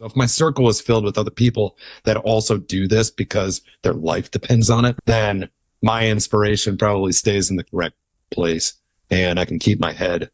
If my circle is filled with other people that also do this because their life depends on it, then my inspiration probably stays in the correct place and I can keep my head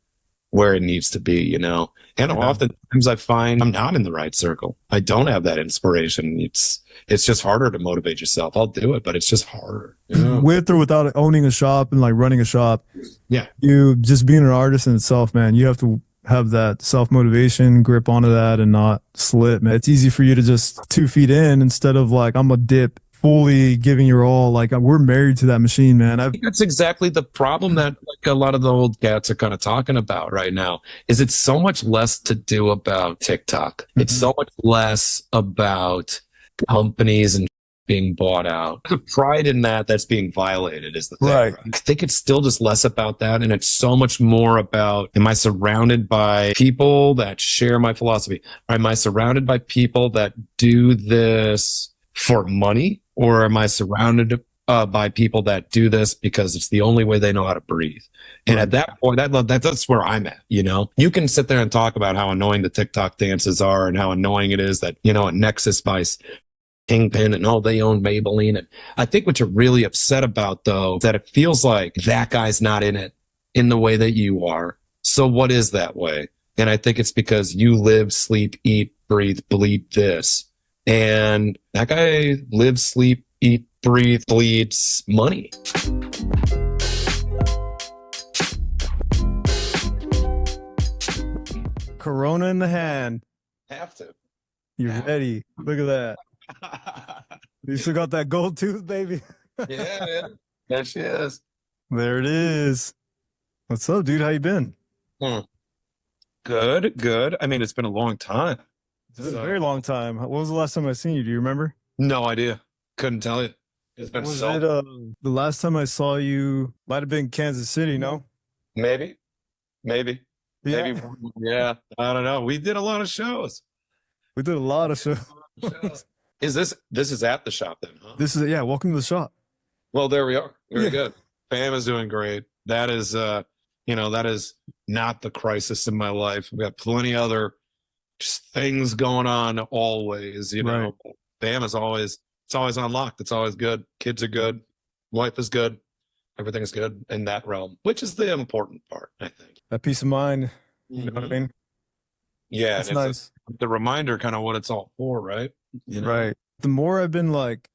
where it needs to be, you know? And oftentimes I find I'm not in the right circle. I don't have that inspiration. It's just harder to motivate yourself. I'll do it, but it's just harder. You know? With or without owning a shop and like running a shop. Yeah. You just being an artist in itself, man, you have to have that self-motivation, grip onto that and not slip, man. It's easy for you to just 2 feet in instead of like, I'm a dip fully giving your all. Like we're married to that machine, man. I think that's exactly the problem that like a lot of the old cats are kind of talking about right now is it's so much less to do about TikTok. It's so much less about companies and being bought out. The pride in that's being violated is the thing. Right. I think it's still just less about that. And it's so much more about, am I surrounded by people that share my philosophy? Or am I surrounded by people that do this for money? Or am I surrounded by people that do this because it's the only way they know how to breathe? And at that point, that's where I'm at, you know? You can sit there and talk about how annoying the TikTok dances are and how annoying it is that, you know, a Nexus Vice Kingpin and they own Maybelline. And I think what you're really upset about though, is that it feels like that guy's not in it in the way that you are. So what is that way? And I think it's because you live, sleep, eat, breathe, bleed this. And that guy lives, sleep, eat, breathe, bleeds money. Corona in the hand. Have to. You're ready. Look at that. You still got that gold tooth, baby. Yeah, man. There she is. There it is. What's up, dude? How you been? Good. I mean, it's been a long time. It's been a very long time. What was the last time I seen you? Do you remember? No idea. Couldn't tell you. It's been the last time I saw you might have been Kansas City, no? Maybe. Yeah. Maybe. Yeah. I don't know. We did a lot of shows. We did a lot of shows. This is at the shop then, huh? This is welcome to the shop. Well, there we are. Very good. Fam is doing great. That is that is not the crisis in my life. We got plenty other just things going on always, you know. Right. Fam is always unlocked. It's always good. Kids are good. Wife is good. Everything is good in that realm, which is the important part, I think. That peace of mind. You know what I mean? Yeah. That's nice. The reminder kind of what it's all for, right? You know? Right. The more I've been like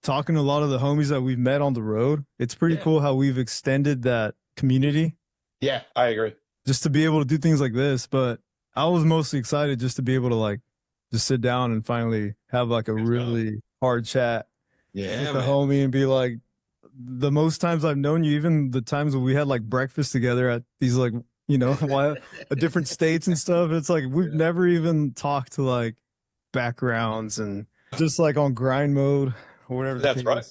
talking to a lot of the homies that we've met on the road, it's pretty cool how we've extended that community. Yeah, I agree. Just to be able to do things like this. But I was mostly excited just to be able to like just sit down and finally have like a really hard chat with the homie and be like, the most times I've known you, even the times when we had like breakfast together at these like, you know, different states and stuff. It's like we've never even talked to like backgrounds and just like on grind mode or whatever. That's right.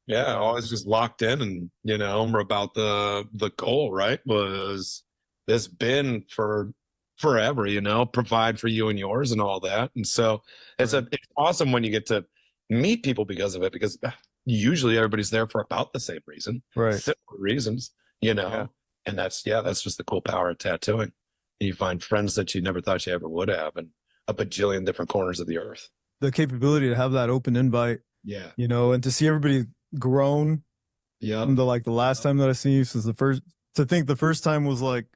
Yeah, always just locked in, and you know, we're about the goal, right? Was this been for forever, you know, provide for you and yours and all that. And so it's awesome when you get to meet people because of it, because usually everybody's there for about the same reason, right? Similar reasons, you know. Yeah. And that's just the cool power of tattooing. And you find friends that you never thought you ever would have, and a bajillion different corners of the earth. The capability to have that open invite, you know, and to see everybody grown. Yeah. From the last time that I seen you since the first time was like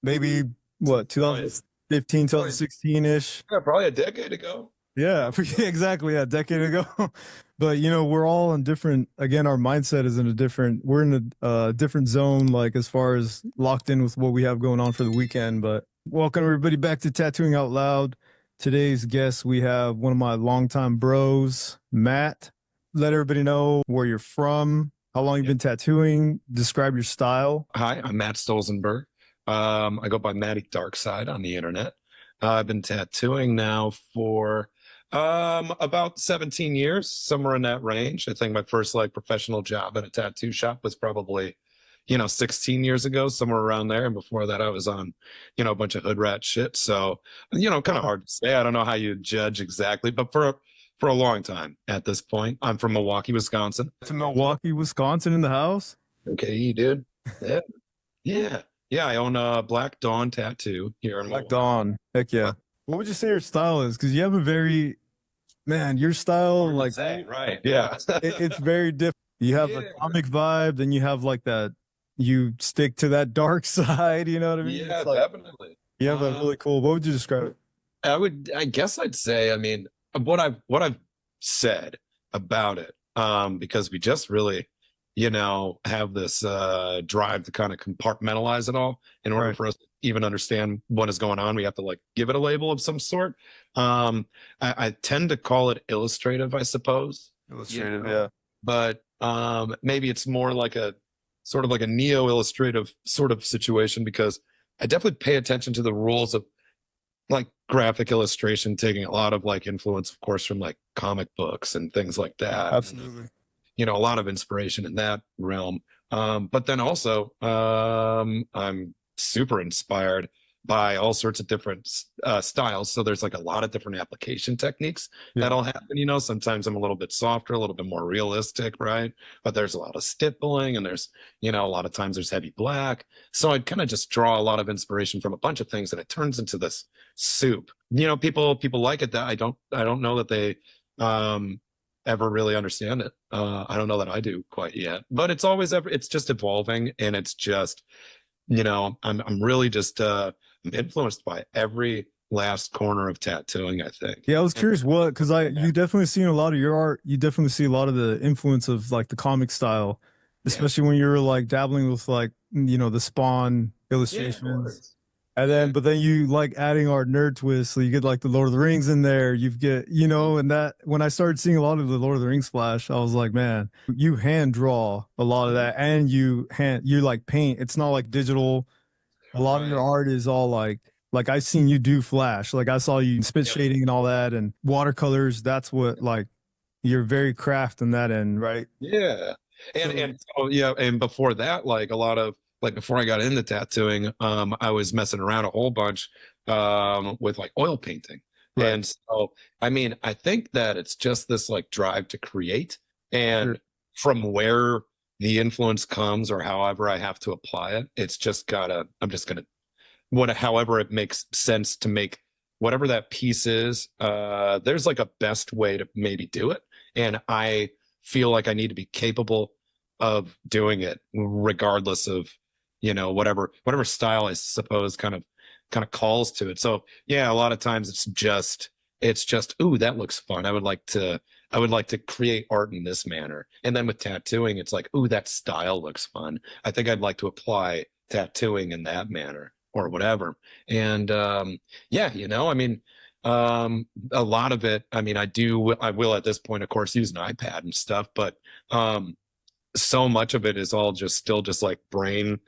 maybe what 2015, 2016 ish. Yeah, probably a decade ago. Yeah, exactly. A decade ago. But, you know, we're all in different, again, our mindset is we're in a different zone, like as far as locked in with what we have going on for the weekend. But welcome everybody back to Tattooing Out Loud. Today's guest, we have one of my longtime bros, Matt. Let everybody know where you're from, how long you've been tattooing, describe your style. Hi, I'm Matt Stolzenburg. I go by Matty Darkside on the internet. I've been tattooing now for about 17 years, somewhere in that range. I think my first professional job at a tattoo shop was probably 16 years ago, somewhere around there. And before that I was on a bunch of hood rat shit, so kind of hard to say. I don't know how you judge exactly, but for a long time at this point. I'm from Milwaukee, Wisconsin. To Milwaukee, Wisconsin in the house. Okay, dude. Yeah. I own a Black Dawn tattoo here in Black Dawn. Heck yeah. What would you say your style is? Because you have a very, man, your style, like, right. Yeah. it's very different. You have a comic vibe, then you have like that, you stick to that dark side, you know what I mean? Yeah, like, definitely. you have a really cool, what would you describe it? I guess I'd say, I mean, what I've said about it, because we just really, have this drive to kind of compartmentalize it all. In order for us to even understand what is going on, we have to like give it a label of some sort. I tend to call it illustrative, I suppose. Illustrative, yeah. But maybe it's more like a sort of like a neo-illustrative sort of situation, because I definitely pay attention to the rules of like graphic illustration, taking a lot of like influence, of course, from like comic books and things like that. Absolutely. A lot of inspiration in that realm. But then also, I'm super inspired by all sorts of different styles. So there's like a lot of different application techniques that'll happen. Sometimes I'm a little bit softer, a little bit more realistic, right? But there's a lot of stippling, and there's, a lot of times there's heavy black. So I'd kind of just draw a lot of inspiration from a bunch of things, and it turns into this soup. People like it. That I don't know that they ever really understand it. I don't know that I do quite yet, but it's just evolving, and it's just, I'm really just influenced by every last corner of tattooing, I think. Yeah, I was curious because you definitely seen a lot of your art. You definitely see a lot of the influence of like the comic style, especially when you're like dabbling with like, the Spawn illustrations. But then you like adding our nerd twist. So you get like the Lord of the Rings in there. You get, and that when I started seeing a lot of the Lord of the Rings flash, I was like, man, you hand draw a lot of that, and you like paint. It's not like digital. A lot of your art is all like I seen you do flash. Like I saw you spit shading and all that, and watercolors. That's what like you're very craft in that end, right? Yeah. And before that, like a lot of like before I got into tattooing, I was messing around a whole bunch with like oil painting. And so I mean, I think that it's just this like drive to create, and from where the influence comes or however I have to apply it, it's just I'm just gonna however it makes sense to make whatever that piece is. There's like a best way to maybe do it, and I feel like I need to be capable of doing it regardless of whatever style I suppose kind of calls to it. So yeah, a lot of times it's just ooh, that looks fun. I would like to create art in this manner. And then with tattooing, it's like, ooh, that style looks fun. I think I'd like to apply tattooing in that manner or whatever. And I mean, a lot of it, I mean, I will at this point, of course, use an iPad and stuff, but so much of it is all still just like brain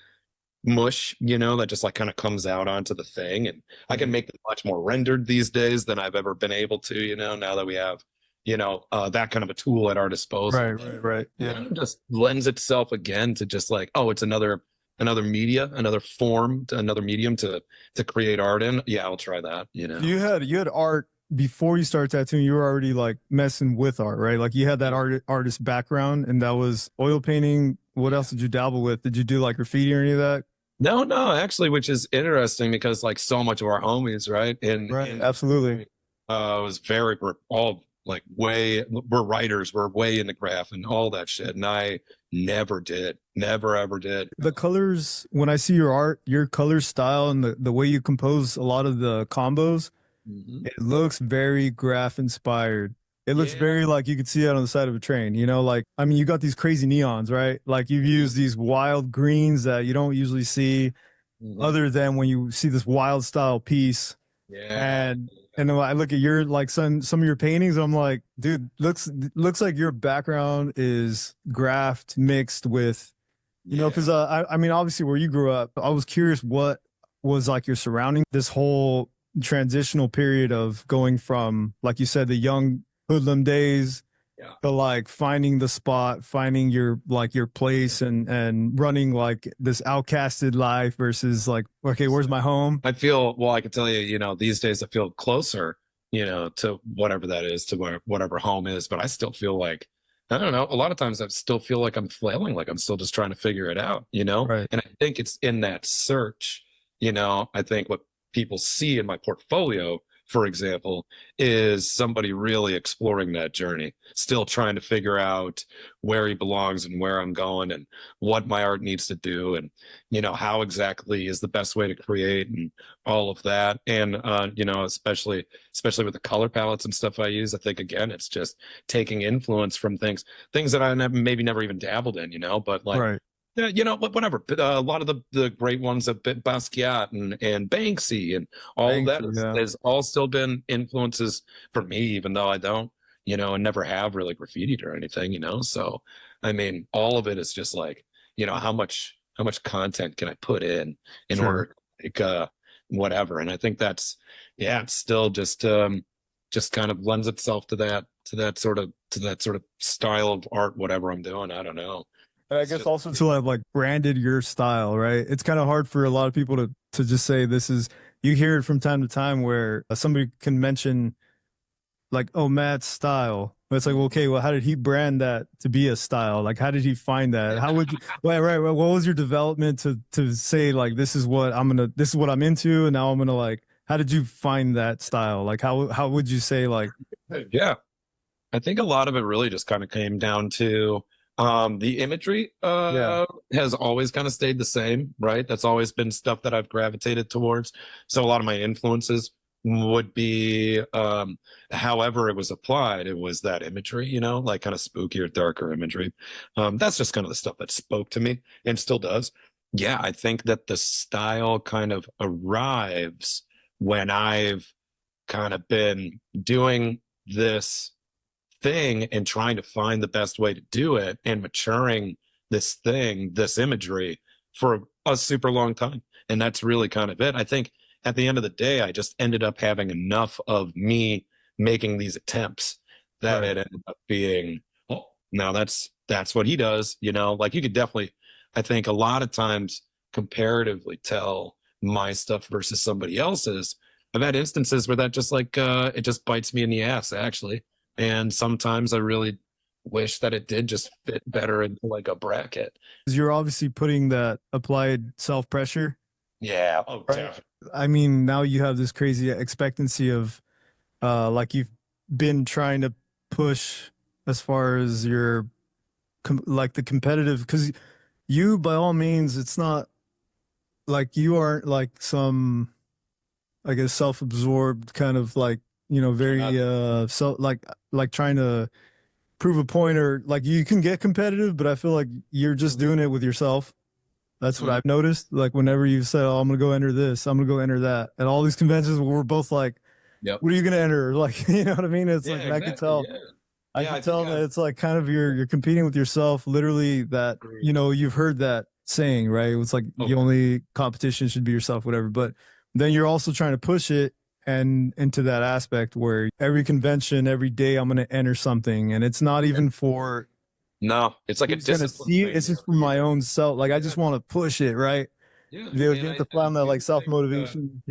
mush, that just like kind of comes out onto the thing. And I can make it much more rendered these days than I've ever been able to, now that we have, that kind of a tool at our disposal. Right. Yeah. It just lends itself again to just like, oh, it's another media, another form, another medium to create art in. Yeah, I'll try that. You had art before you started tattooing. You were already like messing with art, right? Like you had that artist background, and that was oil painting. What else did you dabble with? Did you do like graffiti or any of that? No, actually, which is interesting because like so much of our homies, right? Absolutely. We're all like we're writers, we're way into graph and all that shit. And I never ever did. The colors, when I see your art, your color style and the way you compose a lot of the combos, it looks very graph inspired. It looks very like you could see that on the side of a train, like, I mean, you got these crazy neons, right? Like you've used these wild greens that you don't usually see other than when you see this wild style piece. And then I look at your, like some of your paintings, I'm like, dude, looks like your background is graphed mixed with, because I mean, obviously where you grew up, I was curious what was like your surrounding, this whole transitional period of going from, like you said, the young hoodlum days to like finding the spot, finding your place and running like this outcasted life versus like, okay, where's my home? I can tell you, these days I feel closer, to whatever that is, to whatever home is, but I still feel like, I don't know, a lot of times I still feel like I'm flailing, like I'm still just trying to figure it out, Right. And I think it's in that search, I think what people see in my portfolio for example, is somebody really exploring that journey, still trying to figure out where he belongs and where I'm going and what my art needs to do and, how exactly is the best way to create and all of that. And, especially with the color palettes and stuff I use, I think, again, it's just taking influence from things that I maybe never even dabbled in, but like, Right. yeah, whatever. A lot of the great ones have been Basquiat and Banksy and all of that has all still been influences for me, even though I don't, and never have really graffitied or anything, So, I mean, all of it is just like, how much content can I put in order to like, whatever. And I think that's, it's still just kind of lends itself to that sort of style of art, whatever I'm doing. I don't know. And I guess also to have like branded your style, right? It's kind of hard for a lot of people to just say this is, you hear it from time to time where somebody can mention like, oh, Matt's style. But it's like, well, okay, well, how did he brand that to be a style? Like, how did he find that? How would you, right. What was your development to say like, this is what I'm into. And now I'm going to like, how did you find that style? Like, how would you say like, yeah, I think a lot of it really just kind of came down to, the imagery has always kind of stayed the same, right? That's always been stuff that I've gravitated towards. So a lot of my influences would be, however it was applied, it was that imagery, like kind of spookier, darker imagery. That's just kind of the stuff that spoke to me and still does. Yeah, I think that the style kind of arrives when I've kind of been doing this thing and trying to find the best way to do it and maturing this imagery for a super long time. And that's really kind of it. I think at the end of the day, I just ended up having enough of me making these attempts that it ended up being, oh, now that's what he does, like you could definitely, I think a lot of times comparatively tell my stuff versus somebody else's. I've had instances where that just like, it just bites me in the ass actually. And sometimes I really wish that it did just fit better into like a bracket. You're obviously putting that applied self-pressure. Yeah. Oh, right? I mean, now you have this crazy expectancy of like you've been trying to push as far as your like the competitive, because you by all means, it's not like you aren't like some, I guess, self-absorbed kind of like, very so like trying to prove a point, or like you can get competitive, but I feel like you're just doing it with yourself. That's what I've noticed. Like whenever you say, oh, I'm going to go enter this, I'm going to go enter that. At all these conventions, we're both like, what are you going to enter? Like, you know what I mean? It's like, exactly. I can tell. Yeah. I can tell that it's like kind of you're competing with yourself, literally, that, you've heard that saying, right? It's like the only competition should be yourself, whatever. But then you're also trying to push it and into that aspect where every convention, every day I'm going to enter something, and it's not even for, no, it's like it's just for my own self. Like I just want to push it, right? Yeah, you have to find that like self-motivation.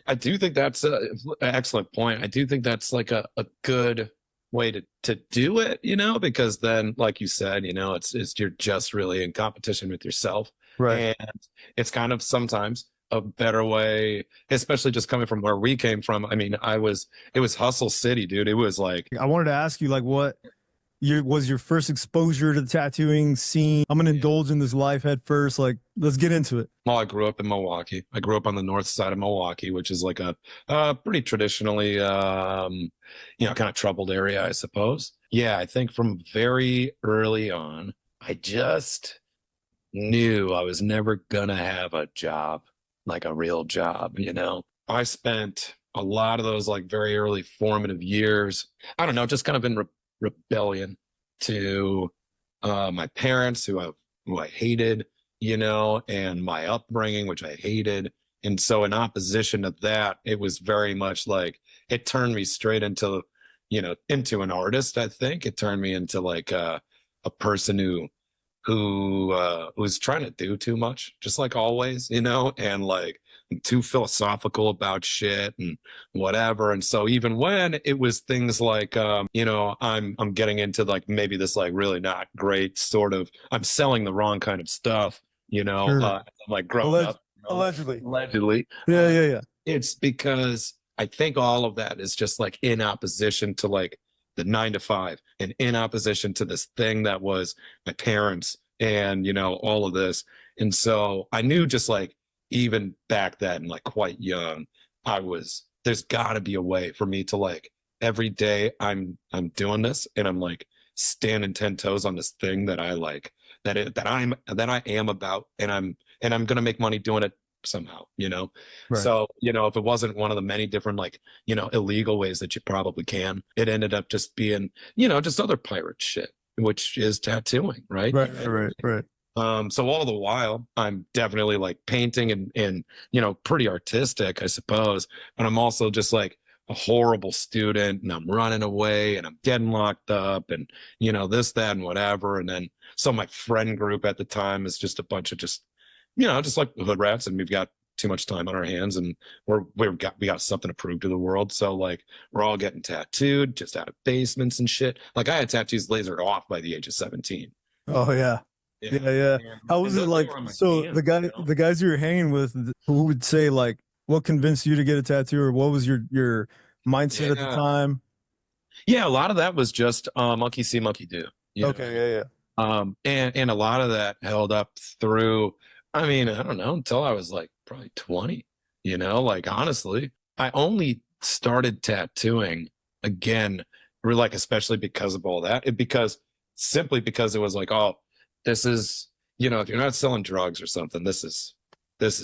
I do think that's an excellent point. I do think that's like a good way to do it, because then, like you said, it's you're just really in competition with yourself, right? And it's kind of sometimes a better way, especially just coming from where we came from. I mean, it was hustle city, dude. It was like, I wanted to ask you, like, what was your first exposure to the tattooing scene? I'm going to indulge in this life head first. Like, let's get into it. Well, I grew up in Milwaukee. I grew up on the north side of Milwaukee, which is like a pretty traditionally, kind of troubled area, I suppose. Yeah, I think from very early on, I just knew I was never going to have a job, like a real job, I spent a lot of those like very early formative years, I don't know, just kind of in rebellion to my parents who I hated, and my upbringing, which I hated. And so in opposition to that, it was very much like it turned me straight into, into an artist. I think it turned me into like a person who was trying to do too much, just like always, and like too philosophical about shit and whatever. And so even when it was things like, I'm getting into like maybe this like really not great sort of, I'm selling the wrong kind of stuff, sure. I'm like growing up. Allegedly. Allegedly. Yeah. It's because I think all of that is just like in opposition to like the 9 to 5 and in opposition to this thing that was my parents and, you know, all of this. And so I knew just like even back then, like quite young, there's got to be a way for me to like every day I'm doing this and I'm like standing 10 toes on this thing that I like, that I am about, and I'm going to make money doing it somehow, you know? Right. So, you know, if it wasn't one of the many different, like, you know, illegal ways that you probably can, it ended up just being, you know, just other pirate shit, which is tattooing, right? Right. So all the while I'm definitely like painting and, you know, pretty artistic, I suppose. But I'm also just like a horrible student and I'm running away and I'm getting locked up and, you know, this, that, and whatever. And then, so my friend group at the time is just a bunch of just, you know, just like hood rats, and we've got too much time on our hands and we got something to prove to the world. So like we're all getting tattooed just out of basements and shit. Like I had tattoos lasered off by the age of 17. Oh yeah. Yeah. How was it like? So hands, the guys you were hanging with, who would say like, what convinced you to get a tattoo, or what was your mindset at the time? Yeah, a lot of that was just monkey see, monkey do. Okay, yeah. And a lot of that held up through, I mean, I don't know, until I was like probably 20, you know, like honestly, I only started tattooing again, like, especially because of all that, simply because it was like, oh, this is, you know, if you're not selling drugs or something, this is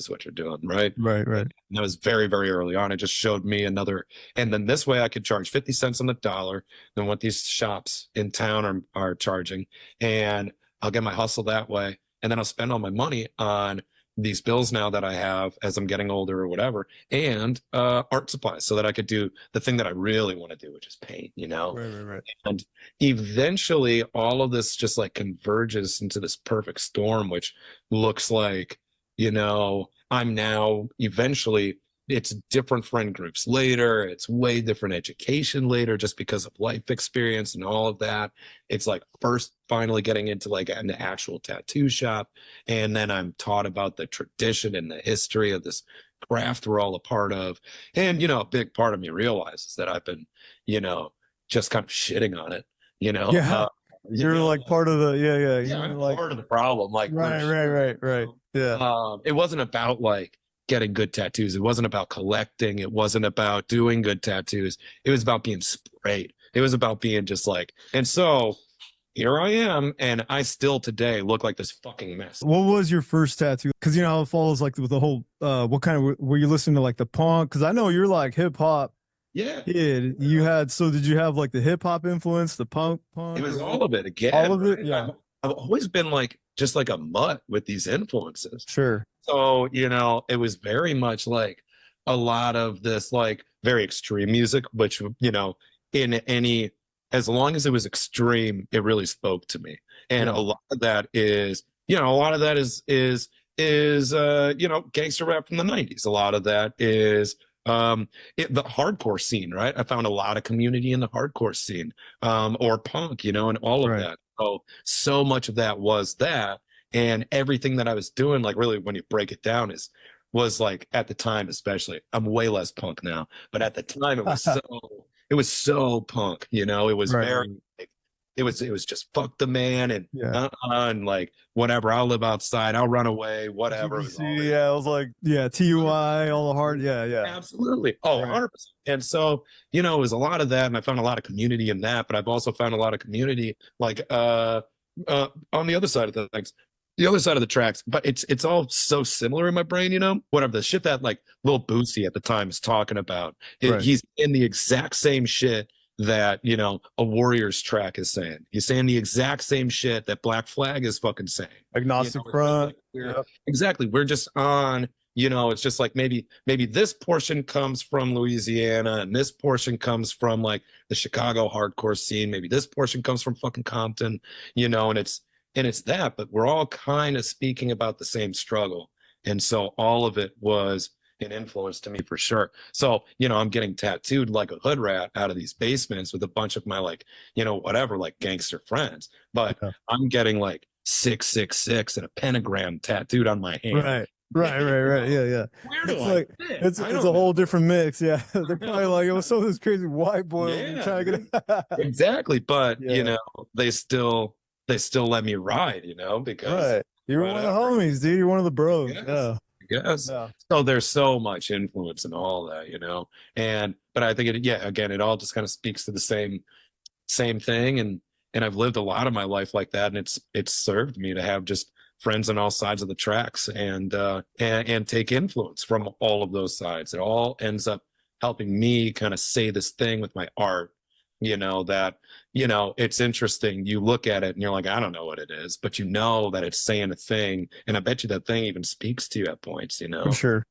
what you're doing, right? Right. And it was very, very early on. It just showed me another, and then this way I could charge 50 cents on the dollar than what these shops in town are charging. And I'll get my hustle that way. And then I'll spend all my money on these bills now that I have as I'm getting older or whatever, and art supplies so that I could do the thing that I really want to do, which is paint, you know? Right. And eventually all of this just like converges into this perfect storm, which looks like, you know, I'm now eventually, it's different friend groups later. It's way different education later just because of life experience and all of that. It's like first finally getting into like an actual tattoo shop. And then I'm taught about the tradition and the history of this craft we're all a part of. And, you know, a big part of me realizes that I've been, you know, just kind of shitting on it, you know? Yeah. You're like part of the, yeah, I'm like part of the problem. Like, right. Yeah. It wasn't about like getting good tattoos. It wasn't about collecting. It wasn't about doing good tattoos. It was about being sprayed. It was about being just like, and so here I am, and I still today look like this fucking mess. What was your first tattoo? Because you know how it follows like with the whole, what kind of, were you listening to like the punk? Because I know you're like hip hop. Yeah. Kid. You had, so did you have like the hip hop influence, the punk? It was all of it again. All of it? Yeah. I've always been like, just like a mutt with these influences. Sure. So, you know, it was very much like a lot of this like very extreme music, which, you know, in any, as long as it was extreme, it really spoke to me. And a lot of that is, you know, a lot of that is you know, gangster rap from the 90s. A lot of that is the hardcore scene, right? I found a lot of community in the hardcore scene, or punk, you know, and all of that. So much of that was that, and everything that I was doing, like really when you break it down, was like at the time, especially, I'm way less punk now, but at the time it was so punk, you know, it was very, like, it was just fuck the man and like whatever, I'll live outside, I'll run away, whatever. I was like, TUI, all the hard, absolutely. Oh, 100%. And so, you know, it was a lot of that, and I found a lot of community in that, but I've also found a lot of community like on the other side of the things, the other side of the tracks, but it's all so similar in my brain, you know, whatever the shit that like Lil Boosie at the time is talking about, he's in the exact same shit that, you know, a Warriors track is saying. He's saying the exact same shit that Black Flag is fucking saying. Agnostic Front. Exactly. We're just on, you know, it's just like maybe this portion comes from Louisiana and this portion comes from like the Chicago hardcore scene. Maybe this portion comes from fucking Compton, you know, and it's that, but we're all kind of speaking about the same struggle. And so all of it was an influence to me for sure. So, you know, I'm getting tattooed like a hood rat out of these basements with a bunch of my like, you know, whatever, like gangster friends, but I'm getting like 666 and a pentagram tattooed on my hand. Right. Yeah. Where do It's I like fit? it's I a don't whole know. different mix. Yeah. They're probably like, oh, so this crazy white boy over here Yeah, trying to dude. get Exactly. But, Yeah. they still let me ride, because Right. You're one of the whatever. homies, dude. You're one of the bros. Yes. Yeah. Yes. Yeah. So there's so much influence and all that. But I think again, it all just kind of speaks to the same thing. And I've lived a lot of my life like that. And it's served me to have just friends on all sides of the tracks and take influence from all of those sides. It all ends up helping me kind of say this thing with my art, that, it's interesting. You look at it and you're like, I don't know what it is, but you know that it's saying a thing. And I bet you that thing even speaks to you at points. For sure.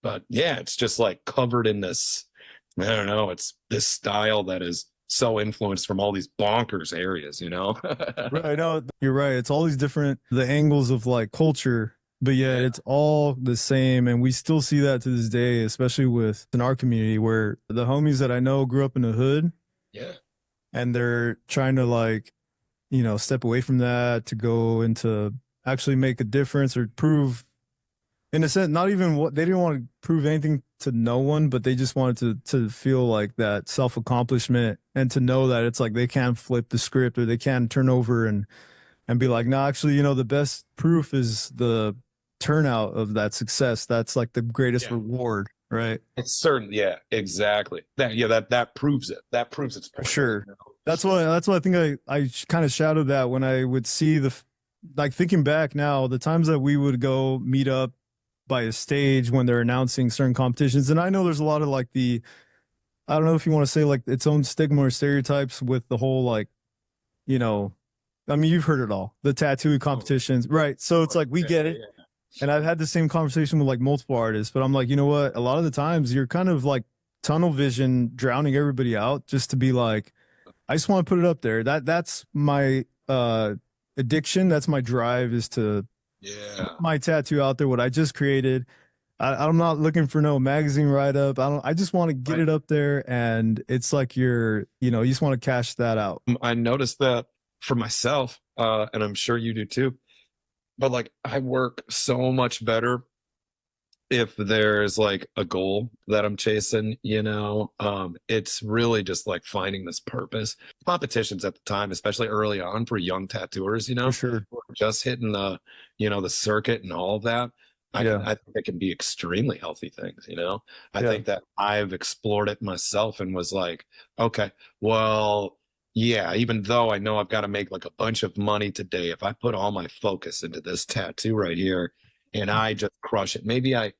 But yeah, it's just like covered in this, I don't know, it's this style that is so influenced from all these bonkers areas. Right. No, you're right. It's all these different the angles of like culture, but yet Yeah. it's all the same. And we still see that to this day, especially in our community where the homies that I know grew up in the hood Yeah. and they're trying to like, step away from that to go into actually make a difference or prove in a sense, not even what they didn't want to prove anything to no one, but they just wanted to feel like that self accomplishment and to know that it's like they can flip the script or they can turn over and be like, no, actually, the best proof is the turnout of that success. That's like the greatest reward, right? It's certain. Yeah, exactly. That proves it. That proves its For point. sure. That's why I think I kind of shadowed that when I would see like thinking back now, the times that we would go meet up by a stage when they're announcing certain competitions. And I know there's a lot of like I don't know if you want to say like its own stigma or stereotypes with the whole like, I mean, you've heard it all, the tattoo competitions, right? So it's like, we get it. And I've had the same conversation with like multiple artists, but I'm like, you know what? A lot of the times you're kind of like tunnel vision, drowning everybody out just to be like, I just want to put it up there. That's my addiction. That's my drive is to put my tattoo out there, what I just created. I'm not looking for no magazine write up. I just want to get it up there. And it's like you just want to cash that out. I noticed that for myself, and I'm sure you do too. But like, I work so much better if there's like a goal that I'm chasing. It's really just like finding this purpose. Competitions at the time, especially early on for young tattooers, For sure. just hitting the circuit and all of that. I think it can be extremely healthy things. I think that I've explored it myself and was like, okay, well, yeah, even though I know I've got to make like a bunch of money today, if I put all my focus into this tattoo right here and I just crush it, maybe I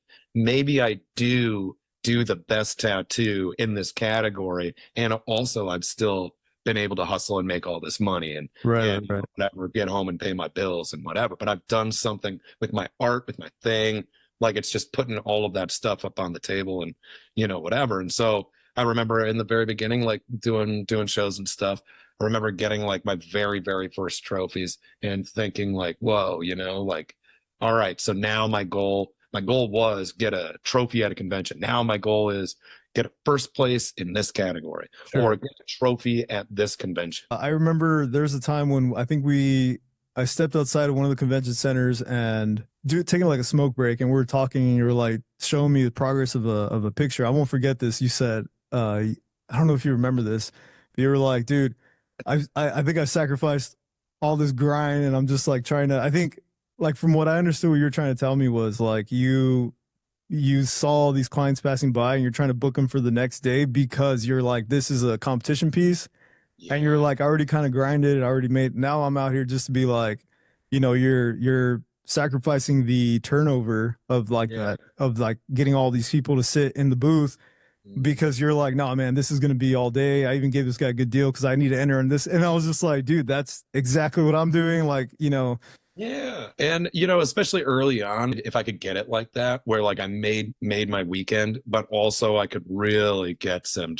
do the best tattoo in this category. And also I've still been able to hustle and make all this money and whatever, get home and pay my bills and whatever. But I've done something with my art, with my thing. Like it's just putting all of that stuff up on the table and, whatever. And so I remember in the very beginning, like doing shows and stuff. I remember getting like my very, very first trophies and thinking like, whoa, like, all right, so now my goal was get a trophy at a convention. Now my goal is get a first place in this category or get a trophy at this convention. I remember there's a time when I think I stepped outside of one of the convention centers and taking like a smoke break, and we were talking and you were like showing me the progress of a picture. I won't forget this. You said, I don't know if you remember this, but you were like, dude, I think I sacrificed all this grind and I'm just like trying to, I think like from what I understood, what you were trying to tell me was like you saw these clients passing by and you're trying to book them for the next day because you're like, this is a competition piece. And you're like, I already kind of grinded. I already made, now I'm out here just to be like, you're sacrificing the turnover of like that, of like getting all these people to sit in the booth because you're like, no, man, this is going to be all day. I even gave this guy a good deal because I need to enter in this. And I was just like, dude, that's exactly what I'm doing. Like, Yeah. And, especially early on, if I could get it like that, where like I made my weekend, but also I could really get some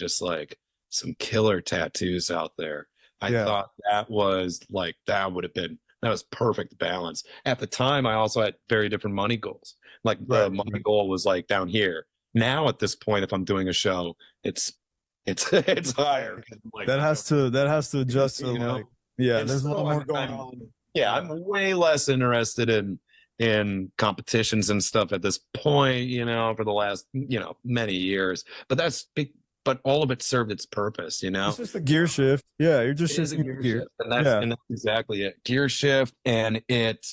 some killer tattoos out there. I thought that was like, that was perfect balance. At the time, I also had very different money goals. Like the money goal was like down here. Now at this point, if I'm doing a show, it's higher. Like, that has to adjust to like, there's a lot more going on. Yeah, I'm way less interested in in competitions and stuff at this point, you know, for the last, you know, many years. But that's big. But all of it served its purpose, you know. It's just a gear shift. Yeah, you're just It is a shifting gear shift, and that's Yeah. and that's exactly it. Gear shift, and it,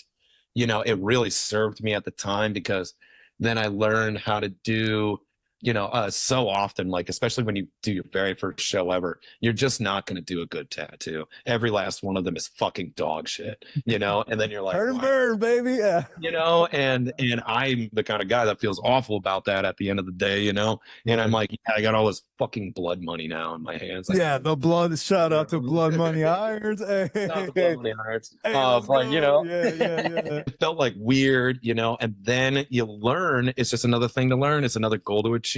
you know, it really served me at the time because then I learned how to do, you know, so often, like especially when you do your very first show ever, you're just not going to do a good tattoo. Every last one of them is fucking dog shit, you know, and then you're like, Turn and wow. burn, baby. Yeah. You know, and I'm the kind of guy that feels awful about that at the end of the day, you know. And I'm like, yeah, I got all this fucking blood money now in my hands. Like, Yeah, the blood. Shout out to Blood Money Irons. Hey, not the blood money irons. hey, But you know, yeah. it felt like weird, you know. And then you learn. It's just another thing to learn. It's another goal to achieve.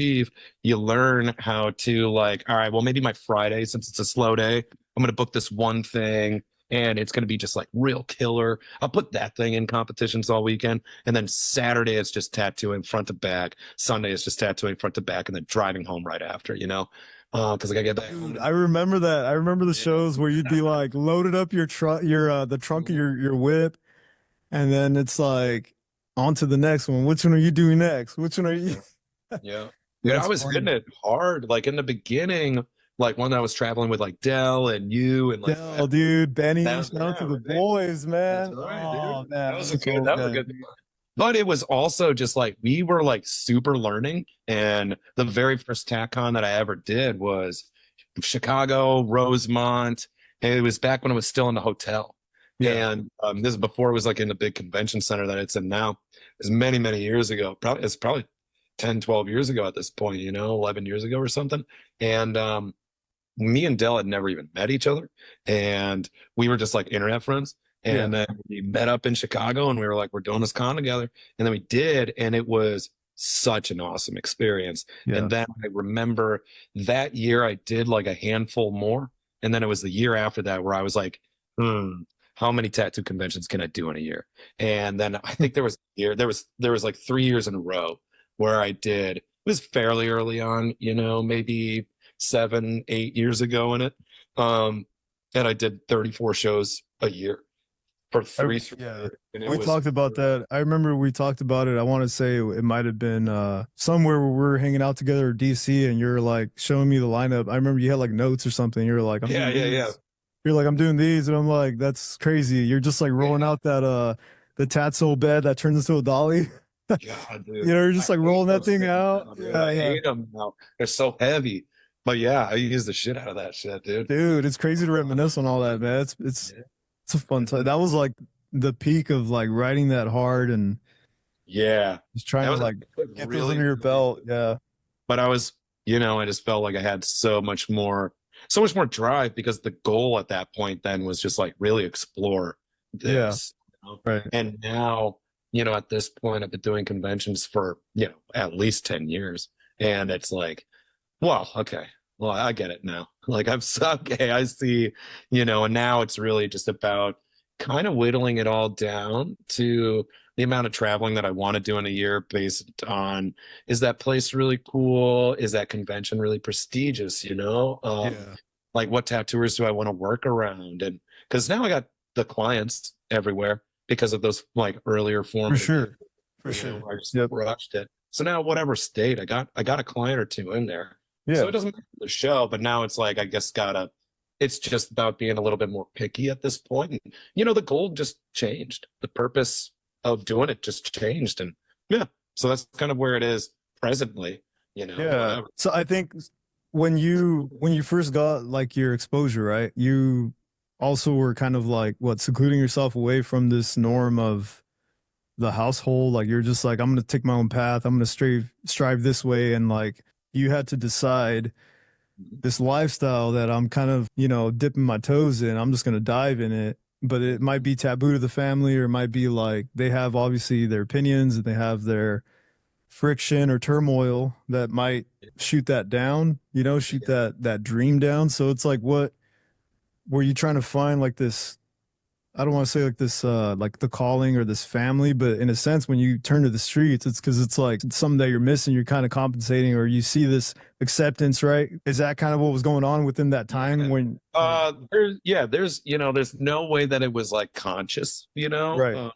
You learn how to like, all right, well, maybe my Friday, since it's a slow day, I'm going to book this one thing. And it's going to be just like real killer. I'll put that thing in competitions all weekend. And then Saturday, it's just tattooing front to back. Sunday, it's just tattooing front to back and then driving home right after, you know? Because I got to get back home. I remember that. I remember the shows where you'd be like loaded up your truck, the trunk of your whip. And then it's like on to the next one. Which one are you doing next? Which one are you? Yeah. Dude, I was hitting it hard. Like in the beginning, like when I was traveling with like Dell and you and like Dell, dude, Benny, That was- shout out to the yeah, boys, man. That's right, Oh, dude. man, That was a good. But it was also just like we were like super learning. And the very first TACCon that I ever did was Chicago, Rosemont. And it was back when it was still in the hotel. Yeah. And this is before it was like in the big convention center that it's in now. It was many, many years ago. It's probably 10, 12 years ago at this point, you know, 11 years ago or something. And me and Dell had never even met each other. And we were just like internet friends. And then we met up in Chicago and we were like, we're doing this con together. And then we did. And it was such an awesome experience. Yeah. And then I remember that year I did like a handful more. And then it was the year after that where I was like, how many tattoo conventions can I do in a year? And then I think there was like 3 years in a row where I did. It was fairly early on, you know, maybe 7, 8 years ago in it. And I did 34 shows a year for three. Yeah. We talked about that. I remember we talked about it. I want to say it might have been somewhere where we were hanging out together in DC and you're like showing me the lineup. I remember you had like notes or something. You're like, yeah. You're like, I'm doing these. And I'm like, that's crazy. You're just like rolling out that the Tatso bed that turns into a dolly. God, dude. You know, you're just like rolling that thing out. Yeah, I hate them now. They're so heavy. But yeah, I use the shit out of that shit, dude. Dude, it's crazy to reminisce on all that, man. It's a fun time. That was like the peak of like writing that hard and just trying to like get those under your belt. Yeah. But I was, you know, I just felt like I had so much more drive because the goal at that point then was just like really explore this. You know? Right. And now, you know, at this point I've been doing conventions for, you know, at least 10 years. And it's like, well, okay. Well, I get it now. Like I see, you know, and now it's really just about kind of whittling it all down to the amount of traveling that I want to do in a year based on, is that place really cool? Is that convention really prestigious? You know, like what tattooers do I want to work around? And because now I got the clients everywhere because of those like earlier forms. For I just Yep. rushed it. So now whatever state I got a client or two in there. Yeah. So it doesn't matter the show, but now it's like, I guess it's just about being a little bit more picky at this point. And, you know, the goal just changed. The purpose of doing it just changed. And so that's kind of where it is presently, you know. Yeah. Whatever. So I think when you first got like your exposure, right, you also were kind of like secluding yourself away from this norm of the household. Like you're just like, I'm going to take my own path. I'm going to strive this way. And like, you had to decide this lifestyle that I'm kind of, you know, dipping my toes in. I'm just going to dive in it, but it might be taboo to the family, or it might be like they have obviously their opinions and they have their friction or turmoil that might shoot that down, you know, shoot that dream down. So it's like, what were you trying to find like this? I don't want to say like this, like the calling or this family, but in a sense, when you turn to the streets, it's because it's like something that you're missing. You're kind of compensating, or you see this acceptance, right? Is that kind of what was going on within that time when? There's no way that it was like conscious, you know, right?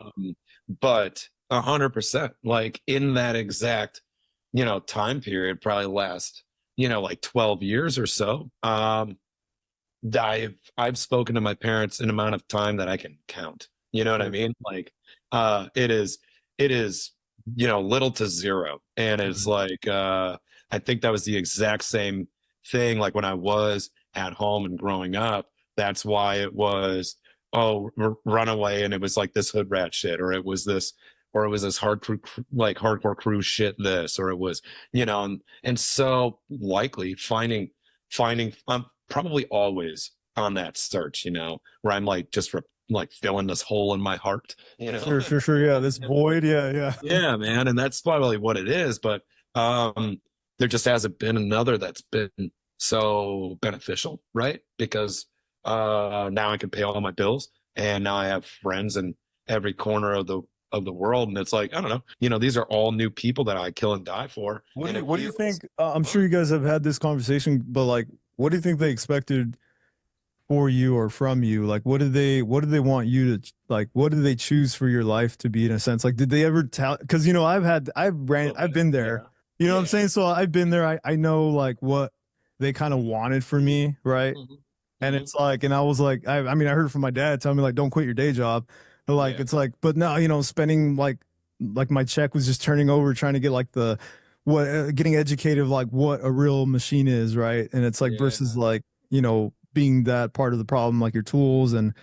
But 100%. Like in that exact, time period, probably last, like 12 years or so. I've spoken to my parents an amount of time that I can count. You know what I mean? Like, it is, little to zero. And it's like, I think that was the exact same thing. Like when I was at home and growing up, that's why it was, oh, runaway. And it was like this hood rat shit, or it was this hardcore crew shit, or it was, and so likely finding, I'm probably always on that search, where I'm like just like filling this hole in my heart, Sure. Yeah. This void. Yeah. Yeah, man. And that's probably what it is. But there just hasn't been another that's been so beneficial, right? Because now I can pay all my bills, and now I have friends in every corner of the world. And it's like, I don't know, these are all new people that I kill and die for. What do you think? I'm sure you guys have had this conversation, but like, what do you think they expected for you or from you? Like, what do they want you to, like, what do they choose for your life to be, in a sense? Like, did they ever tell? Because I've been there. You know what I'm saying? So I've been there. I know like what they kind of wanted for me, right? And it's like, and I was like, I mean, I heard from my dad telling me like, don't quit your day job. But like, it's like, but no, spending like my check was just turning over, trying to get like getting educated of like what a real machine is, right? And it's like versus like, being that part of the problem, like your tools, and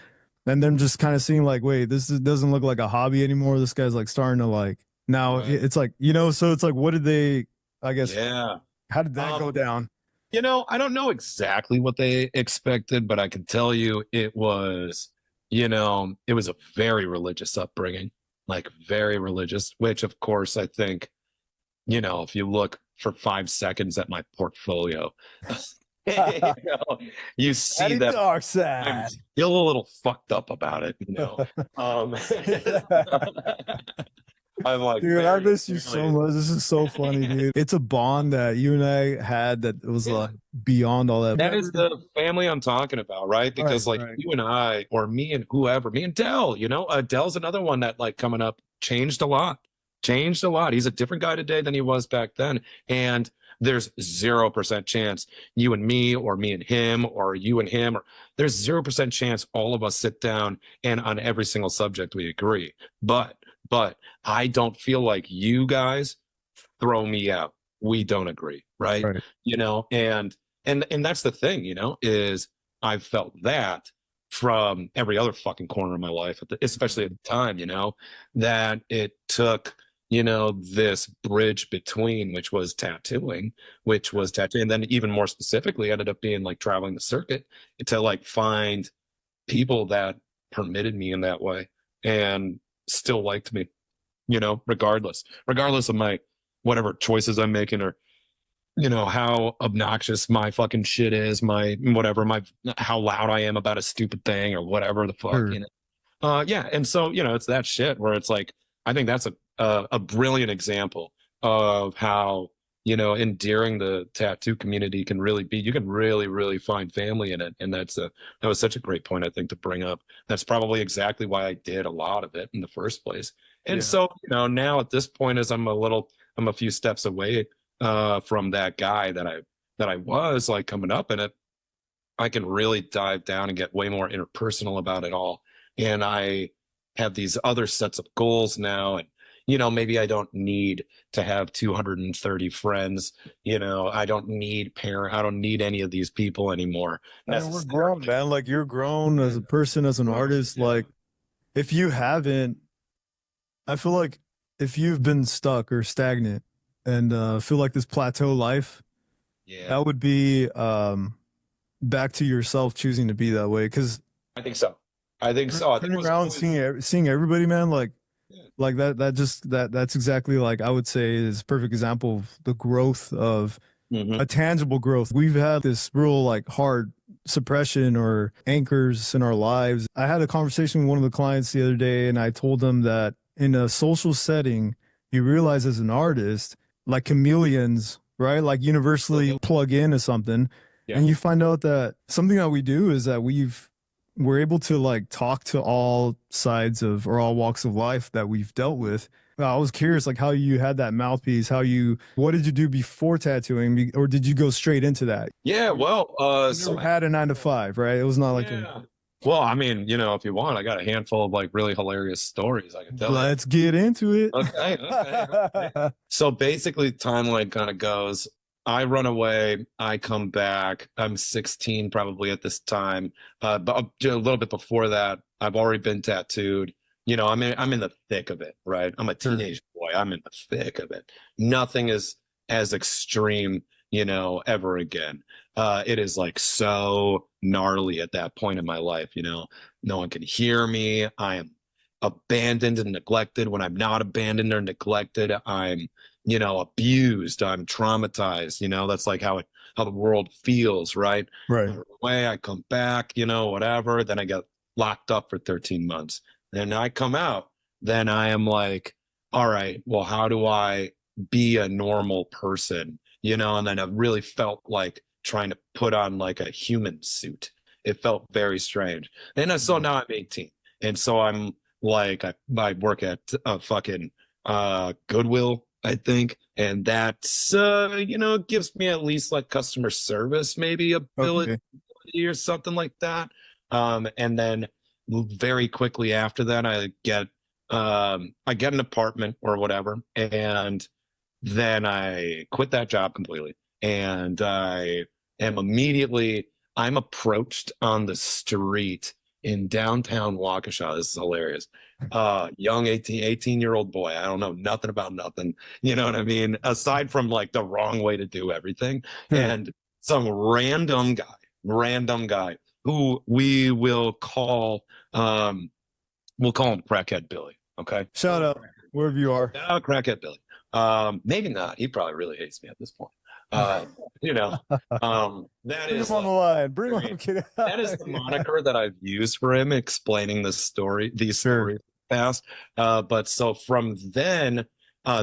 them just kind of seeing like, wait, doesn't look like a hobby anymore. This guy's like starting to like, now it's like, so it's like, what did they, I guess, how did that go down? I don't know exactly what they expected, but I can tell you it was, it was a very religious upbringing, like very religious, which of course I think, if you look for 5 seconds at my portfolio, you see that dark side. I'm still a little fucked up about it, I'm like, dude, I miss you so much. This is so funny, dude. It's a bond that you and I had that was like beyond all that. That is the family I'm talking about, right? Because you and I, or me and whoever, me and Dell, Dell's another one that like coming up changed a lot. He's a different guy today than he was back then. And there's 0% chance you and me, or me and him, or you and him, or there's 0% chance all of us sit down and on every single subject we agree. But I don't feel like you guys throw me out. We don't agree, right? And that's the thing, is I've felt that from every other fucking corner of my life, especially at the time, that it took, this bridge between, which was tattooing, and then even more specifically ended up being like traveling the circuit to like find people that permitted me in that way and still liked me, regardless of my whatever choices I'm making, or how obnoxious my fucking shit is, how loud I am about a stupid thing or whatever the fuck, and so it's that shit where it's like, I think that's a brilliant example of how endearing the tattoo community can really be. You can really, really find family in it, and that was such a great point, I think, to bring up. That's probably exactly why I did a lot of it in the first place. And so now at this point, as I'm a few steps away from that guy that I was like coming up in it, I can really dive down and get way more interpersonal about it all. And I have these other sets of goals now, and maybe I don't need to have 230 friends. I don't need any of these people anymore. We're grown, man. Like, you're grown as a person, as an artist. Like, if you haven't, I feel like if you've been stuck or stagnant and feel like this plateau life, that would be back to yourself choosing to be that way. Because I think so. Turning around, seeing everybody, man, like that's exactly, like, I would say is a perfect example of the growth of a tangible growth. We've had this real like hard suppression or anchors in our lives. I had a conversation with one of the clients the other day, and I told them that in a social setting, you realize as an artist, like chameleons, right? Like universally plug into something. And you find out that something that we do is that we're able to like talk to all sides of, or all walks of life that we've dealt with. I was curious, like how you had that mouthpiece, what did you do before tattooing, or did you go straight into that? Yeah, well, You never had a 9 to 5, right? It was not like yeah. Well, I mean, if you want, I got a handful of like really hilarious stories I can tell you. Let's get into it. Okay. So basically, timeline kind of goes. I run away. I come back. I'm 16 probably at this time. But a little bit before that, I've already been tattooed. I'm in the thick of it, right? I'm a teenage boy. I'm in the thick of it. Nothing is as extreme, ever again. It is like so gnarly at that point in my life. No one can hear me. I am abandoned and neglected. When I'm not abandoned or neglected, I'm abused, I'm traumatized. That's like how the world feels, right? Way I come back, whatever, then I get locked up for 13 months. Then I come out, then I am like, all right, well, how do I be a normal person? And then I really felt like trying to put on like a human suit. It felt very strange. And so now I'm 18. And so I'm like, I work at a fucking Goodwill, I think. And that's, gives me at least like customer service, maybe ability or something like that. And then very quickly after that, I get an apartment or whatever. And then I quit that job completely. And I'm approached on the street in downtown Waukesha. This is hilarious. Young 18-year-old boy. I don't know nothing about nothing. You know what I mean? Aside from like the wrong way to do everything. And some random guy who we'll call him Crackhead Billy. Okay. Shout out wherever you are. Crackhead Billy. Maybe not. He probably really hates me at this point. That Bring is him on the line. Bring him. I'm kidding. That is the moniker that I've used for him explaining these stories past. But so from then,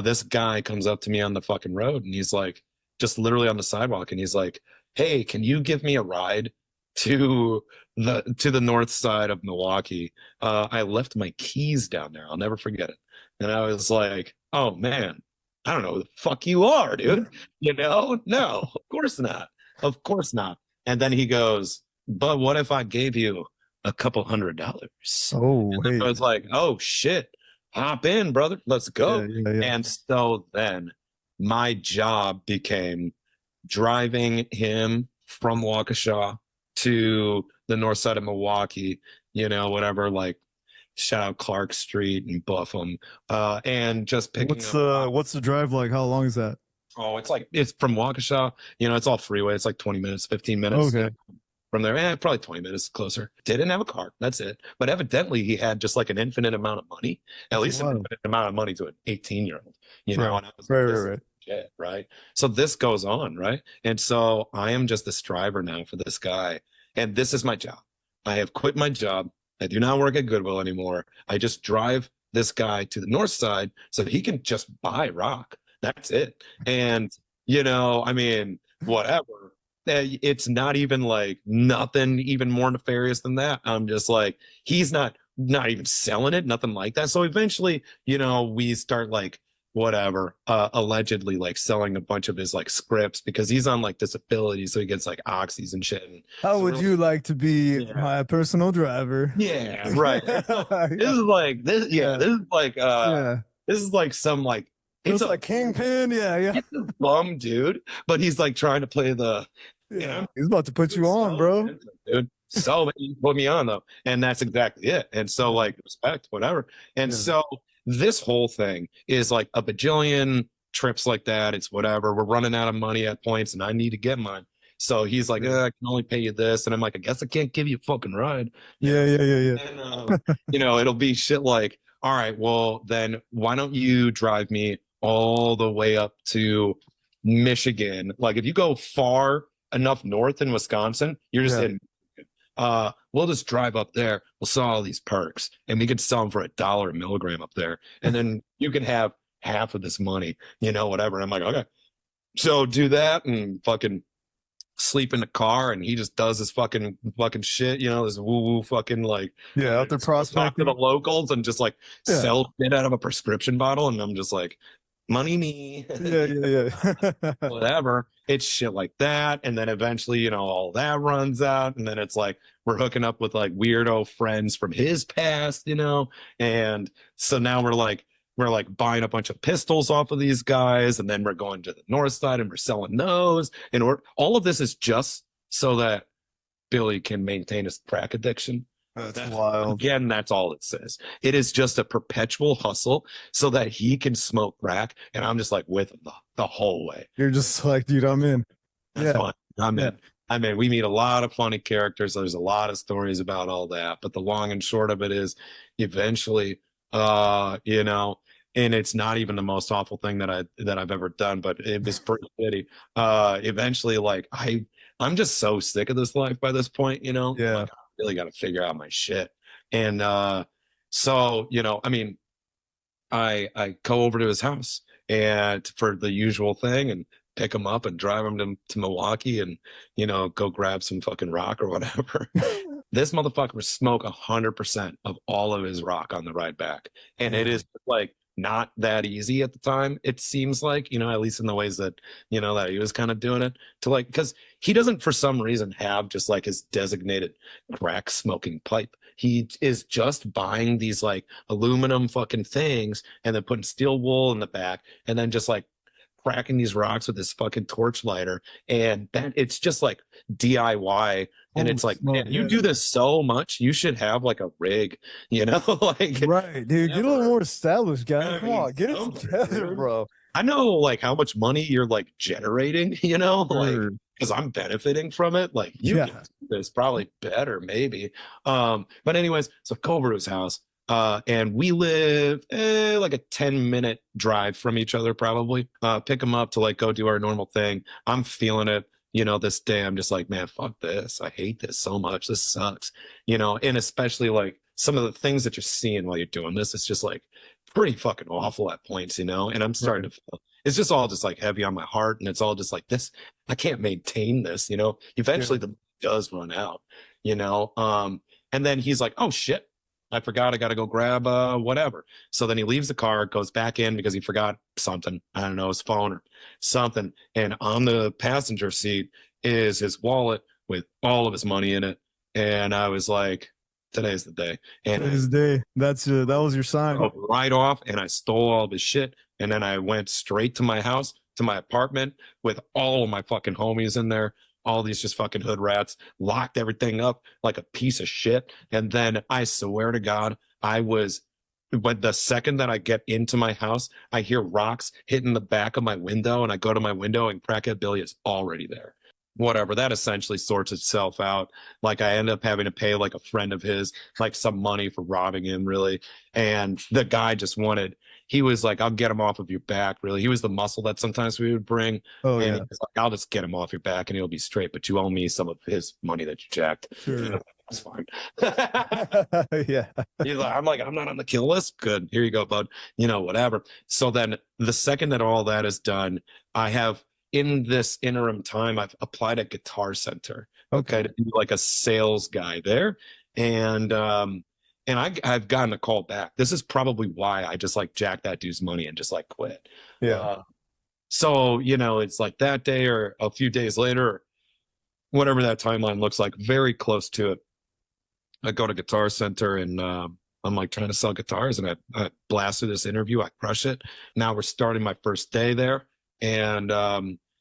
this guy comes up to me on the fucking road and he's like, just literally on the sidewalk, and he's like, hey, can you give me a ride to the north side of Milwaukee? I left my keys down there. I'll never forget it. And I was like, oh man, I don't know who the fuck you are, dude. No, of course not. Of course not. And then he goes, but what if I gave you a couple $100? Oh, I was like, oh shit, hop in, brother. Let's go. Yeah. And so then my job became driving him from Waukesha to the north side of Milwaukee, whatever, like shout out Clark Street and Buffum, and just picking what's the drive like? How long is that? Oh, it's from Waukesha, it's all freeway. It's like 20 minutes, 15 minutes. Okay. From there, probably 20 minutes closer. Didn't have a car. That's it. But evidently he had just like an infinite amount of money, at least an infinite amount of money to an 18-year-old, And I was right. Shit, right. So this goes on, right? And so I am just this driver now for this guy. And this is my job. I have quit my job. I do not work at Goodwill anymore. I just drive this guy to the north side so he can just buy rock. That's it. And, whatever. It's not even like nothing even more nefarious than that. I'm just like, he's not even selling it, nothing like that. So eventually, we start like, whatever, allegedly like selling a bunch of his like scripts because he's on like disability, so he gets like oxys and shit. And how would you like to be my personal driver? Yeah, right. This is like this. Yeah, this is like this is like some like it's like Kingpin. Yeah. It's a bum dude, but he's like trying to play the. He's about to put you on, bro. Dude. So he put me on though, and that's exactly it. And so like respect, whatever. And so this whole thing is like a bajillion trips like that. It's whatever. We're running out of money at points, and I need to get mine. So he's like, I can only pay you this, and I'm like, I guess I can't give you a fucking ride. Yeah. And it'll be shit like, all right, well then why don't you drive me all the way up to Michigan? Like if you go far enough north in Wisconsin, you're just in. We'll just drive up there. We'll sell all these perks, and we could sell them for $1 a milligram up there, and then you can have half of this money, whatever. And I'm like, okay, so do that and fucking sleep in the car and he just does his fucking shit, you know, this woo fucking like, out there prospecting. Talk to the locals and just like sell shit out of a prescription bottle. And I'm just like, money me. Yeah. Whatever. It's shit like that. And then eventually, you know, all that runs out. And then it's like we're hooking up with like weirdo friends from his past, you know. And so now we're like buying a bunch of pistols off of these guys, and then we're going to the north side and we're selling those. And all of this is just so that Billy can maintain his crack addiction. That's wild. Again, that's all it says. It is just a perpetual hustle so that he can smoke crack. And I'm just like with him the whole way. You're just like, dude, I'm in. That's fun. I'm in. I mean, we meet a lot of funny characters. There's a lot of stories about all that. But the long and short of it is eventually, you know, and it's not even the most awful thing that I've ever done, but it was pretty shitty. Eventually, like I'm just so sick of this life by this point, you know? Yeah. Like, really got to figure out my shit. And so, you know, I mean, I go over to his house and for the usual thing and pick him up and drive him to Milwaukee and, you know, go grab some fucking rock or whatever. This motherfucker would smoke 100% of all of his rock on the ride back. And it is like not that easy at the time, it seems like, you know, at least in the ways that, you know, that he was kind of doing it to like, because he doesn't for some reason have just like his designated crack smoking pipe. He is just buying these like aluminum fucking things and then putting steel wool in the back and then just like cracking these rocks with this fucking torch lighter. And that it's just like DIY. And it's like, man, you do this so much, you should have like a rig, you know? Like, right, dude, get a little more established, guy. Come on, get it together, bro. I know like how much money you're like generating, you know, like because I'm benefiting from it. Like you can do this probably better, maybe. But anyways, so go over to his house. And we live like a 10-minute drive from each other, probably. Pick him up to like go do our normal thing. I'm feeling it. You know, this day I'm just like, man, fuck this. I hate this so much. This sucks. You know, and especially like some of the things that you're seeing while you're doing this, it's just like pretty fucking awful at points, you know? And I'm starting to feel it's just all just like heavy on my heart. And it's all just like this, I can't maintain this, you know? Eventually the does run out, you know? And then he's like, oh shit, I forgot I got to go grab whatever. So then he leaves the car, goes back in because he forgot something. I don't know, his phone or something. And on the passenger seat is his wallet with all of his money in it. And I was like, today's the day. And today's the day. That was your sign. Right off, and I stole all of his shit. And then I went straight to my house, to my apartment with all of my fucking homies in there. All these just fucking hood rats, locked everything up like a piece of shit. And then I swear to God, when the second that I get into my house, I hear rocks hitting the back of my window and I go to my window and Crackhead Billy is already there. Whatever, that essentially sorts itself out. Like I end up having to pay like a friend of his, like some money for robbing him really. And the guy just he was like, I'll get him off of your back, really. He was the muscle that sometimes we would bring. Oh, and yeah. he was like, I'll just get him off your back and he'll be straight, but you owe me some of his money that you jacked. Sure. That's fine. Yeah. I'm like, I'm not on the kill list. Good. Here you go, bud. You know, whatever. So then the second that all that is done, I have in this interim time, I've applied at Guitar Center. Okay. To be like a sales guy there. And I've gotten a call back. This is probably why I just like jacked that dude's money and just like quit. Yeah. So, you know, it's like that day or a few days later, or whatever that timeline looks like, very close to it. I go to Guitar Center and I'm like trying to sell guitars and I blast through this interview. I crush it. Now we're starting my first day there. And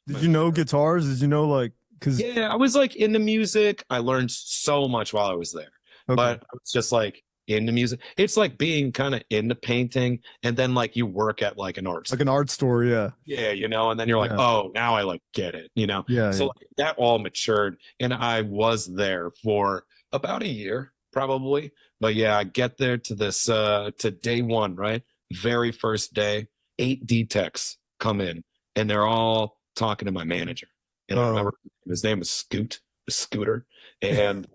did you know guitars? Did you know like yeah, I was like into music. I learned so much while I was there. But I was just like into music. It's like being kind of into painting and then like you work at like an art store. Like an art store, yeah. Yeah, you know, and then you're like, oh, now I like get it, you know? Yeah. So like, that all matured and I was there for about a year probably. But yeah, I get there to this to day one, right? Very first day, 8 D-Techs come in and they're all talking to my manager. And I remember his name was Scooter. And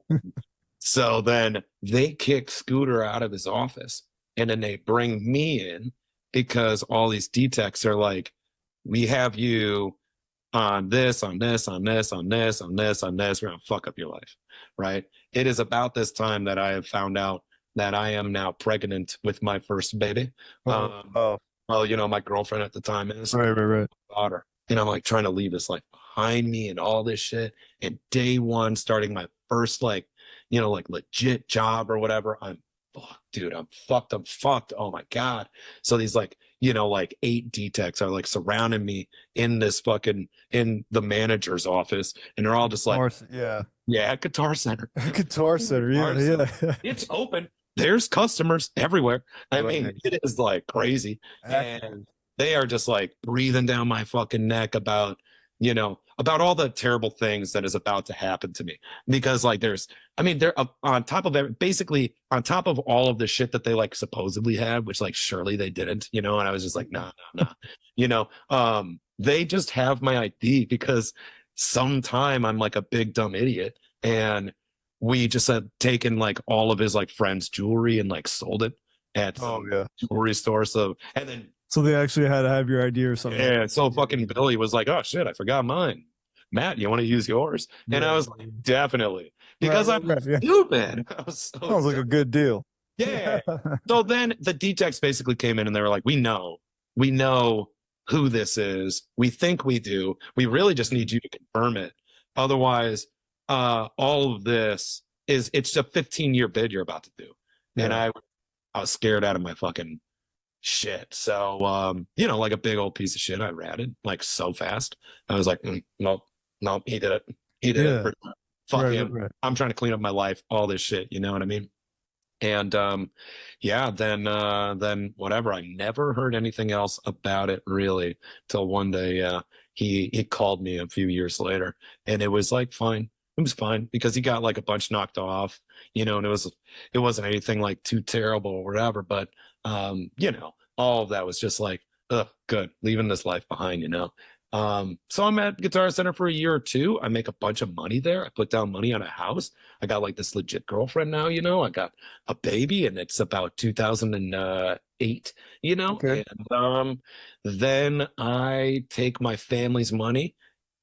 so then they kick Scooter out of his office and then they bring me in because all these D-Techs are like, we have you on this, on this, on this, on this, on this, on this. We're going to fuck up your life. Right. It is about this time that I have found out that I am now pregnant with my first baby. Well, my girlfriend at the time is right. daughter. And I'm like trying to leave this life behind me and all this shit. And day one, starting my first legit job or whatever, I'm fucked, dude. I'm fucked. Oh my God. So these 8 D-techs are like surrounding me in the manager's office. And they're all just like, Guitar Center. Guitar Center. Yeah. It's open. There's customers everywhere. I mean, it is like crazy. And they are just like breathing down my fucking neck about all the terrible things that is about to happen to me. Because they're on top of it, basically on top of all of the shit that they like supposedly had, which surely they didn't, and I was just like, nah. They just have my ID because sometime I'm like a big dumb idiot and we just had taken all of his friends' jewelry and sold it at jewelry store. So they actually had to have your ID or something. Yeah. So fucking Billy was like, "Oh shit, I forgot mine. Matt, you want to use yours?" And I was like, "Definitely," because I'm stupid. Sounds like a good deal. Yeah. So then the D-techs basically came in and they were like, "We know who this is. We think we do. We really just need you to confirm it. Otherwise, all of this it's a 15-year bid you're about to do." And I was scared out of my fucking shit. So like a big old piece of shit, I ratted so fast. I was like, nope, he did it. Fuck him. Right. I'm trying to clean up my life, all this shit, you know what I mean? And then whatever, I never heard anything else about it really till one day he called me a few years later and it was fine. It was fine because he got a bunch knocked off, and it wasn't anything too terrible or whatever, but all of that was just good, leaving this life behind, So I'm at Guitar Center for a year or two. I make a bunch of money there. I put down money on a house. I got this legit girlfriend now, I got a baby and it's about 2008, Okay. And then I take my family's money,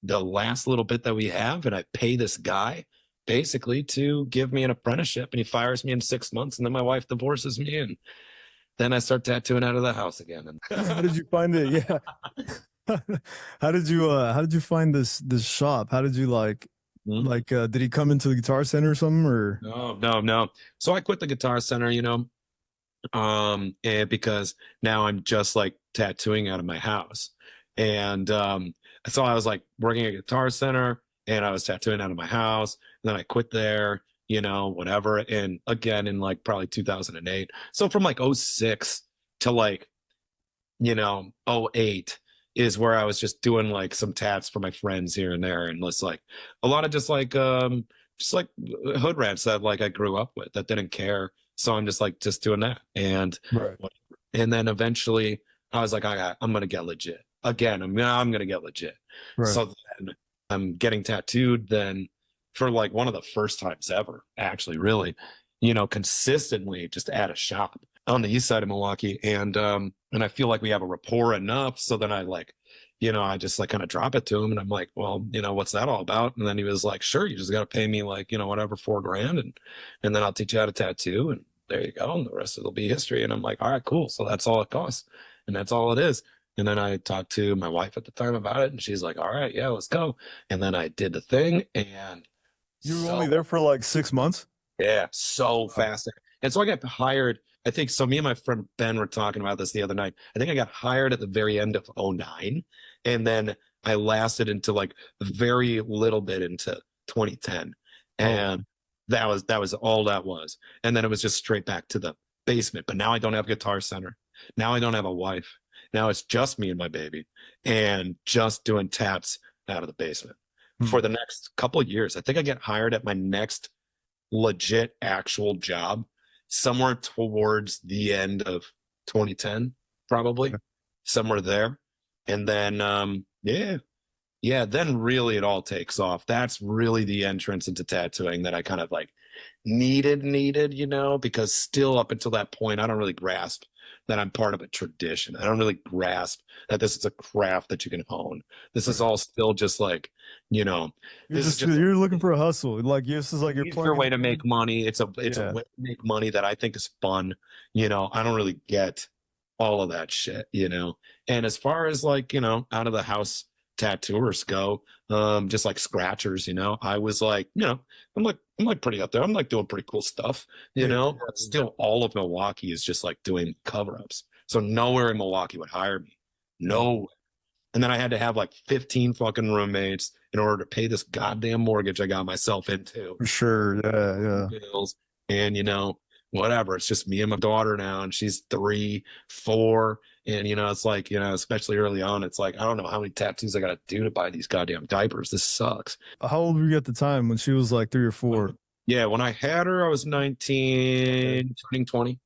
the last little bit that we have, and I pay this guy basically to give me an apprenticeship, and he fires me in 6 months, and then my wife divorces me, and then I start tattooing out of the house again. And how did you find it? Yeah. How did you find this shop? How did you did he come into the Guitar Center or something or? No. So I quit the Guitar Center, and because now I'm just tattooing out of my house. And so I was working at Guitar Center and I was tattooing out of my house. And then I quit there, whatever. And again, in probably 2008. So from 06 to '08 is where I was just doing some tats for my friends here and there. And it's a lot of just hood rats that I grew up with that didn't care. So I'm just doing that. And, and then eventually I was like, I'm going to get legit. Again, I'm going to get legit. Right. So then I'm getting tattooed then for one of the first times ever, actually, really, consistently just at a shop on the east side of Milwaukee. And I feel like we have a rapport enough. So then I I just kind of drop it to him and I'm like, well, what's that all about? And then he was like, sure, you just got to pay me whatever, $4,000 and then I'll teach you how to tattoo. And there you go. And the rest of it'll be history. And I'm like, all right, cool. So that's all it costs. And that's all it is. And then I talked to my wife at the time about it and she's like, all right, yeah, let's go. And then I did the thing and you were only there for 6 months? Yeah, so fast. And so I got hired. I think so. Me and my friend Ben were talking about this the other night. I think I got hired at the very end of '09. And then I lasted into very little bit into 2010. And that was all that was. And then it was just straight back to the basement. But now I don't have Guitar Center. Now I don't have a wife. Now it's just me and my baby and just doing tats out of the basement for the next couple of years. I think I get hired at my next legit actual job somewhere towards the end of 2010, probably somewhere there. And then, then really it all takes off. That's really the entrance into tattooing that I kind of needed, you know, because still up until that point, I don't really grasp that I'm part of a tradition. I don't really grasp that this is a craft that you can own. This is all still just like, you know, this is just you're looking for a hustle. Like this is like you're your way to make money. It's a way to make money that I think is fun. You know, I don't really get all of that shit, you know. And as far as like, you know, out of the house tattooers go, just like scratchers, you know, I was like, you know, I'm like pretty up there. I'm like doing pretty cool stuff, you know, but still all of Milwaukee is just like doing cover-ups. So nowhere in Milwaukee would hire me. No. And then I had to have like 15 fucking roommates in order to pay this goddamn mortgage I got myself into. For sure. Yeah. Bills. And, you know, whatever. It's just me and my daughter now, and she's 3, 4. And, you know, it's like, you know, especially early on, it's like, I don't know how many tattoos I got to do to buy these goddamn diapers. This sucks. How old were you at the time when she was like 3 or 4? Yeah. When I had her, I was 19, turning 20.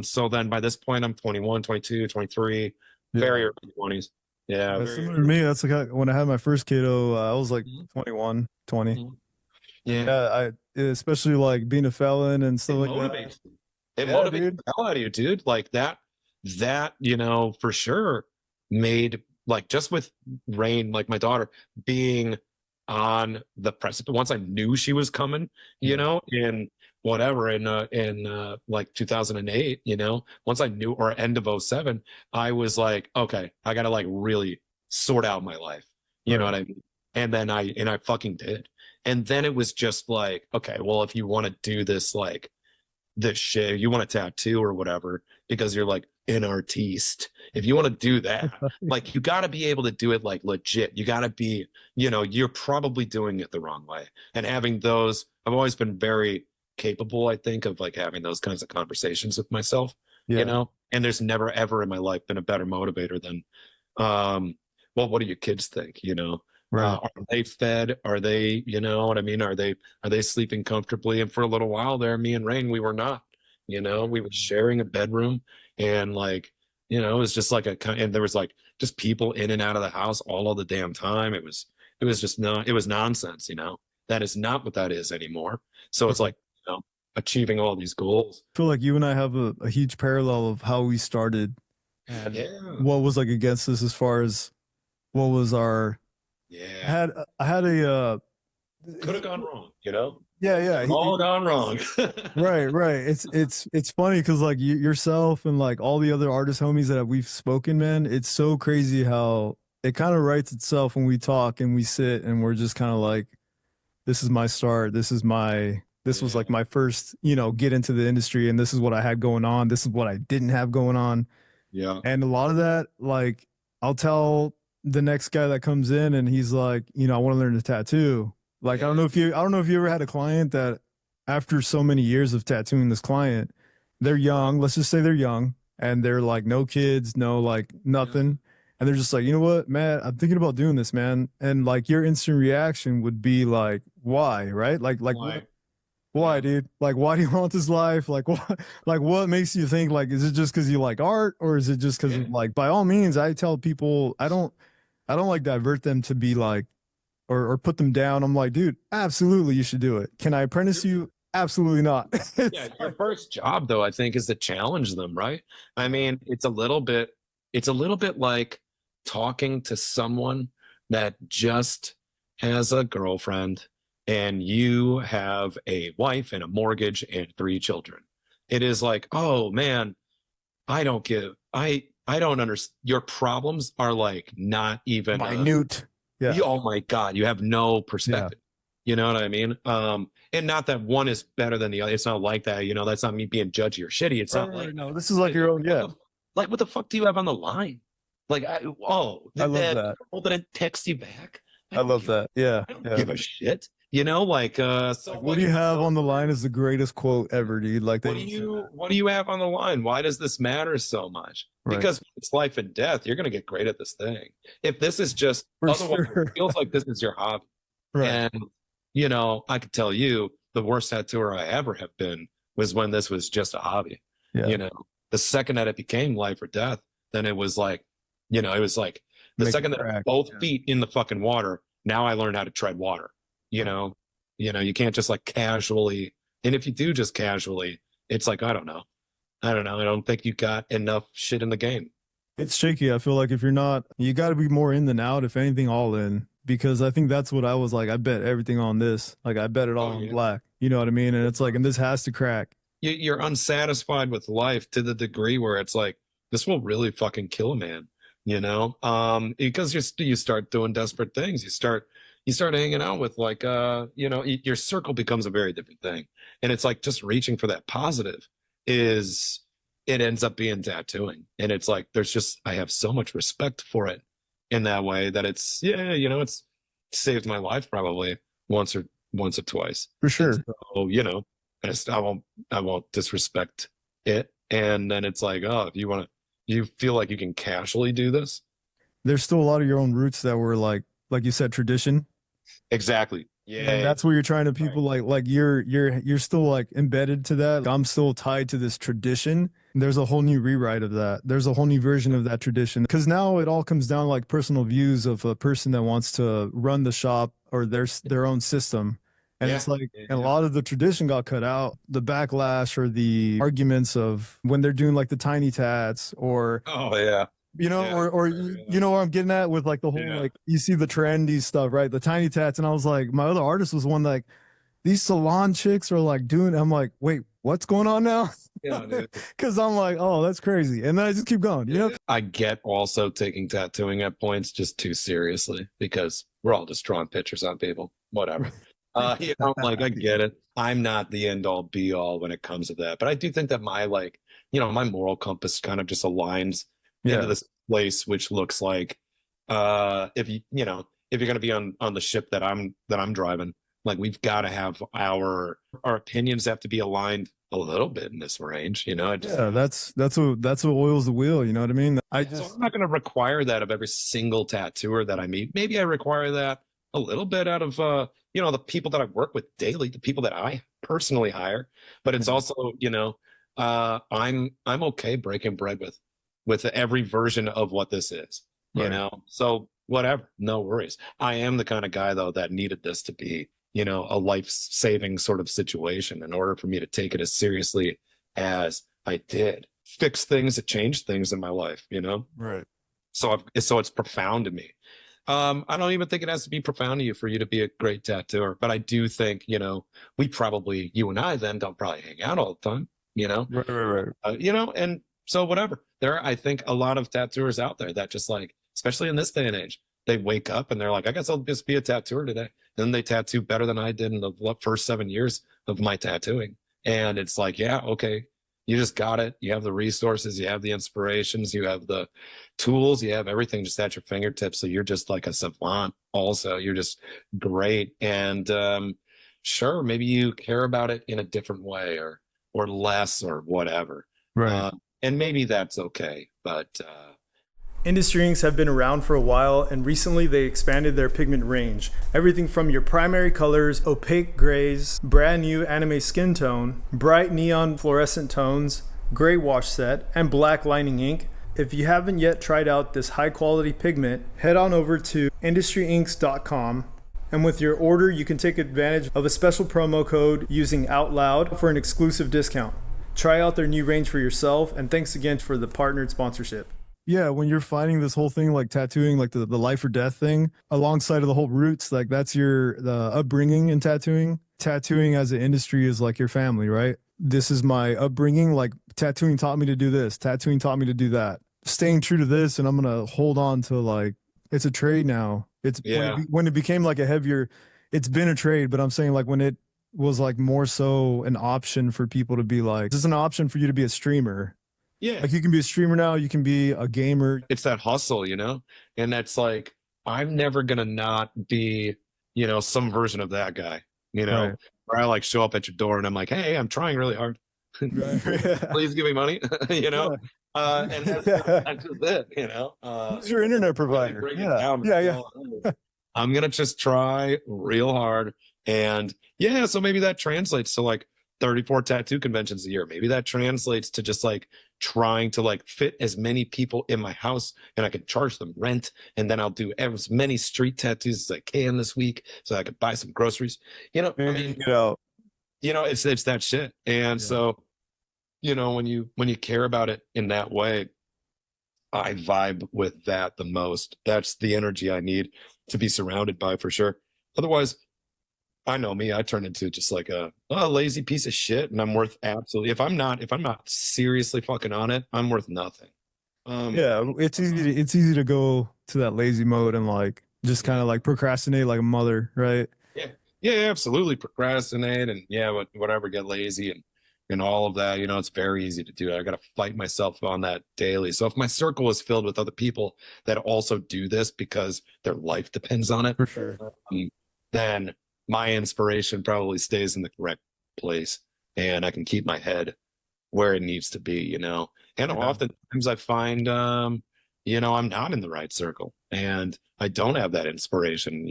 So then by this point, I'm 21, 22, 23, very early 20s. Yeah. That's similar to me. That's like when I had my first kiddo, I was like 21, 20. Yeah. Especially like being a felon and stuff like that. It motivates the hell out of you, dude. Like that, you know, for sure made like just with Rain, like my daughter being on the precipice. Once I knew she was coming, you know, in whatever, in like 2008, you know, once I knew, or end of 07, I was like, okay, I got to like really sort out my life. You know what I mean? And then I fucking did. And then it was just like, okay, well, if you want to do this, like this shit, you want a tattoo or whatever, because you're like an artiste. If you want to do that, like you got to be able to do it like legit. You got to be, you know, you're probably doing it the wrong way. And having those, I've always been very capable, I think, of like having those kinds of conversations with myself, you know, and there's never ever in my life been a better motivator than, well, what do your kids think, you know? Are they fed? Are they, you know what I mean? Are they sleeping comfortably? And for a little while there, me and Rain, we were not, you know, we were sharing a bedroom, and like, you know, it was just like and there was like just people in and out of the house all of the damn time. It was just it was nonsense, you know. That is not what that is anymore. So it's like, you know, achieving all these goals. I feel like you and I have a huge parallel of how we started and what was like against us as far as what was our I had a could have gone wrong, you know. All gone wrong. right. It's funny because like yourself and like all the other artist homies that we've spoken, man, it's so crazy how it kind of writes itself when we talk and we sit and we're just kind of like, this is my start, this was like my first, you know, get into the industry, and this is what I had going on, this is what I didn't have going on. And a lot of that, like, I'll tell the next guy that comes in and he's like, you know, I want to learn to tattoo. Like, I don't know if you ever had a client that after so many years of tattooing this client, they're young, let's just say they're young, and they're like, no kids, no, like nothing. And they're just like, you know what, man, I'm thinking about doing this, man. And like your instant reaction would be like, why? Right? Like, why, dude? Like, why do you want this life? Like, what makes you think, like, is it just because you like art, or is it just because like, by all means, I tell people, I don't like divert them to be like, or put them down. I'm like, dude, absolutely, you should do it. Can I apprentice you? Absolutely not. Your first job, though, I think, is to challenge them, right? I mean, it's a little bit like talking to someone that just has a girlfriend and you have a wife and a mortgage and 3 children. It is like, oh man, I don't understand. Your problems are like not even minute. Oh my God, you have no perspective. You know what I mean? And not that one is better than the other. It's not like that. You know, that's not me being judgy or shitty. It's not like, no, this is like your own. Like, what the fuck do you have on the line? Like, I love that. People didn't text you back. I love that. Yeah. I don't give a shit. You know, like, so what do you have on the line is the greatest quote ever, dude. Like, what do you have on the line? Why does this matter so much? Because it's life and death. You're going to get great at this thing. If this is just, it feels like this is your hobby. And, you know, I could tell you the worst tattooer I ever have been was when this was just a hobby. You know, the second that it became life or death, then it was like, you know, it was like the second that both feet in the fucking water, now I learned how to tread water. You know, You can't just like casually. And if you do just casually, it's like, I don't know. I don't think you got enough shit in the game. It's shaky. I feel like if you're not, you got to be more in than out, if anything, all in. Because I think that's what I was like. I bet everything on this. Like, I bet it all on black. You know what I mean? And it's like, and this has to crack. You're unsatisfied with life to the degree where it's like, this will really fucking kill a man, because you start doing desperate things. You start hanging out with like, your circle becomes a very different thing. And it's like just reaching for that positive it ends up being tattooing. And it's like, I have so much respect for it in that way that it's saved my life probably once or twice. For sure. So, I won't disrespect it. And then it's like, oh, if you feel like you can casually do this. There's still a lot of your own roots that were like you said, tradition. Exactly. Yeah. And that's where you're trying to people like you're still like embedded to that. I'm still tied to this tradition. There's a whole new rewrite of that. There's a whole new version of that tradition. Because now it all comes down to like personal views of a person that wants to run the shop or their own system. And it's like a lot of the tradition got cut out. The backlash or the arguments of when they're doing like the tiny tats or or you know what I'm getting at with like the whole like you see the trendy stuff, right? The tiny tats. And I was like, my other artist was one like these salon chicks are like doing. I'm like, wait, what's going on now? Yeah, because I'm like, oh, that's crazy. And then I just keep going. You know, I get also taking tattooing at points just too seriously because we're all just drawing pictures on people. Whatever. I get it. I'm not the end all be all when it comes to that. But I do think that my my moral compass kind of just aligns into this place, which looks like if you're going to be on the ship that I'm driving, like we've got to have our opinions have to be aligned a little bit in this range, that's what oils the wheel. You know what I mean? So I'm not going to require that of every single tattooer that I meet. Maybe I require that a little bit out of the people that I work with daily, the people that I personally hire. But it's also I'm okay breaking bread with every version of what this is, so whatever, no worries. I am the kind of guy though that needed this to be a life-saving sort of situation in order for me to take it as seriously as I did. Fix things that changed things in my life, right. So it's profound to me. I don't even think it has to be profound to you for you to be a great tattooer, but I do think, you and I then don't probably hang out all the time, Right. And so whatever. There are, I think, a lot of tattooers out there that just like, especially in this day and age, they wake up and they're like, I guess I'll just be a tattooer today. And then they tattoo better than I did in the first 7 years of my tattooing. And it's like, yeah, okay. You just got it. You have the resources, you have the inspirations, you have the tools, you have everything just at your fingertips. So you're just like a savant also. You're just great. And sure, maybe you care about it in a different way or less or whatever. Right. And maybe that's okay. But Industry inks have been around for a while, and recently they expanded their pigment range. Everything from your primary colors, opaque grays, brand new anime skin tone, bright neon fluorescent tones, gray wash set, and black lining ink. If you haven't yet tried out this high quality pigment, head on over to industryinks.com. And with your order, you can take advantage of a special promo code using OUTLOUD for an exclusive discount. Try out their new range for yourself, and thanks again for the partnered sponsorship. Yeah, when you're fighting this whole thing, like tattooing, like the life or death thing, alongside of the whole roots, like that's the upbringing in tattooing. Tattooing as an industry is like your family, right? This is my upbringing. Like tattooing taught me to do this. Tattooing taught me to do that. Staying true to this, and I'm gonna hold on to like it's a trade now. It's when it became like a heavier. It's been a trade, but I'm saying like when it was like more so an option for people to be like, this is an option for you to be a streamer. Yeah. Like you can be a streamer now, you can be a gamer. It's that hustle, and that's like, I'm never going to not be, some version of that guy, Right. where I like show up at your door and I'm like, hey, I'm trying really hard. Please give me money, and that's just it, Who's your internet provider? Yeah. I'm going to just try real hard. And so maybe that translates to like 34 tattoo conventions a year. Maybe that translates to just like trying to like fit as many people in my house, and I can charge them rent, and then I'll do as many street tattoos as I can this week so I could buy some groceries. You know, I mean, it's that shit. And so, when you care about it in that way, I vibe with that the most. That's the energy I need to be surrounded by, for sure. Otherwise, I know me, I turn into just like a lazy piece of shit, and I'm worth absolutely, if I'm not seriously fucking on it, I'm worth nothing. It's easy to go to that lazy mode and like just kind of like procrastinate like a mother, right? Yeah, absolutely. Procrastinate and whatever, get lazy and all of that. It's very easy to do. I got to fight myself on that daily. So if my circle is filled with other people that also do this because their life depends on it, for sure, then my inspiration probably stays in the correct place, and I can keep my head where it needs to be, and oftentimes I find, I'm not in the right circle and I don't have that inspiration.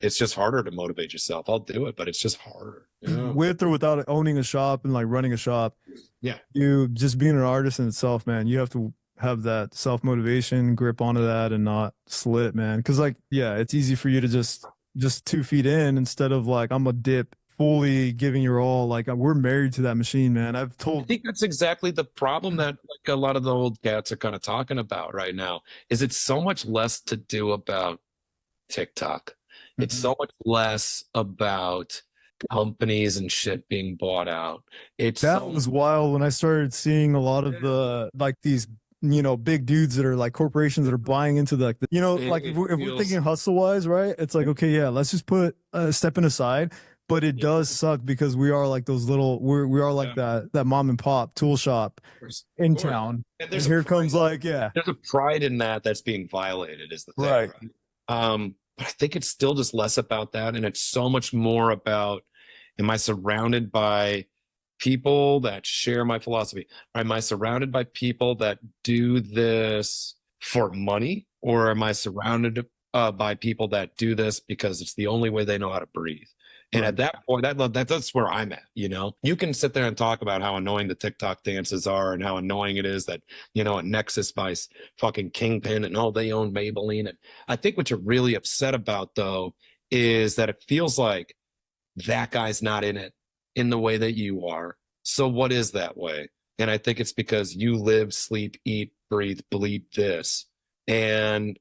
It's just harder to motivate yourself. I'll do it, but it's just harder. With or without owning a shop and like running a shop. Yeah. You just being an artist in itself, man, you have to have that self-motivation, grip onto that and not slip, man. Cause like, it's easy for you to just 2 feet in instead of like, I'm a dip fully giving your all. Like we're married to that machine, man. I think that's exactly the problem that like a lot of the old cats are kind of talking about right now, is it's so much less to do about TikTok. It's so much less about companies and shit being bought out. Was wild when I started seeing a lot of the like these big dudes that are like corporations that are buying into like if we're thinking hustle wise, right? It's like, okay, let's just put stepping aside, but it does suck because we are like those little we are like that mom and pop tool shop in town, and here comes like there's a pride in that's being violated, is the thing, right? But I think it's still just less about that, and it's so much more about, am I surrounded by people that share my philosophy? Am I surrounded by people that do this for money, or am I surrounded by people that do this because it's the only way they know how to breathe? And at that point, that's where I'm at. You can sit there and talk about how annoying the TikTok dances are and how annoying it is that, a Nexus buys fucking Kingpin and they own Maybelline. And I think what you're really upset about, though, is that it feels like that guy's not in it in the way that you are. So what is that way? And I think it's because you live, sleep, eat, breathe, bleed this. And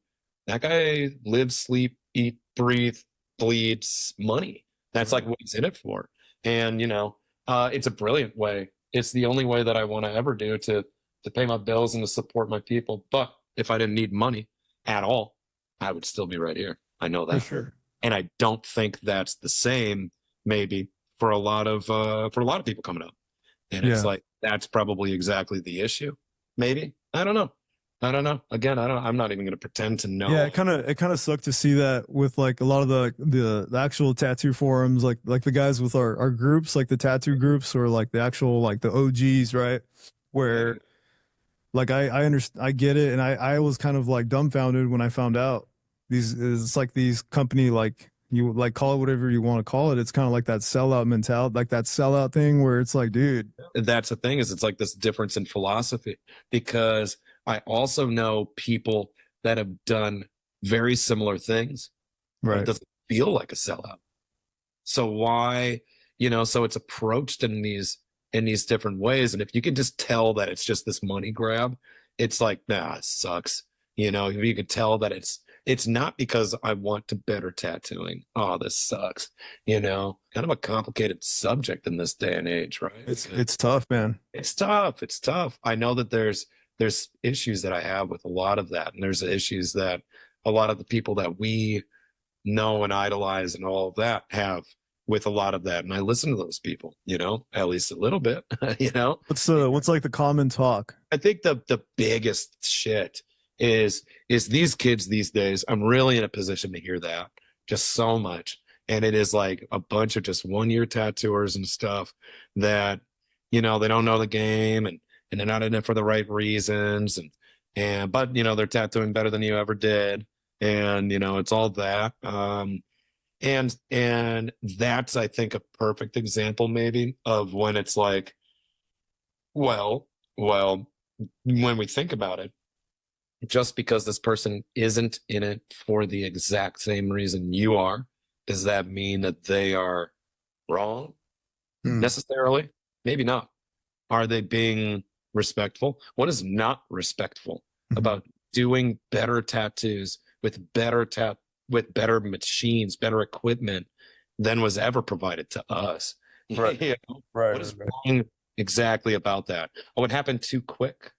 that guy lives, sleep, eat, breathe, bleeds money. That's like what he's in it for. And, it's a brilliant way. It's the only way that I want to ever do to pay my bills and to support my people. But if I didn't need money at all, I would still be right here. I know that. For sure. And I don't think that's the same maybe for a lot of people coming up. And it's like, that's probably exactly the issue. Maybe. I don't know. Again, I'm not even going to pretend to know. Yeah, it kind of sucked to see that with like a lot of the actual tattoo forums, like the guys with our groups, like the tattoo groups, or like the actual like the OGs, right? Where like I understand, I get it, and I was kind of like dumbfounded when I found out it's like these company, like you like call it whatever you want to call it. It's kind of like that sellout mentality, like that sellout thing where it's like, dude, that's the thing, is it's like this difference in philosophy, because I also know people that have done very similar things. Right. It doesn't feel like a sellout. So why, so it's approached in these different ways. And if you can just tell that it's just this money grab, it's like, nah, it sucks. If you could tell that it's not because I want to better tattooing. Oh, this sucks. Kind of a complicated subject in this day and age, right? It's tough, man. It's tough. I know that there's issues that I have with a lot of that. And there's issues that a lot of the people that we know and idolize and all of that have with a lot of that. And I listen to those people, at least a little bit, What's like the common talk? I think the biggest shit is these kids these days. I'm really in a position to hear that just so much. And it is like a bunch of just 1-year tattooers and stuff that, they don't know the game, and they're not in it for the right reasons. But they're tattooing better than you ever did. And, it's all that. And that's, I think, a perfect example maybe of when it's like, well, when we think about it, just because this person isn't in it for the exact same reason you are, does that mean that they are wrong necessarily? Maybe not. Are they being respectful? What is not respectful about doing better tattoos with better machines, better equipment than was ever provided to us? Right. You know? Right. What is wrong exactly about that? Oh, it happened too quick.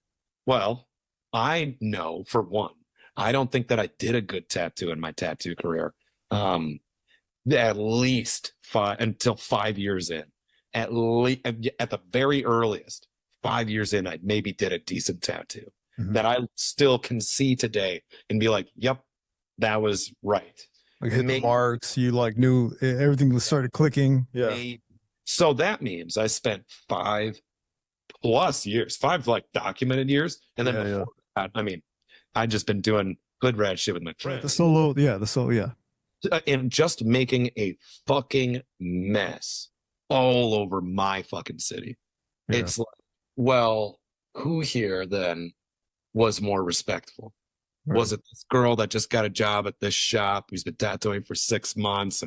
Well, I know for one, I don't think that I did a good tattoo in my tattoo career. At least until 5 years in. At the very earliest, 5 years in, I maybe did a decent tattoo that I still can see today and be like, yep, that was right. Like hit the marks, you like knew everything was started clicking. Yeah. So that means I spent 5+ years, 5 like documented years. And then before that, I mean, I just been doing hood rat shit with my friends. The solo, And just making a fucking mess all over my fucking city. Yeah. It's like, well, who here then was more respectful? Right. Was it this girl that just got a job at this shop who's been tattooing for 6 months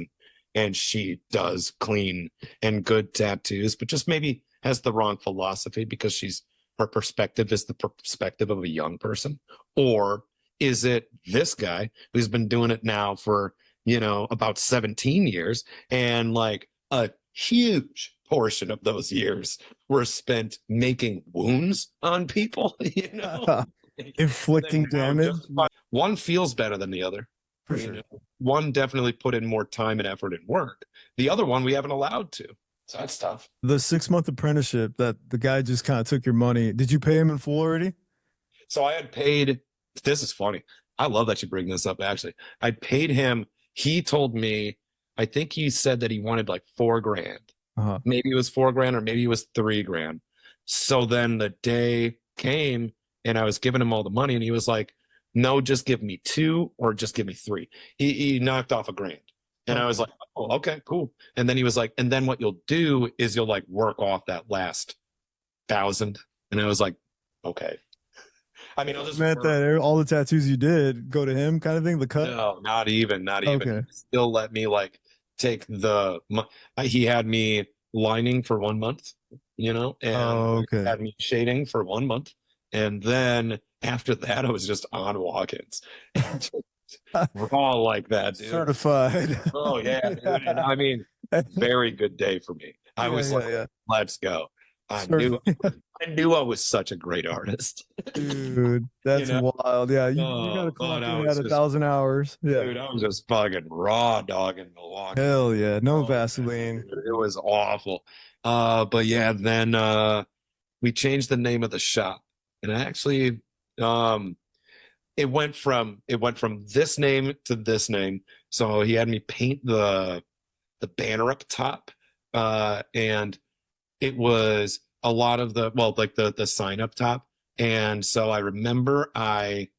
and she does clean and good tattoos, but just maybe has the wrong philosophy because her perspective is the perspective of a young person? Or is it this guy who's been doing it now for, about 17 years, and like a huge portion of those years were spent making wounds on people, inflicting damage? One feels better than the other. For sure. One definitely put in more time and effort and work. The other one we haven't allowed to. So that's tough. The 6-month apprenticeship that the guy just kind of took your money. Did you pay him in full already? So I had paid, this is funny. I love that you bring this up, actually. I paid him. He told me, I think he said that he wanted like $4,000. Maybe it was $4,000 or maybe it was $3,000. So then the day came and I was giving him all the money and he was like, no, just give me 2 or just give me 3. He knocked off $1,000. And I was like, oh, okay, cool. And then he was like, and then what you'll do is you'll like work off that last 1,000. And I was like, okay. I mean, I'll just meant that all the tattoos you did go to him, kind of thing. The cut? No, not even. Okay. Still let me like take he had me lining for 1 month, and had me shading for 1 month, and then after that, I was just on walk-ins. We're all like that, dude. Certified. Oh yeah, dude. And I mean, very good day for me. I was let's go. I knew I was such a great artist. Dude, that's wild. Yeah, you got to clock in at 1,000 hours. Yeah. Dude, I was just fucking raw dogging Milwaukee. Hell yeah, no Vaseline. Dude, it was awful. But yeah, then we changed the name of the shop, and actually, it went from this name to this name. So he had me paint the banner up top, and it was a lot of the sign up top. And so I remember I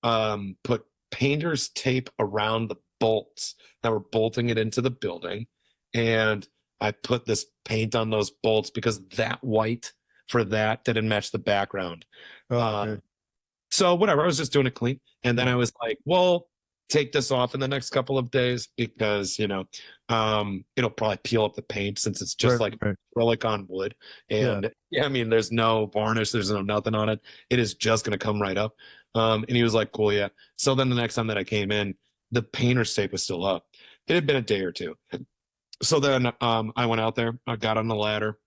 put painter's tape around the bolts that were bolting it into the building. And I put this paint on those bolts because that white for that didn't match the background. So whatever, I was just doing it clean. And then I was like, well, take this off in the next couple of days because, it'll probably peel up the paint since it's just acrylic on wood. And I mean, there's no varnish, there's no nothing on it. It is just going to come right up. And he was like, cool, yeah. So then the next time that I came in, the painter's tape was still up. It had been a day or two. So then I went out there, I got on the ladder,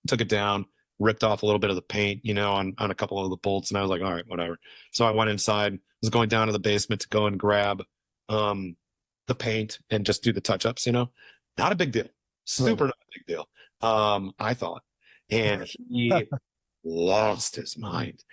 took it down, ripped off a little bit of the paint, on a couple of the bolts. And I was like, all right, whatever. So I went inside, was going down to the basement to go and grab the paint and just do the touch-ups, not a big deal. Super not a big deal. I thought. And he lost his mind.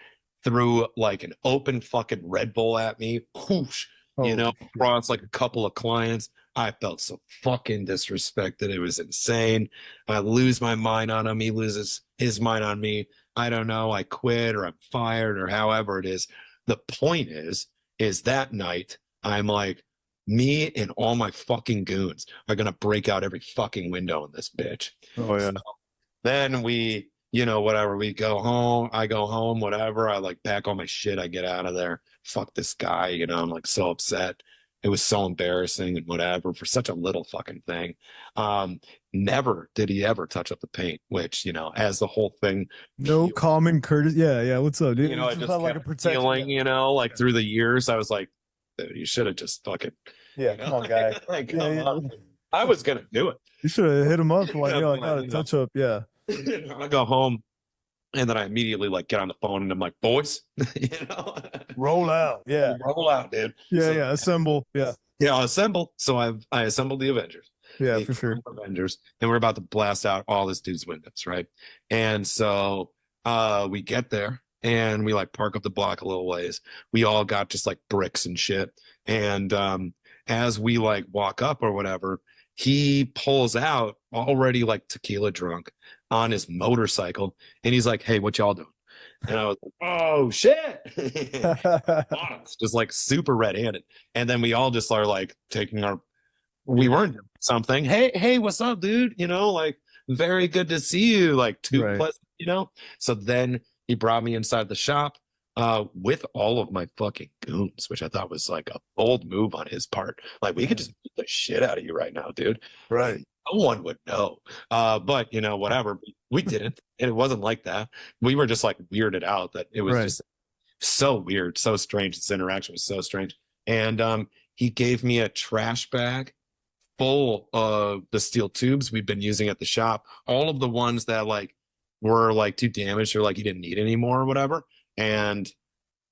Threw like an open fucking Red Bull at me. Whoosh, across like a couple of clients. I felt so fucking disrespected. It was insane. I lose my mind on him. He loses his mind on me. I don't know. I quit or I'm fired or however it is. The point is that night I'm like, me and all my fucking goons are going to break out every fucking window in this bitch. Oh, yeah. So then we, you know, whatever, we go home, I go home, whatever. I like pack all my shit. I get out of there. Fuck this guy, you know, I'm like so upset. It was so embarrassing and whatever for such a little fucking thing. Never did he ever touch up the paint, which, you know, as the whole thing. No common courtesy. Yeah, yeah. What's up, dude? You know, I just like a protection. feeling, you know, like through the years, I was like, dude, you should have just fucking. Yeah, you know, come on, guy. like, Yeah, come yeah. on. I was gonna do it. You should have hit him up. Like, yo, I got a touch up. Yeah. I go home, and then I immediately like get on the phone, and I'm like, boys, you know, Roll out. Yeah. roll out, dude. Yeah, So- yeah. Assemble. Yeah. Yeah, assemble. So I assembled the Avengers. Yeah, The for sure. Avengers, and we're about to blast out all this dude's windows, right? And so we get there and we like park up the block a little ways. We all got just like bricks and shit. And as we like walk up or whatever, he pulls out already like tequila drunk on his motorcycle, and he's like, "Hey, what y'all doing?" And I was like, "Oh shit!" Just like super red-handed. And then we all just are like taking our, we weren't doing something. Hey, what's up, dude? You know, like, very good to see you. Like, too Right. pleasant, you know? So then he brought me inside the shop with all of my fucking goons, which I thought was like a bold move on his part. Like, we could just beat the shit out of you right now, dude. Right. No one would know. But, you know, whatever. We didn't. And it wasn't like that. We were just like weirded out that it was Right. just so weird, so strange. This interaction was so strange. And he gave me a trash bag full of the steel tubes we've been using at the shop, all of the ones that like were like too damaged or like he didn't need anymore or whatever, and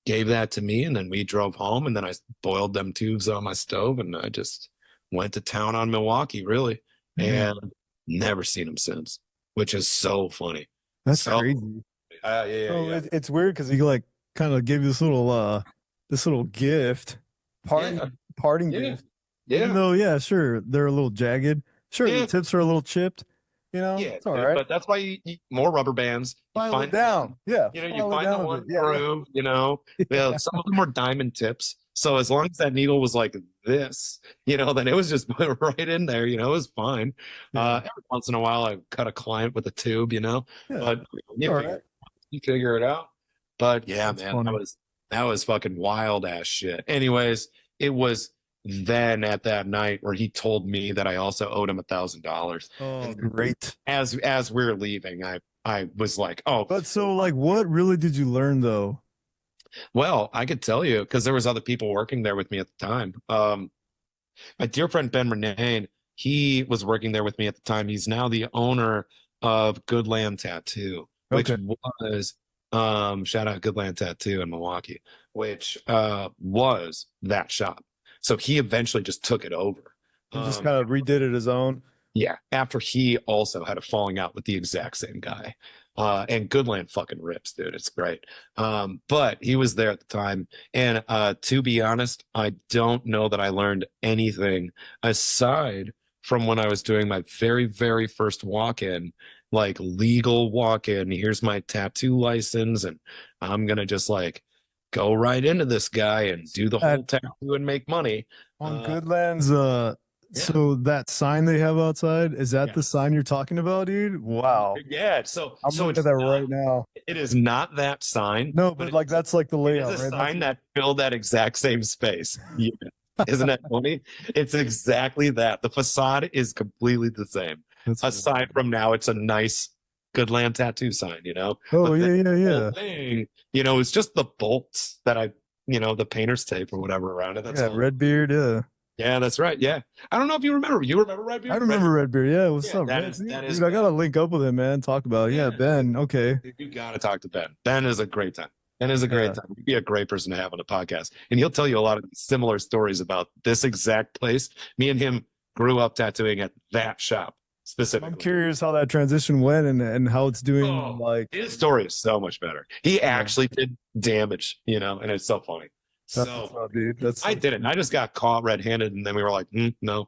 gave that to me. And then we drove home, and then I boiled them tubes on my stove, and I just went to town on Milwaukee, really, and never seen him since, which is so funny. That's So- crazy. Yeah. So it's weird because he like kind of gave you this little gift, parting Yeah. gift. Even though, yeah, sure, they're a little jagged. Sure, Yeah. the tips are a little chipped. You know, Yeah, it's all dude, right. but that's why you need more rubber bands. You File find it down. Yeah. You know, you file it find down the a one bit. Yeah. groove, you know, yeah, some of them were diamond tips. So as long as that needle was like this, you know, then it was just right in there, you know, it was fine. Every once in a while I cut a client with a tube, you know, Yeah. but you, All figure, right. you figure it out. But yeah, That's man, funny. that was fucking wild ass shit. Anyways, it was then at that night where he told me that I also owed him $1,000. Oh, great. As we were leaving, I was like, oh, But so, like, what really did you learn though? well, I could tell you because there was other people working there with me at the time. My dear friend Ben Renane, he was working there with me at the time. He's now the owner of Goodland Tattoo, which Okay. was shout out Goodland Tattoo in Milwaukee, which was that shop. So he eventually just took it over. He just kind of redid it his own. Yeah, after he also had a falling out with the exact same guy. And Goodland fucking rips, dude. It's great. But he was there at the time. And to be honest, I don't know that I learned anything aside from when I was doing my very, very first walk-in, like legal walk-in. Here's my tattoo license, and I'm going to just like go right into this guy and do the whole tattoo and make money. On Goodlands, so that sign they have outside, is that the sign you're talking about, dude? Wow. Yeah, so I'm looking at that right now. It is not that sign. No, but like that's like the it layout, is a right? sign that filled that exact same space. Yeah. Isn't that funny? It's exactly that. The facade is completely the same. That's Aside from now, it's a nice Goodland tattoo sign, you know? Oh, But yeah, the yeah, whole yeah. thing, you know, it's just the bolts that the painter's tape or whatever around it. That's Yeah, all. Redbeard, yeah. Yeah, that's right. Yeah. I don't know if you remember. You remember Redbeard? I remember Redbeard. Yeah, what's Yeah, up, that man? is- that is Dude, I gotta link up with him, man. Talk about it. Yeah, Yeah. Ben. Okay. You got to talk to Ben. Ben is a great time. Ben is a great Yeah. time. He'd be a great person to have on a podcast. And he'll tell you a lot of similar stories about this exact place. Me and him grew up tattooing at that shop specifically. I'm curious how that transition went and how it's doing. Oh, Like, His story is so much better. He actually did damage, and it's so funny. that's what's So up, dude. That's I didn't. I just got caught red-handed, and then we were like, no,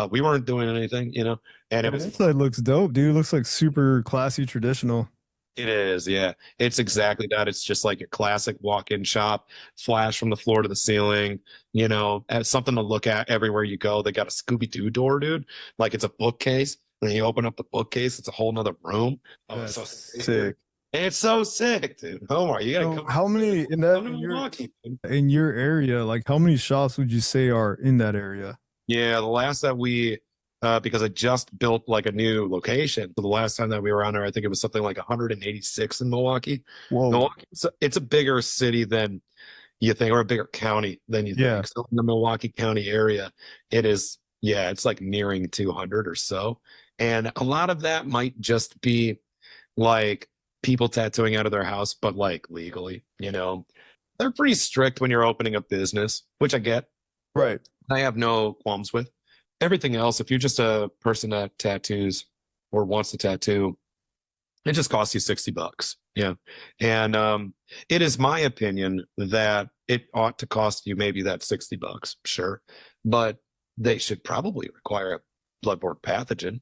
we weren't doing anything, and it the was inside looks dope, dude. It looks like super classy, traditional. It is, yeah. It's exactly that. It's just like a classic walk-in shop, flash from the floor to the ceiling, as something to look at everywhere you go. They got a Scooby-Doo door, dude. Like it's a bookcase. And you open up the bookcase, it's a whole nother room. Oh, it's so sick. It's so sick, dude. Omar, you gotta come. How many in your area? Like, how many shops would you say are in that area? Yeah, the last that we, because I just built like a new location. So the last time that we were on there, I think it was something like 186 in Milwaukee. Whoa. Milwaukee, it's a bigger city than you think, or a bigger county than you think. So in the Milwaukee County area, it is, it's like nearing 200 or so. And a lot of that might just be like people tattooing out of their house, but like legally, they're pretty strict when you're opening a business, which I get. Right. I have no qualms with. Everything else, if you're just a person that tattoos or wants to tattoo, it just costs you $60. Yeah. And it is my opinion that it ought to cost you maybe that $60, sure. But they should probably require a bloodborne pathogen,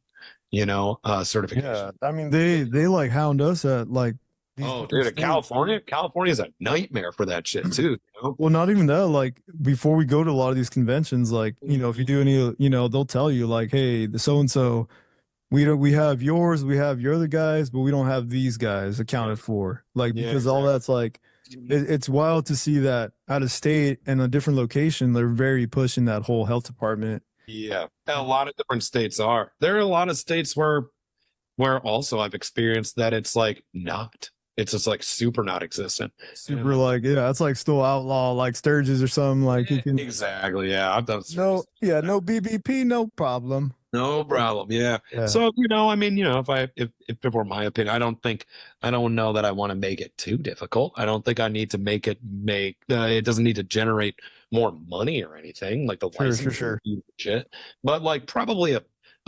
certification. Yeah. I mean, they like hound us at like, dude, California is a nightmare for that shit too. Well, not even that. Like before we go to a lot of these conventions, like if you do any, they'll tell you like, hey, the so and so, we have yours, we have your other guys, but we don't have these guys accounted for. Like because all that's like, it's wild to see that out of state and a different location, they're very pushing that whole health department. Yeah, a lot of different states are. There are a lot of states where also I've experienced that it's like not. It's just like super not existent. Super like, it's like still outlaw, like Sturgis or something. Like you can exactly, yeah. I've done no BBP, no problem. No problem. Yeah. So I mean, if it were my opinion, I don't know that I want to make it too difficult. I don't think I need to make it doesn't need to generate more money or anything like the license shit. But like probably a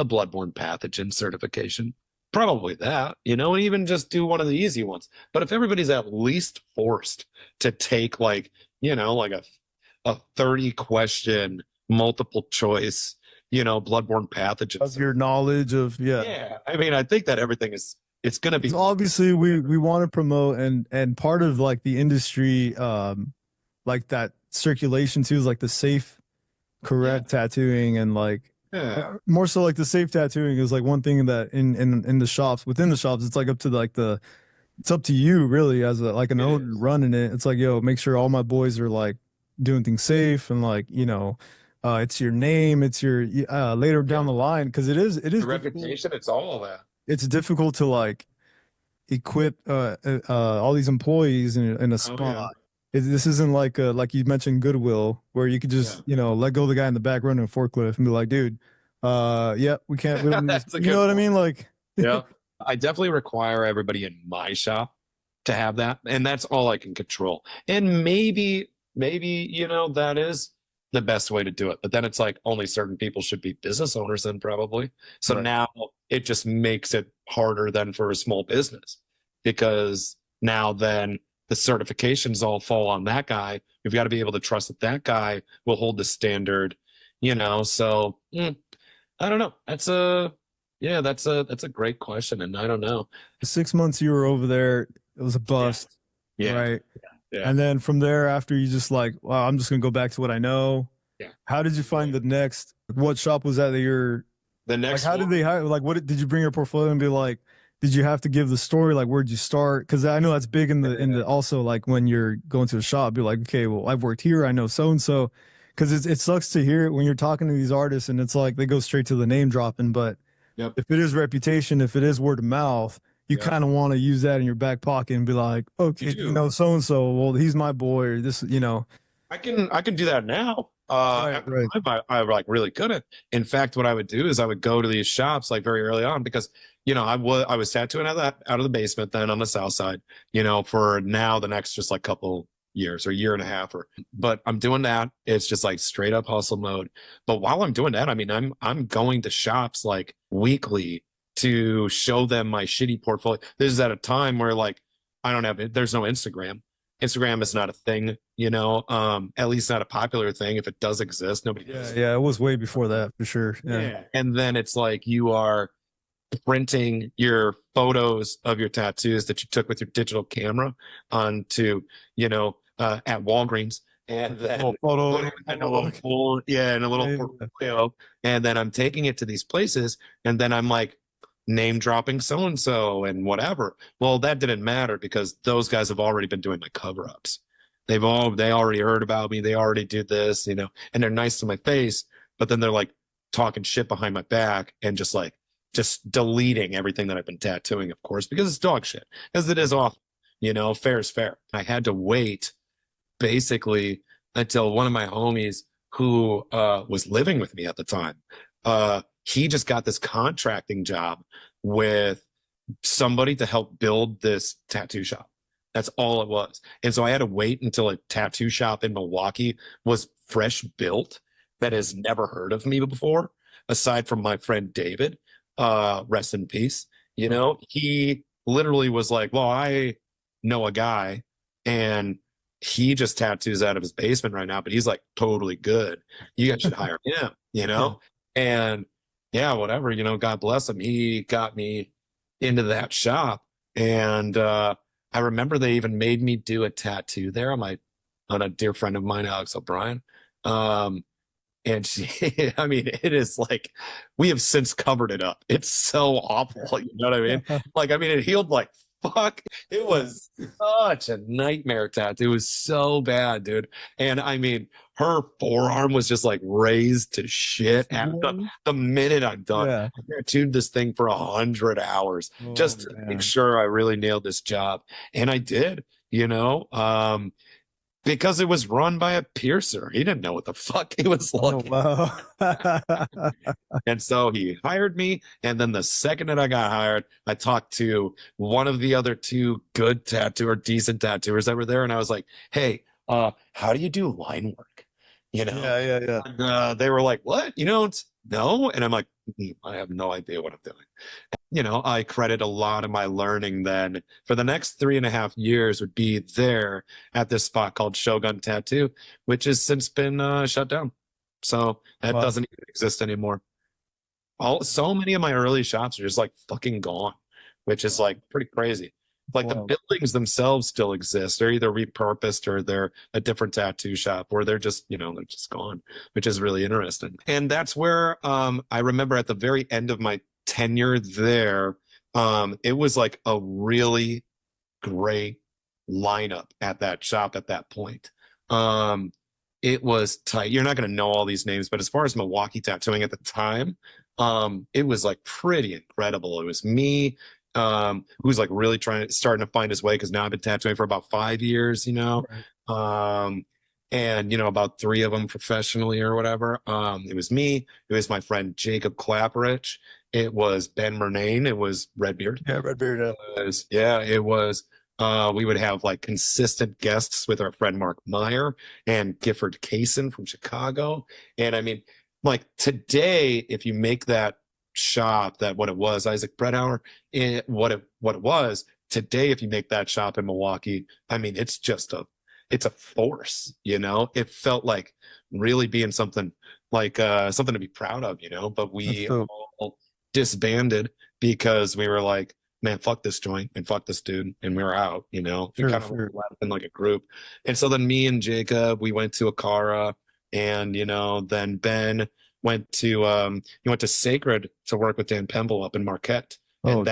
bloodborne pathogen certification. Probably that, and even just do one of the easy ones. But if everybody's at least forced to take like, like a 30 question multiple choice, bloodborne pathogens. Of your knowledge of, Yeah. I mean, I think that everything it's going to be. So obviously we want to promote and part of like the industry, like that circulation too is like the safe, correct tattooing and like, more so like the safe tattooing is like one thing that in the shops, within the shops, it's like up to it's up to you really as an owner running it. It's like, make sure all my boys are like doing things safe and like, it's your name, it's your later down the line. Cause it is the reputation. It's all of that. It's difficult to like equip all these employees in a spot. This isn't like you mentioned Goodwill where you could just let go of the guy in the back running a forklift and be like, dude, we can't. We don't you know what I mean? Like, I definitely require everybody in my shop to have that, and that's all I can control. And maybe that is the best way to do it. But then it's like only certain people should be business owners then probably. So now it just makes it harder than for a small business because now then the certifications all fall on that guy. We've got to be able to trust that guy will hold the standard, so I don't know. That's a great question. And I don't know. The 6 months you were over there, it was a bust. Right. Yeah. And then from there, after you just like, wow, I'm just going to go back to what I know. Yeah. How did you find the next, what shop was that the next, like, how did they hire? Like, what did you bring your portfolio and be like, did you have to give the story? Like, where'd you start? Cause I know that's big in the, also like when you're going to a shop, you're like, okay, well, I've worked here. I know so-and-so. Cause it sucks to hear it when you're talking to these artists and it's like, they go straight to the name dropping. But if it is reputation, if it is word of mouth, you kind of want to use that in your back pocket and be like, okay, so-and-so, well, he's my boy or this, I can do that now. I like really couldn't. In fact, what I would do is I would go to these shops like very early on because I was tattooing out of the basement then on the south side, for now the next just like couple years or year and a half but I'm doing that. It's just like straight up hustle mode. But while I'm doing that, I mean, I'm going to shops like weekly to show them my shitty portfolio. This is at a time where like there's no Instagram. Instagram is not a thing, at least not a popular thing. If it does exist, nobody does. Yeah, it was way before that for sure. Yeah. And then it's like you are printing your photos of your tattoos that you took with your digital camera onto, at Walgreens, and then putting it in a little in a little portfolio, and then I'm taking it to these places, and then I'm like name dropping so and so and whatever. Well, that didn't matter because those guys have already been doing my cover ups. They already heard about me. They already did this, and they're nice to my face, but then they're like talking shit behind my back and just deleting everything that I've been tattooing, of course, because it's dog shit, as it is often. Fair is fair. I had to wait basically until one of my homies who was living with me at the time, he just got this contracting job with somebody to help build this tattoo shop. That's all it was. And so I had to wait until a tattoo shop in Milwaukee was fresh built that has never heard of me before, aside from my friend David, rest in peace. He literally was like, well, I know a guy and he just tattoos out of his basement right now, but he's like totally good. You guys should hire him, And yeah, whatever, God bless him. He got me into that shop. And I remember they even made me do a tattoo there on a dear friend of mine, Alex O'Brien. And she, I mean, it is like, we have since covered it up. It's so awful. You know what I mean? It healed like fuck. It was such a nightmare tattoo. It was so bad, dude. And I mean, her forearm was just like raised to shit after the minute I'm done. Yeah. I tattooed this thing for 100 hours just to make sure I really nailed this job. And I did, because it was run by a piercer. He didn't know what the fuck he was looking. Oh, wow. And so he hired me. And then the second that I got hired, I talked to one of the other two good decent tattooers that were there. And I was like, hey, how do you do line work? Yeah. And, they were like, what? No. And I'm like, I have no idea what I'm doing. I credit a lot of my learning then for the next 3.5 years would be there at this spot called Shogun Tattoo, which has since been shut down. So that doesn't even exist anymore. So many of my early shops are just like fucking gone, which is like pretty crazy. Like the buildings themselves still exist. They're either repurposed or they're a different tattoo shop, or they're just, they're just gone, which is really interesting. And that's where I remember at the very end of my tenure there, it was like a really great lineup at that shop at that point. It was tight. You're not going to know all these names, but as far as Milwaukee tattooing at the time, it was like pretty incredible. It was me, who's like really starting to find his way, because now I've been tattooing for about 5 years, right. And about 3 of them professionally or whatever. It was me, it was my friend Jacob Clapperich, it was Ben Murnane, it was Redbeard. Yeah, Redbeard. It was we would have like consistent guests with our friend Mark Meyer and Gifford Kaysen from Chicago. And I mean, like today, if you make that shop, that what it was, Isaac Bredauer, what it was today, if you make that shop in Milwaukee, I mean, it's a force, it felt like really being something like something to be proud of, but we all disbanded because we were like, man, fuck this joint and fuck this dude, and we were out, we kind of left in like a group. And so then me and Jacob, we went to Akara, and then Ben went to Sacred to work with Dan Pemble up in Marquette. And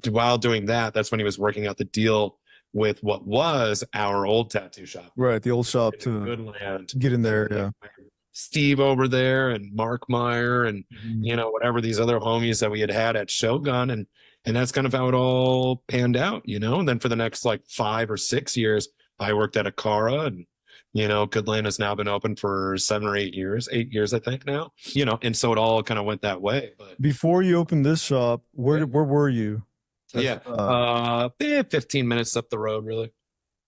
while doing that, that's when he was working out the deal with what was our old tattoo shop. Right, the old shop to get in there, yeah. Steve over there and Mark Meyer and, whatever these other homies that we had at Shogun. And that's kind of how it all panned out, And then for the next like 5 or 6 years, I worked at Akara, and, Goodland has now been open for 7 or 8 years, 8 years, I think now, and so it all kind of went that way. But before you opened this shop, where were you? 15 minutes up the road, really.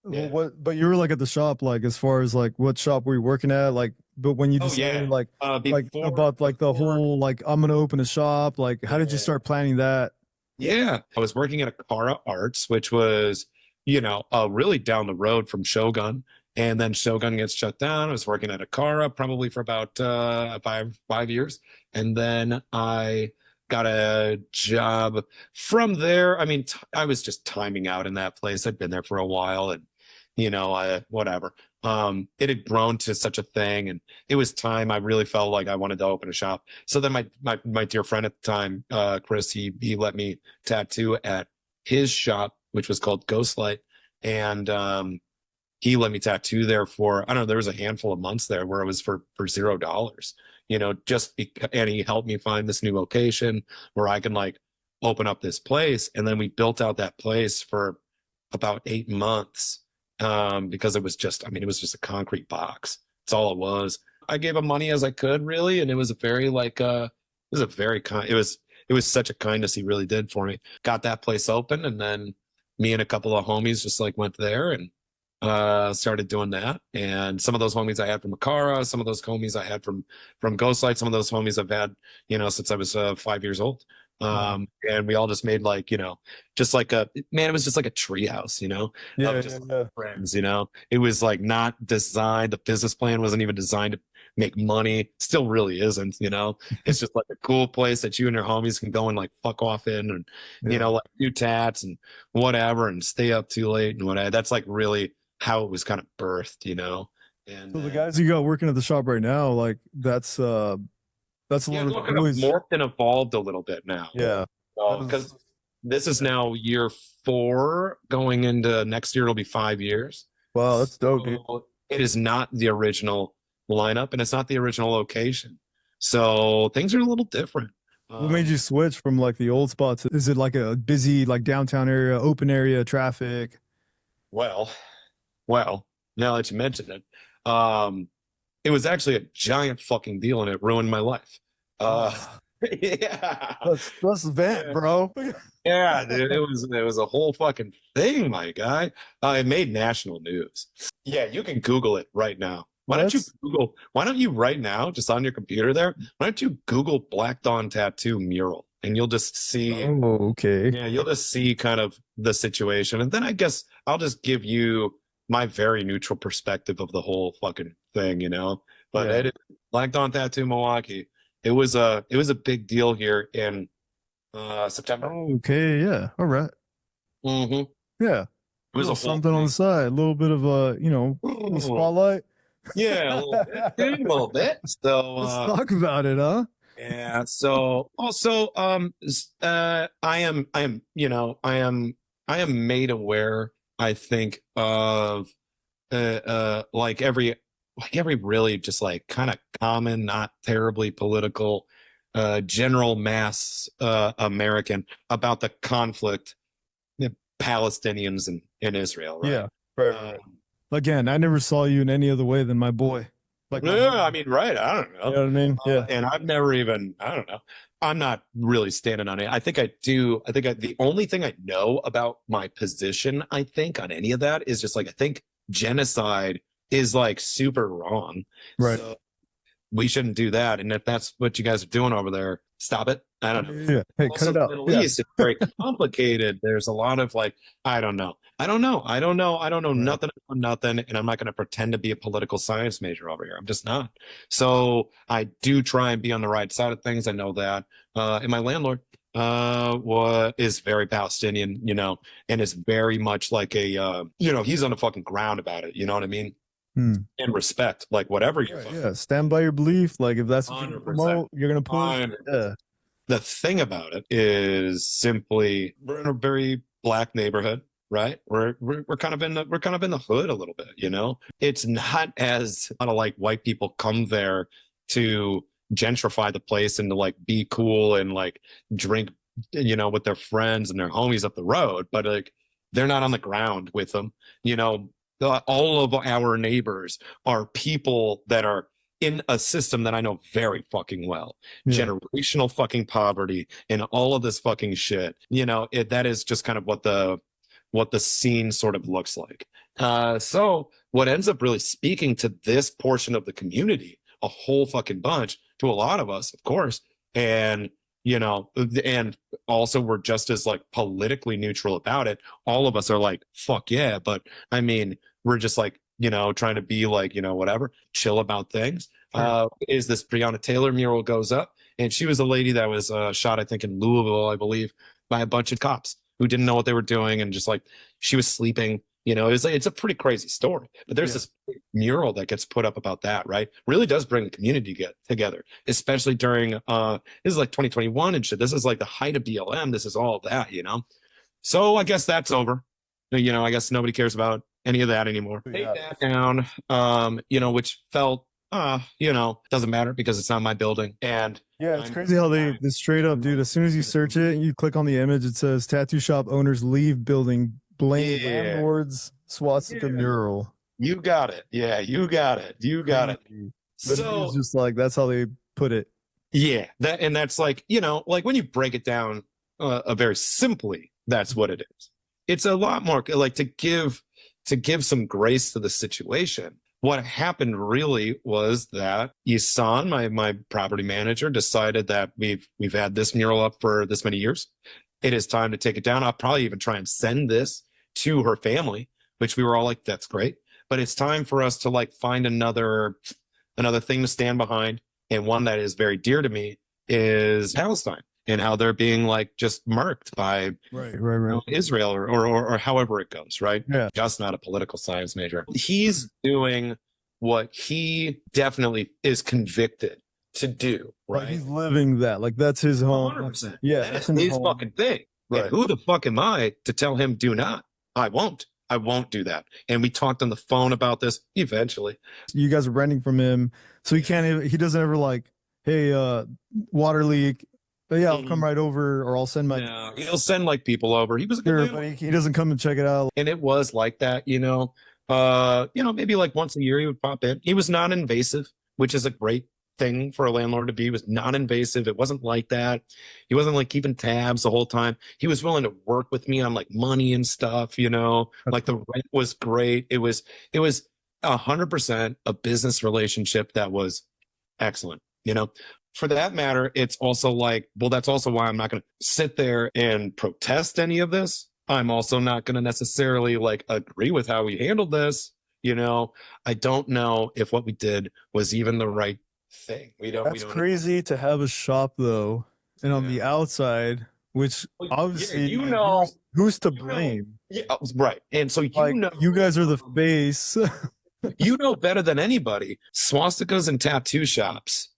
Yeah. But you were like at the shop, like as far as like what shop were you working at, like? But when you decided like about like the whole like I'm gonna open a shop, like how did you start planning that? Yeah, I was working at Akara Arts, which was really down the road from Shogun, and then Shogun gets shut down. I was working at Akara probably for about 5 years, and then I got a job from there. I mean, I was just timing out in that place. I'd been there for a while, and whatever. It had grown to such a thing, and it was time. I really felt like I wanted to open a shop. So then my dear friend at the time, Chris, he let me tattoo at his shop, which was called Ghostlight, and he let me tattoo there for, I don't know, there was a handful of months there where it was for $0, and he helped me find this new location where I can like open up this place. And then we built out that place for about 8 months, because it was just a concrete box. That's all it was. I gave him money as I could, really. And it was a very it was such a kindness he really did for me. Got that place open, and then me and a couple of homies just like went there and started doing that. And some of those homies I had from Makara, some of those homies I had from Ghostlight, some of those homies I've had, since I was 5 years old. And we all just made like, just like it was just like a treehouse, friends, it was like not designed. The business plan wasn't even designed to make money. Still really isn't, it's just like a cool place that you and your homies can go and like fuck off in, and, like do tats and whatever, and stay up too late and whatever. That's like really how it was kind of birthed, And so the guys you got working at the shop right now, like that's a lot of boys. Morphed and evolved a little bit now. Yeah. Because this is now year 4, going into next year, it'll be 5 years. Wow, that's dope, dude. It is not the original lineup, and it's not the original location. So things are a little different. What made you switch from like the old spots? Is it like a busy, like downtown area, open area, traffic? Well, now that you mention it, it was actually a giant fucking deal, and it ruined my life. Yeah. Let's vent, bro. Yeah, dude, it was a whole fucking thing, my guy. It made national news. Yeah, you can Google it right now. Why don't you right now, just on your computer there, why don't you Google Black Dawn Tattoo mural, and you'll just see. Oh, okay. Yeah, you'll just see kind of the situation. And then I guess I'll just give you my very neutral perspective of the whole fucking thing, But it is Black Dawn Tattoo Milwaukee. It was a big deal here in September. Okay, yeah. All right. Mm-hmm. Yeah. It was something on the side, a little bit of a spotlight. Yeah, a little bit. So let's talk about it, huh? Yeah. So also, I am made aware, I think, of like every really just like kind of common, not terribly political, general mass American about the conflict, Palestinians and Israel. Right? Yeah. Right. Again, I never saw you in any other way than my boy. Like, yeah, I mean, right. I don't know. You know what I mean? Yeah. And I've never even, I don't know. I'm not really standing on it. I think I do. The only thing I know about my position, I think, on any of that is just like, I think genocide is like super wrong. Right. So we shouldn't do that. And if that's what you guys are doing over there, stop it. I don't know. Yeah. Hey, also, cut it out. Middle East, it's very complicated. There's a lot of like, I don't know nothing. And I'm not going to pretend to be a political science major over here. I'm just not. So I do try and be on the right side of things. I know that. And my landlord is very Palestinian, and is very much like a, he's on the fucking ground about it. You know what I mean? And respect, like whatever you. Yeah. Stand by your belief. Like if that's what you promote, you're going to push. Yeah. The thing about it is simply we're in a very black neighborhood. Right. We're kind of in the hood a little bit, It's not as a lot of like white people come there to gentrify the place and to like be cool and like drink, with their friends and their homies up the road, but like they're not on the ground with them. All of our neighbors are people that are in a system that I know very fucking well. Yeah. Generational fucking poverty and all of this fucking shit. That is just kind of what the scene sort of looks like. So what ends up really speaking to this portion of the community, a whole fucking bunch, to a lot of us, of course, and and also we're just as like politically neutral about it. All of us are like, fuck yeah, but I mean, we're just like, trying to be like, whatever, chill about things. Is this Breonna Taylor mural goes up, And she was a lady that was shot, I think, in Louisville, I believe, by a bunch of cops who didn't know what they were doing. And just like, she was sleeping, it's a pretty crazy story. But there's this mural that gets put up about that, right? Really does bring the community together, especially during, this is like 2021 and shit. This is like the height of BLM. This is all that, So I guess that's over. I guess nobody cares about any of that anymore. Take that down, which felt, doesn't matter because it's not my building. And it's crazy how they straight up, dude, as soon as you search it, you click on the image, it says tattoo shop owners leave building, blame landlords, swastika mural. You got it. Yeah, you got it. So it's just like, that's how they put it. Yeah. That's like, like when you break it down very simply, that's what it is. It's a lot more like to give some grace to the situation. What happened really was that Isan, my property manager, decided that we've had this mural up for this many years. It is time to take it down. I'll probably even try and send this to her family, which we were all like, that's great. But it's time for us to like find another thing to stand behind. And one that is very dear to me is Palestine. And how they're being like just murked by Israel or however it goes, right? Yeah. Just not a political science major. He's doing what he definitely is convicted to do, right? Like he's living that. Like that's his home. 100%. Yeah. That's his fucking thing. Right. And who the fuck am I to tell him do not? I won't do that. And we talked on the phone about this eventually. You guys are renting from him. So he doesn't ever like, hey, water leak. But yeah, I'll come right over, or I'll send my. Yeah, he'll send like people over. He was a good but he doesn't come and check it out. And it was like that, maybe like once a year he would pop in. He was non-invasive, which is a great thing for a landlord to be. He was non-invasive. It wasn't like that. He wasn't like keeping tabs the whole time. He was willing to work with me on like money and stuff. Like the rent was great. It was 100% a business relationship that was excellent. For that matter, it's also like, well, that's also why I'm not going to sit there and protest any of this. I'm also not going to necessarily like agree with how we handled this. I don't know if what we did was even the right thing. That's crazy to have a shop though. And on the outside, which obviously, who's to blame? Right. And so, you guys are the face. Better than anybody, swastikas and tattoo shops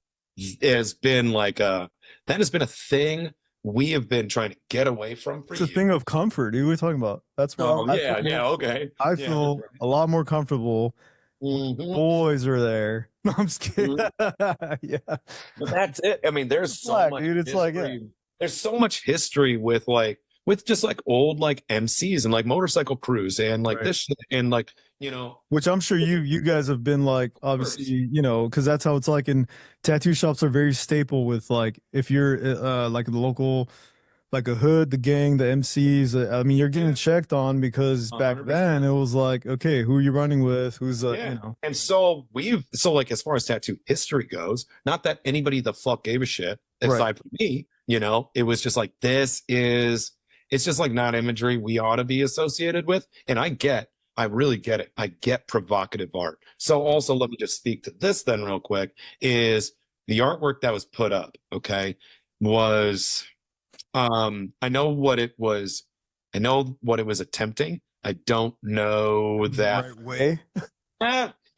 has been like that has been a thing we have been trying to get away from for years. It's a thing of comfort, dude. We're talking about. That's what okay. I feel a lot more comfortable. Mm-hmm. Boys are there. No, I'm just kidding. Yeah. But that's it. I mean, there's so much, dude. It's history. There's so much history with just like old like MCs and like motorcycle crews and like this shit and like which I'm sure you guys have been like, obviously, because that's how it's like. And tattoo shops are very staple with like, if you're like the local, like a hood, the gang, the MCs. I mean, you're getting checked on because 100%. Back then it was like, okay, who are you running with? Who's And so like as far as tattoo history goes, not that anybody the fuck gave a shit aside from me. It was just like it's just like not imagery we ought to be associated with. And I really get it. I get provocative art. So also let me just speak to this then real quick is the artwork that was put up, okay, was, I know what it was attempting. I don't know that right way.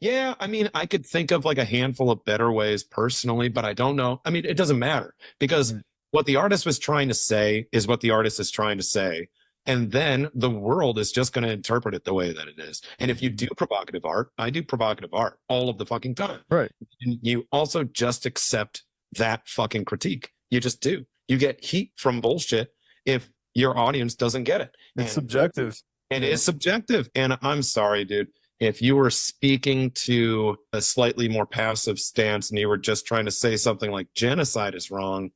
Yeah. I mean, I could think of like a handful of better ways personally, but I don't know. I mean, it doesn't matter because what the artist was trying to say is what the artist is trying to say. And then the world is just going to interpret it the way that it is. And if you do provocative art, I do provocative art all of the fucking time. Right. And you also just accept that fucking critique. You just do. You get heat from bullshit if your audience doesn't get it. It's subjective. It is subjective. And I'm sorry, dude. If you were speaking to a slightly more passive stance and you were just trying to say something like genocide is wrong,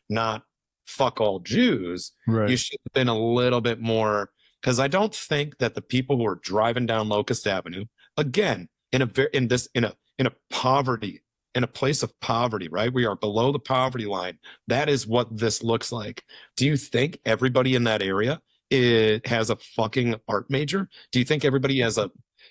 not fuck all Jews, you should have been a little bit more, because I don't think that the people who are driving down Locust Avenue, again, in a place of poverty, right? We are below the poverty line. That is what this looks like. Do you think everybody in that area has a fucking art major? Do you think everybody has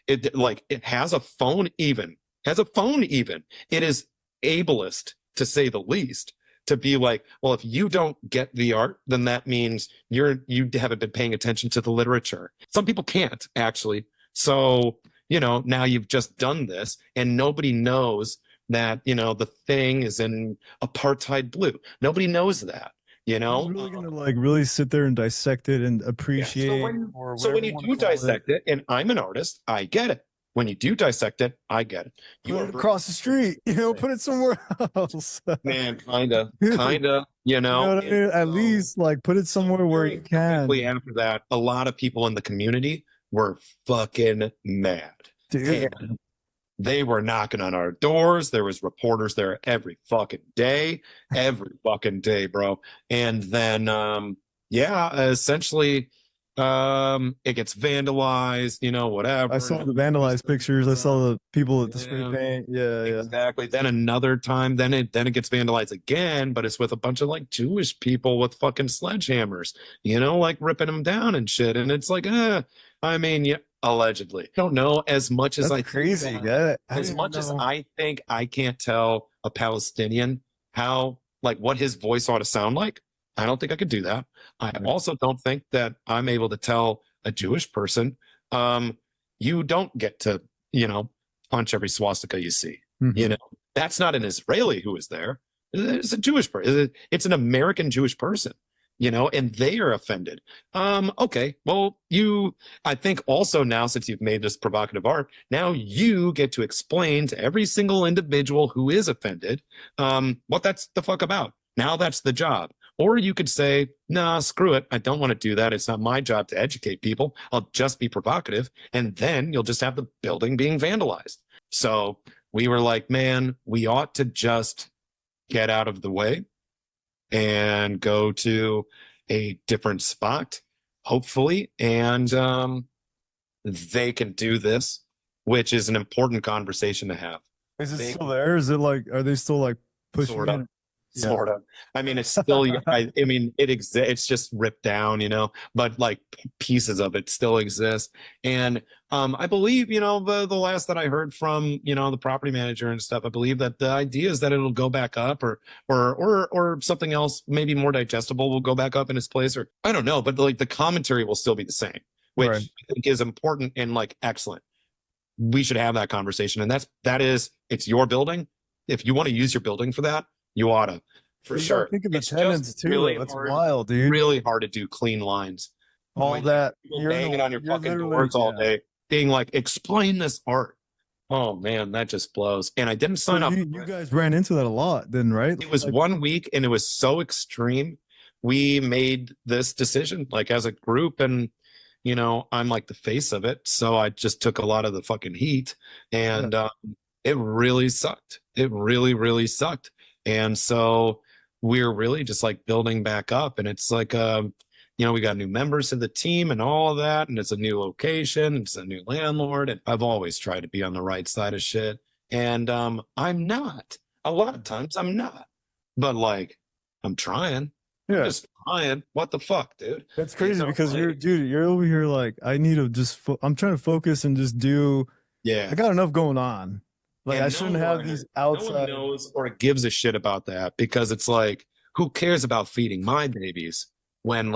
it has a phone even? It is ableist to say the least. to be like, well, if you don't get the art, then that means you haven't been paying attention to the literature. Some people can't actually. So, now you've just done this and nobody knows that, the thing is in apartheid blue. Nobody knows that, Who's really gonna really sit there and dissect it and appreciate. Yeah. So when you do dissect it, and I'm an artist, I get it. When you do dissect it, I get it. Put it across the street, put it somewhere else. Man, kinda. You know what I mean? At least put it somewhere where you can. After that, a lot of people in the community were fucking mad. Dude. And they were knocking on our doors. There was reporters there every fucking day, bro. And then, essentially, it gets vandalized, whatever. I saw the vandalized pictures. I saw the people at the spray paint. Yeah, exactly. Then another time, then it gets vandalized again, but it's with a bunch of Jewish people with fucking sledgehammers, ripping them down and shit. And it's allegedly. I don't know as much as crazy. As much as I think I can't tell a Palestinian how what his voice ought to sound like. I don't think I could do that. I also don't think that I'm able to tell a Jewish person, you don't get to, punch every swastika you see. Mm-hmm. That's not an Israeli who is there. It's a Jewish person. It's an American Jewish person, and they are offended. Okay. Well, I think also now, since you've made this provocative art, now you get to explain to every single individual who is offended, what that's the fuck about. Now that's the job. Or you could say, nah, screw it. I don't want to do that. It's not my job to educate people. I'll just be provocative. And then you'll just have the building being vandalized. So we were like, man, we ought to just get out of the way and go to a different spot, hopefully. And they can do this, which is an important conversation to have. Is it still there? Is it are they still pushing it? Sort of. It's still, it exists. It's just ripped down, but pieces of it still exist. And I believe, the last that I heard from, the property manager and stuff, I believe that the idea is that it'll go back up or something else, maybe more digestible will go back up in its place, or I don't know, but the commentary will still be the same, which I think is important and excellent. We should have that conversation. And it's your building. If you want to use your building for that, you ought to, for sure. Think of the tenants too. Really that's wild, dude. Really hard to do clean lines. All that you're hanging on your fucking doors all day, being explain this art. Oh man, that just blows. And I didn't sign up. You guys ran into that a lot, then, right? It was 1 week, and it was so extreme. We made this decision, as a group, and I'm the face of it, so I just took a lot of the fucking heat, and it really sucked. It really, really sucked. And so we're really just building back up, and it's we got new members of the team and all of that. And it's a new location. It's a new landlord. And I've always tried to be on the right side of shit. And, I'm not. A lot of times I'm not, but I'm trying. Yeah. I'm just trying. What the fuck, dude? That's crazy because you're over here. I need to just, I'm trying to focus and just do. Yeah. I got enough going on. I shouldn't have these outside. No one knows or gives a shit about that, because it's who cares about feeding my babies when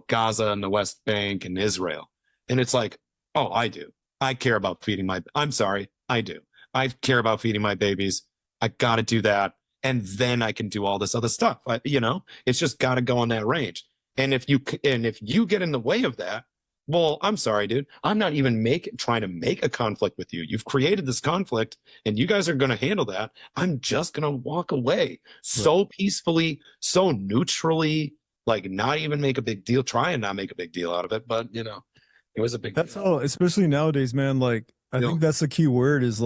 Gaza and the West Bank and Israel? And it's oh, I do. I care about feeding I'm sorry, I do. I care about feeding my babies. I got to do that. And then I can do all this other stuff. It's just got to go in that range. And if you get in the way of that, well, I'm sorry, dude. I'm not even trying to make a conflict with you. You've created this conflict, and you guys are going to handle that. I'm just going to walk away so peacefully, so neutrally, not even make a big deal. Try and not make a big deal out of it, but it was a big deal. That's all, especially nowadays, man. I think that's the key word is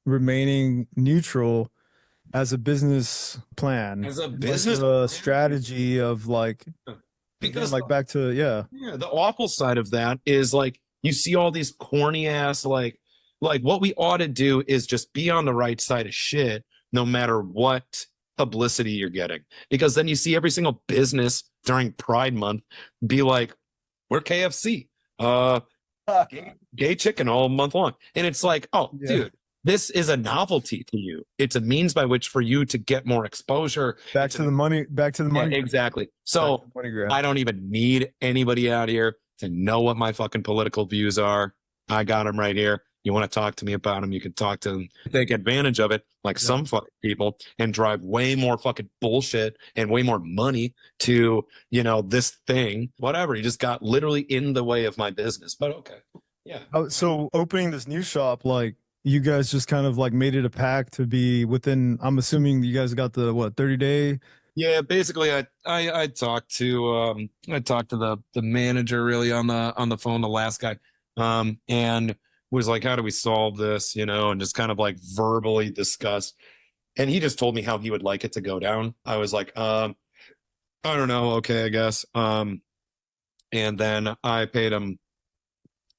remaining neutral as a business plan, as a business strategy of because back to the awful side of that is you see all these corny ass what we ought to do is just be on the right side of shit no matter what publicity you're getting, because then you see every single business during Pride Month be we're KFC, gay chicken all month long, and it's dude, this is a novelty to you. It's a means by which for you to get more exposure. Back to the money. Yeah, exactly. So I don't even need anybody out here to know what my fucking political views are. I got them right here. You want to talk to me about them, you can talk to them. Take advantage of it like some fucking people and drive way more fucking bullshit and way more money to, you know, this thing, whatever. You just got literally in the way of my business. But okay. Yeah. So opening this new shop, like, you guys just kind of like made it a pact to be within, I'm assuming you guys got the 30-day. Yeah, basically I talked to the manager really on the phone, the last guy, and was like, how do we solve this, you know, and just kind of like verbally discuss. And he just told me how he would like it to go down. I was like, I don't know, okay, I guess. And then I paid him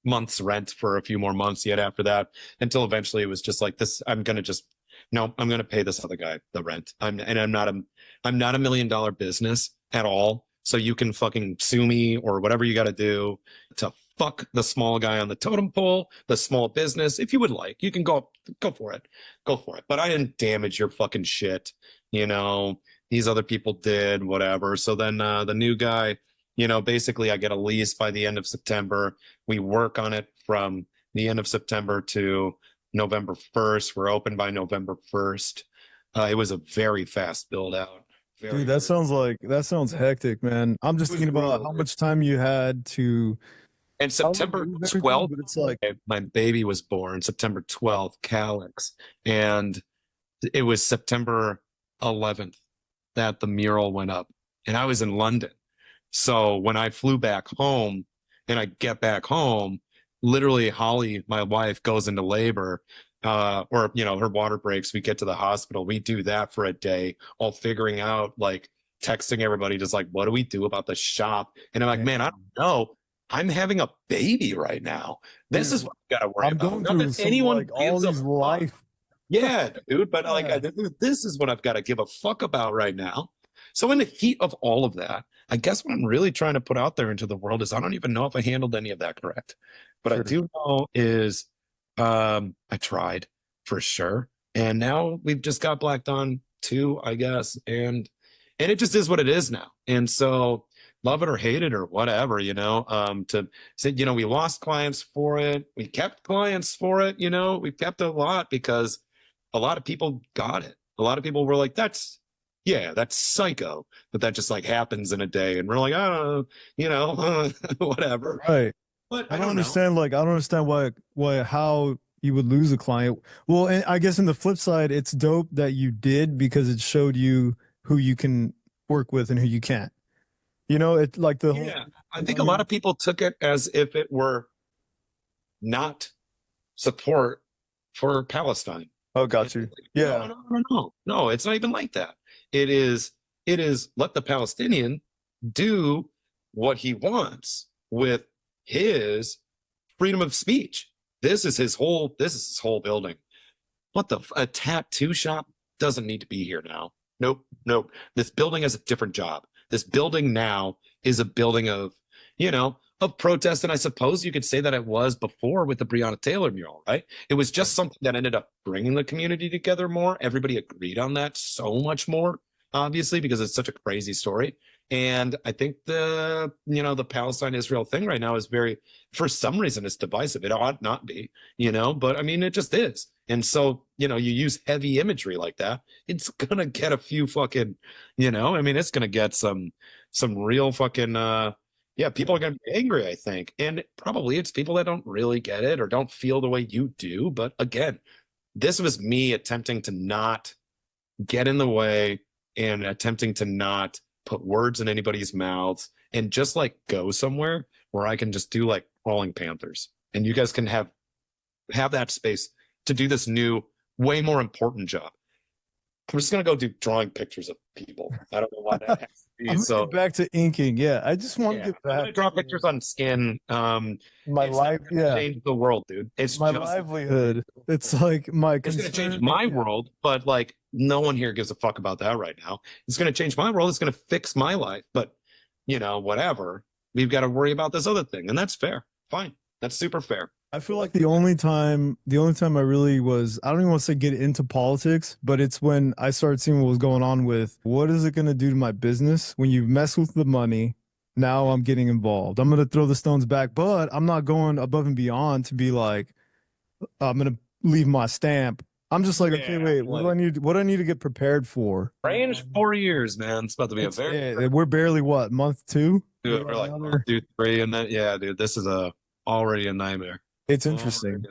month's rent for a few more months yet after that, until eventually it was just like this. I'm going to pay this other guy the rent. I'm not a $1 million business at all. So you can fucking sue me or whatever you got to do to fuck the small guy on the totem pole, the small business. If you would like, you can go for it. But I didn't damage your fucking shit. You know, these other people did, whatever. So then the new guy, you know, basically I get a lease by the end of September. We work on it from the end of September to November 1st. We're open by November 1st. It was a very fast build out. Dude, that sounds hectic, man. I'm just thinking about how much time you had to. And September 12th, it's like my baby was born September 12th, Calix. And it was September 11th that the mural went up. And I was in London. So when I flew back home and I get back home, literally Holly, my wife, goes into labor, or, you know, her water breaks. We get to the hospital. We do that for a day, all figuring out, like texting everybody, just like, what do we do about the shop? And I'm like, man, I don't know. I'm having a baby right now. This is what I've got to worry about. Not that anyone like all these life. Yeah, dude. But like, this is what I've got to give a fuck about right now. So in the heat of all of that, I guess what I'm really trying to put out there into the world is I don't even know if I handled any of that correct. But I do know is I tried for sure. And now we've just got Black Dawn 2, I guess. And it just is what it is now. And so love it or hate it or whatever, you know, to say, you know, we lost clients for it. We kept clients for it. You know, we kept a lot because a lot of people got it. A lot of people were like, that's psycho that just like happens in a day. And we're like, oh, you know, whatever. Right. But I don't understand. Like, I don't understand why, how you would lose a client. Well, and I guess in the flip side, it's dope that you did because it showed you who you can work with and who you can't. You know, it's like the whole, I think a lot of people took it as if it were not support for Palestine. Oh, got you. Yeah. No, it's not even like that. It is let the Palestinian do what he wants with his freedom of speech. This is his whole building. A tattoo shop doesn't need to be here now. Nope. This building has a different job. This building now is a building of, you know, of protest. And I suppose you could say that it was before with the Breonna Taylor mural, right? It was just something that ended up bringing the community together more. Everybody agreed on that so much more, obviously, because it's such a crazy story. And I think the Palestine-Israel thing right now is for some reason, it's divisive. It ought not be, you know, but I mean, it just is. And so, you know, you use heavy imagery like that, it's going to get a few fucking, you know, I mean, it's going to get some real fucking, people are going to be angry, I think. And probably it's people that don't really get it or don't feel the way you do. But again, this was me attempting to not get in the way and attempting to not put words in anybody's mouths and just like go somewhere where I can just do like Crawling Panthers and you guys can have that space to do this new, way more important job. I'm just going to go do drawing pictures of people. I don't know why that has to be. So back to inking. Yeah. I just want to get back. I'm going to draw pictures on skin. My life. Yeah. Change the world, dude. It's my livelihood. It's like it's going to change my world, but like no one here gives a fuck about that right now. It's going to change my world. It's going to fix my life, but you know, whatever. We've got to worry about this other thing. And that's fair. Fine. That's super fair. I feel like the only time I really was, I don't even want to say get into politics, but it's when I started seeing what was going on with what is it going to do to my business when you mess with the money. Now I'm getting involved. I'm going to throw the stones back, but I'm not going above and beyond to be like, I'm going to leave my stamp. I'm just like, okay, wait, what do I need to get prepared for? Range 4 years, man. It's about to be we're barely what, month 2? Dude, we're like month 2, 3, and then dude, this is already a nightmare. It's interesting.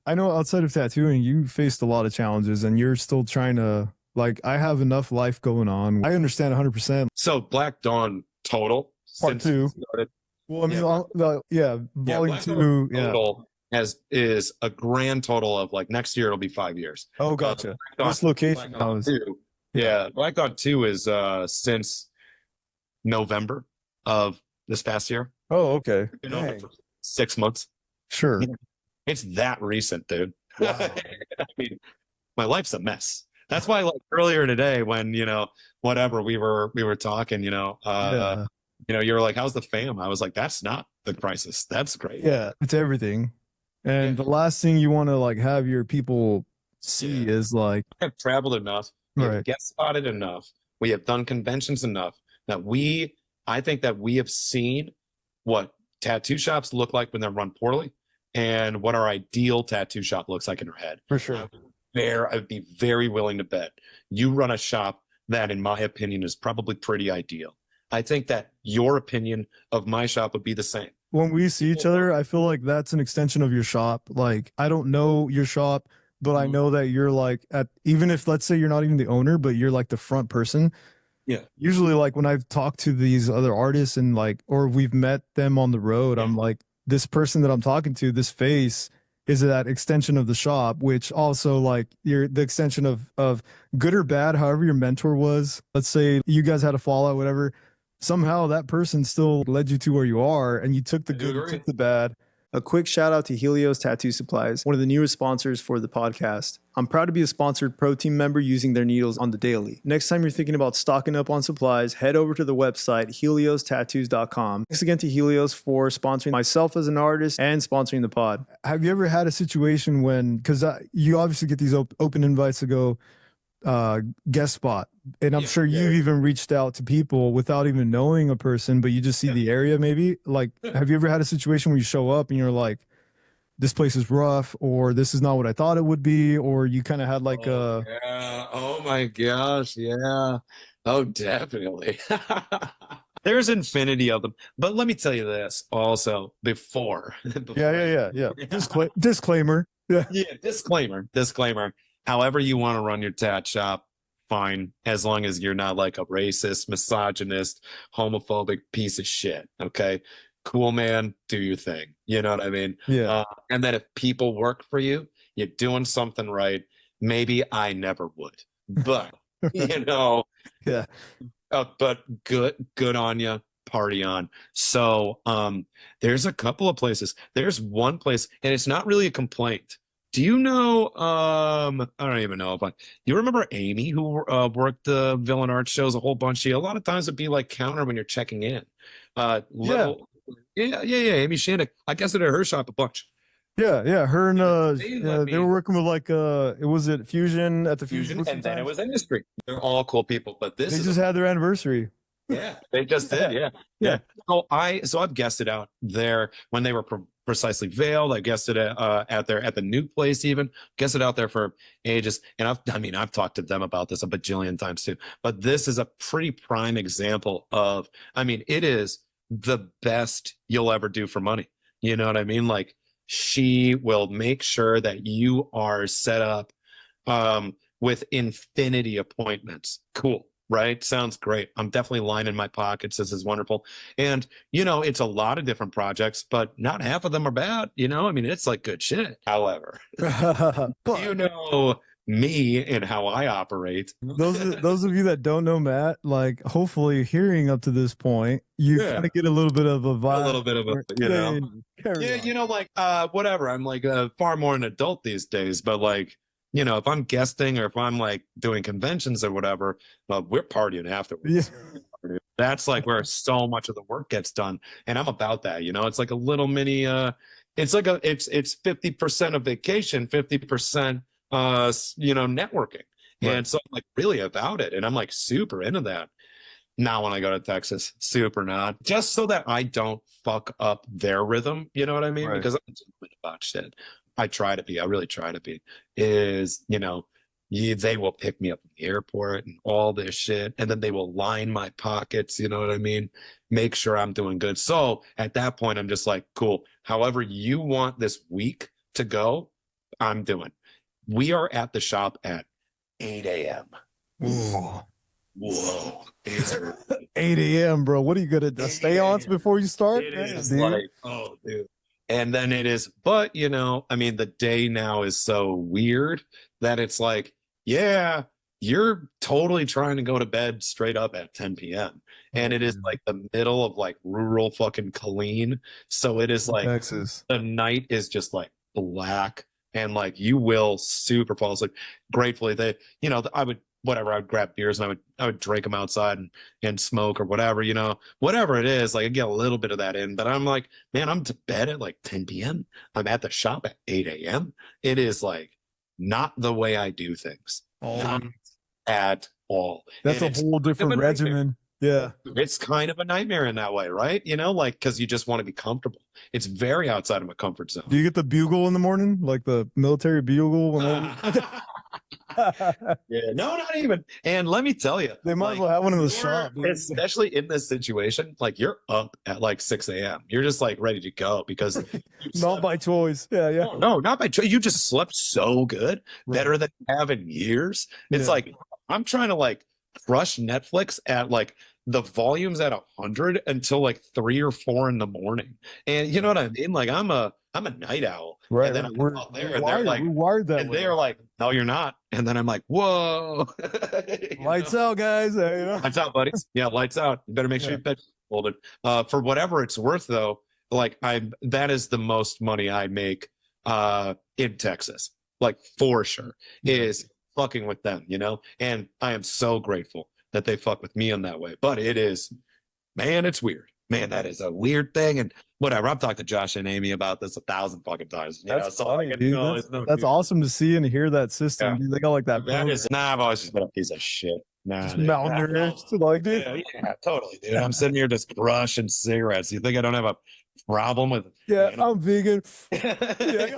I know outside of tattooing, you faced a lot of challenges and you're still trying to, like, I have enough life going on. I understand 100%. So Black Dawn total. Part 2. Well, I mean, volume 2. Total is a grand total of like next year it'll be 5 years. Oh, gotcha. This location. Black Dawn 2 is since November of this past year. Oh, okay. Been open for 6 months. Sure. It's that recent, dude. Wow. I mean, my life's a mess. That's why, like earlier today, when whatever we were talking, you were like, "How's the fam?" I was like, "That's not the crisis. That's great." Yeah, it's everything. And the last thing you want to like have your people see is like, I've traveled enough, we have guest spotted enough, we have done conventions enough that I think that we have seen what tattoo shops look like when they're run poorly and what our ideal tattoo shop looks like in our head. For sure. I would be very willing to bet you run a shop that, in my opinion, is probably pretty ideal. I think that your opinion of my shop would be the same. When we see each other, I feel like that's an extension of your shop. Like, I don't know your shop, but I know that you're like even if, let's say you're not even the owner, but you're like the front person. Yeah. Usually like when I've talked to these other artists and like, or we've met them on the road, I'm like, this person that I'm talking to, this face is that extension of the shop, which also like you're the extension of good or bad, however your mentor was. Let's say you guys had a fallout, whatever. Somehow that person still led you to where you are, and you took the good, you took the bad. A quick shout out to Helios Tattoo Supplies, one of the newest sponsors for the podcast. I'm proud to be a sponsored pro team member using their needles on the daily. Next time you're thinking about stocking up on supplies, head over to the website heliostattoos.com. Thanks again to Helios for sponsoring myself as an artist and sponsoring the pod. Have you ever had a situation when, because you obviously get these open invites to go guest spot, and I'm sure you've even reached out to people without even knowing a person, but you just see the area maybe. Like, have you ever had a situation where you show up and you're like, this place is rough, or this is not what I thought it would be, or you kind of had like oh my gosh, yeah. Oh, definitely. There's infinity of them. But let me tell you this also before. Disclaimer. Disclaimer. However you want to run your tat shop, fine, as long as you're not like a racist, misogynist, homophobic piece of shit. Okay, cool, man, do your thing. You know what I mean? Yeah. And then if people work for you, you're doing something right. Maybe I never would, but yeah. But good on you. Party on. So there's a couple of places. There's one place, and it's not really a complaint. Do you know, I don't even know if you remember Amy, who worked the Villain Art shows a whole bunch? A lot of times it'd be like counter when you're checking in. Amy Shandick. I guess at her shop a bunch. Yeah. Her and they were working with like was it Fusion at the Fusion, and then it was Industry. They're all cool people, but they just had their anniversary. Yeah, they just did. Yeah. So I've guessed it out there when they were precisely veiled. I guessed it out there at the new place, even guessed it out there for ages. And I've talked to them about this a bajillion times too. But this is a pretty prime example of, it is the best you'll ever do for money. You know what I mean? Like, she will make sure that you are set up with infinity appointments. Cool. Right? Sounds great. I'm definitely lining my pockets. This is wonderful. And, it's a lot of different projects, but not half of them are bad. It's like good shit. However, me and how I operate. Those of you that don't know Matt, like, hopefully hearing up to this point, you kind of get a little bit of a vibe. A little bit of whatever. I'm like far more an adult these days, but like, if I'm guesting or if I'm like doing conventions or whatever, we're partying afterwards. Yeah. That's like where so much of the work gets done. And I'm about that, it's like a little mini it's like it's 50% of vacation, 50%, networking. Right. And so I'm like really about it. And I'm like super into that. Now when I go to Texas, super not, just so that I don't fuck up their rhythm. You know what I mean? Right. Because I'm about shit. I really try to be, they will pick me up at the airport and all this shit. And then they will line my pockets. You know what I mean? Make sure I'm doing good. So at that point, I'm just like, cool. However you want this week to go, I'm doing. We are at the shop at 8 a.m. Whoa. 8 a.m., bro. What are you going to stay on before you start? It is like, oh, dude. And then it is, but the day now is so weird that it's like, yeah, you're totally trying to go to bed straight up at 10 p.m. And it is like the middle of like rural fucking Killeen. So it is like Texas. The night is just like black and like you will super fall asleep. Gratefully, I would grab beers and I would drink them outside and smoke or whatever, whatever it is. Like I get a little bit of that in, but I'm like, man, I'm to bed at like 10 p.m. I'm at the shop at 8 a.m. It is like not the way I do things. Not at all. That's a whole different regimen. Yeah. It's kind of a nightmare in that way, right? Cause you just want to be comfortable. It's very outside of my comfort zone. Do you get the bugle in the morning? Like the military bugle? Yeah, no, not even. And let me tell you, they might as well have one in the shop, especially in this situation. Like you're up at like 6 a.m. You're just like ready to go because not by choice. Yeah. No, not by choice. You just slept so good, better than you have in years. It's like I'm trying to like crush Netflix at like the volume's at 100 until like 3 or 4 in the morning. And you know what I mean? Like I'm a night owl. Right. And then I'm out there and they're like, they're like, no, you're not. And then I'm like, whoa. Lights out, guys. Lights out, buddies. Yeah, lights out. You better make sure your bed's folded. For whatever it's worth though, like that is the most money I make in Texas. Like for sure. Is fucking with them, and I am so grateful that they fuck with me in that way. But it is, man, it's weird. Man, that is a weird thing. And whatever, I've talked to Josh and Amy about this 1,000 fucking times. That's funny, dude. That's awesome to see and hear that system. Yeah. They got like that. I've always just been a piece of shit. Malnourished, like, dude. Yeah, totally, dude. I'm sitting here just crushing cigarettes. You think I don't have a problem with? Yeah, I'm vegan. Yeah.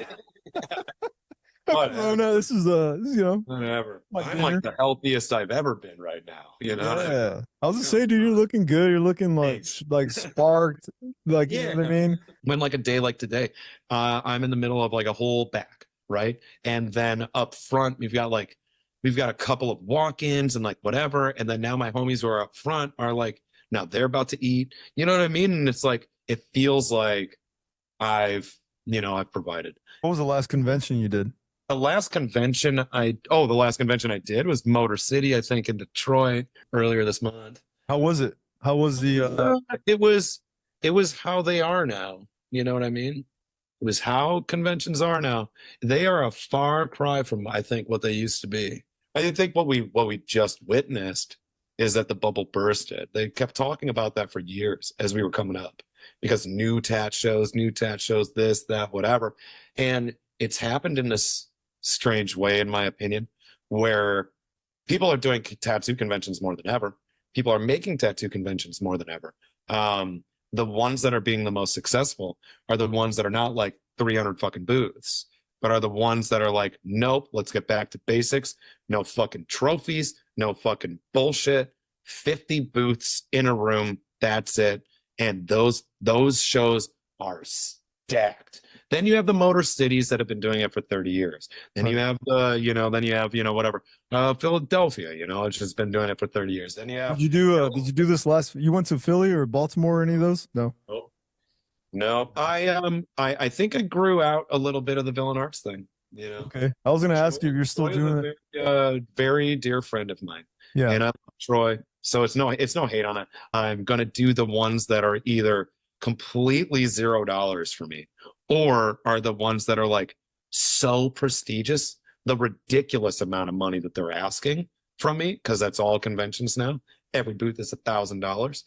Oh no, this is whatever. I'm like the healthiest I've ever been right now. Yeah. I was gonna say, dude, you're looking good. You're looking like sparked. Like, you know what I mean? When like a day like today, I'm in the middle of like a whole back, right? And then up front, we've got a couple of walk-ins and like whatever. And then now my homies who are up front are like, now they're about to eat. You know what I mean? And it's like, it feels like I've provided. What was the last convention you did? The last convention I did was Motor City, I think, in Detroit earlier this month. How was it? How was the? It was how they are now. You know what I mean? It was how conventions are now. They are a far cry from, I think, what they used to be. I think what we just witnessed is that the bubble bursted. They kept talking about that for years as we were coming up, because new tat shows, this, that, whatever, and it's happened in this strange way, in my opinion, where people are doing tattoo conventions more than ever. People are making tattoo conventions more than ever. The ones that are being the most successful are the ones that are not like 300 fucking booths, but are the ones that are like, nope, let's get back to basics. No fucking trophies, no fucking bullshit. 50 booths in a room. That's it. And those shows are stacked. Then you have the Motor Cities that have been doing it for 30 years. Then you have whatever. Philadelphia, it's just been doing it for 30 years. Then you have. Did you do this last? You went to Philly or Baltimore or any of those? No. No. I think I grew out a little bit of the Villain Arts thing. Okay. I was going to ask you if you're still doing it. A very dear friend of mine. Yeah. And I'm Troy. So it's no hate on it. I'm going to do the ones that are either completely $0 for me, or are the ones that are like so prestigious, the ridiculous amount of money that they're asking from me, because that's all conventions now. Every booth is $1,000.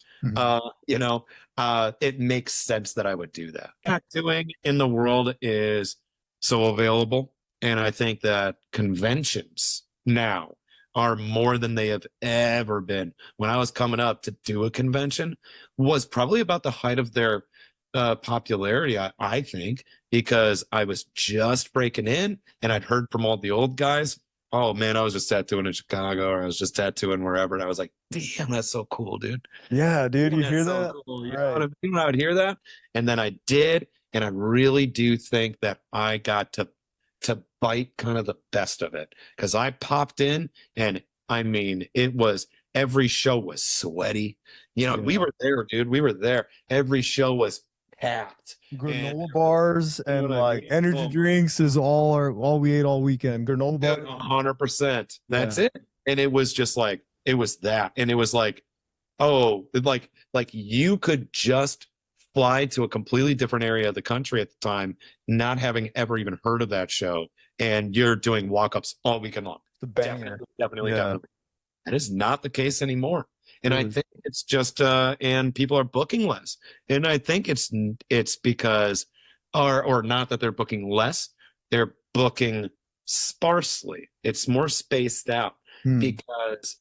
it makes sense that I would do that. Tattooing in the world is so available. And I think that conventions now are more than they have ever been. When I was coming up, to do a convention was probably about the height of their popularity, I think, because I was just breaking in and I'd heard from all the old guys, oh man, I was just tattooing in Chicago, or I was just tattooing wherever. And I was like, damn, that's so cool, dude. Yeah, dude, you hear so that? cool. You know what I mean? I would hear that. And then I did. And I really do think that I got to bite kind of the best of it, because I popped in, and I mean, every show was sweaty. You know, we were there, dude. We were there. Every show was packed. Granola bars and like energy drinks is all we ate all weekend. Granola bars. 100%. That's it. And it was just like, it was that. And it was like, oh, like you could just fly to a completely different area of the country at the time, not having ever even heard of that show, and you're doing walk-ups all weekend long. The banger. Definitely. That is not the case anymore. And I think it's just, and people are booking less. And I think it's because, or not that they're booking less, they're booking sparsely. It's more spaced out, because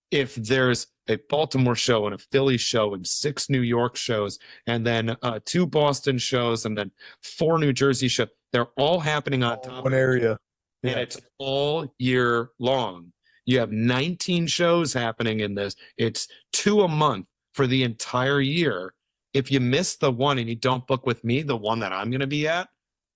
if there's a Baltimore show and a Philly show and 6 New York shows, and then 2 Boston shows, and then 4 New Jersey shows, they're all happening on top one area. And it's all year long. You have 19 shows happening in this. It's 2 a month for the entire year. If you miss the one and you don't book with me, the one that I'm going to be at,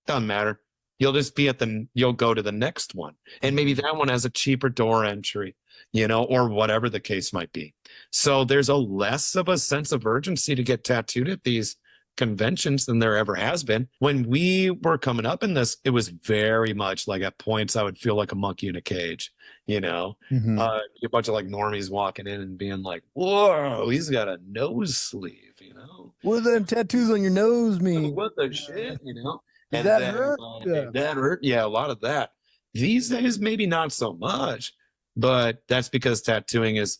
doesn't matter. You'll just be you'll go to the next one. And maybe that one has a cheaper door entry, or whatever the case might be. So there's a less of a sense of urgency to get tattooed at these conventions than there ever has been. When we were coming up in this, it was very much like, at points I would feel like a monkey in a cage, a bunch of like normies walking in and being like, whoa, he's got a nose sleeve, What do them tattoos on your nose mean? What the shit, And that hurt? That hurt. Yeah, a lot of that. These days, maybe not so much, but that's because tattooing is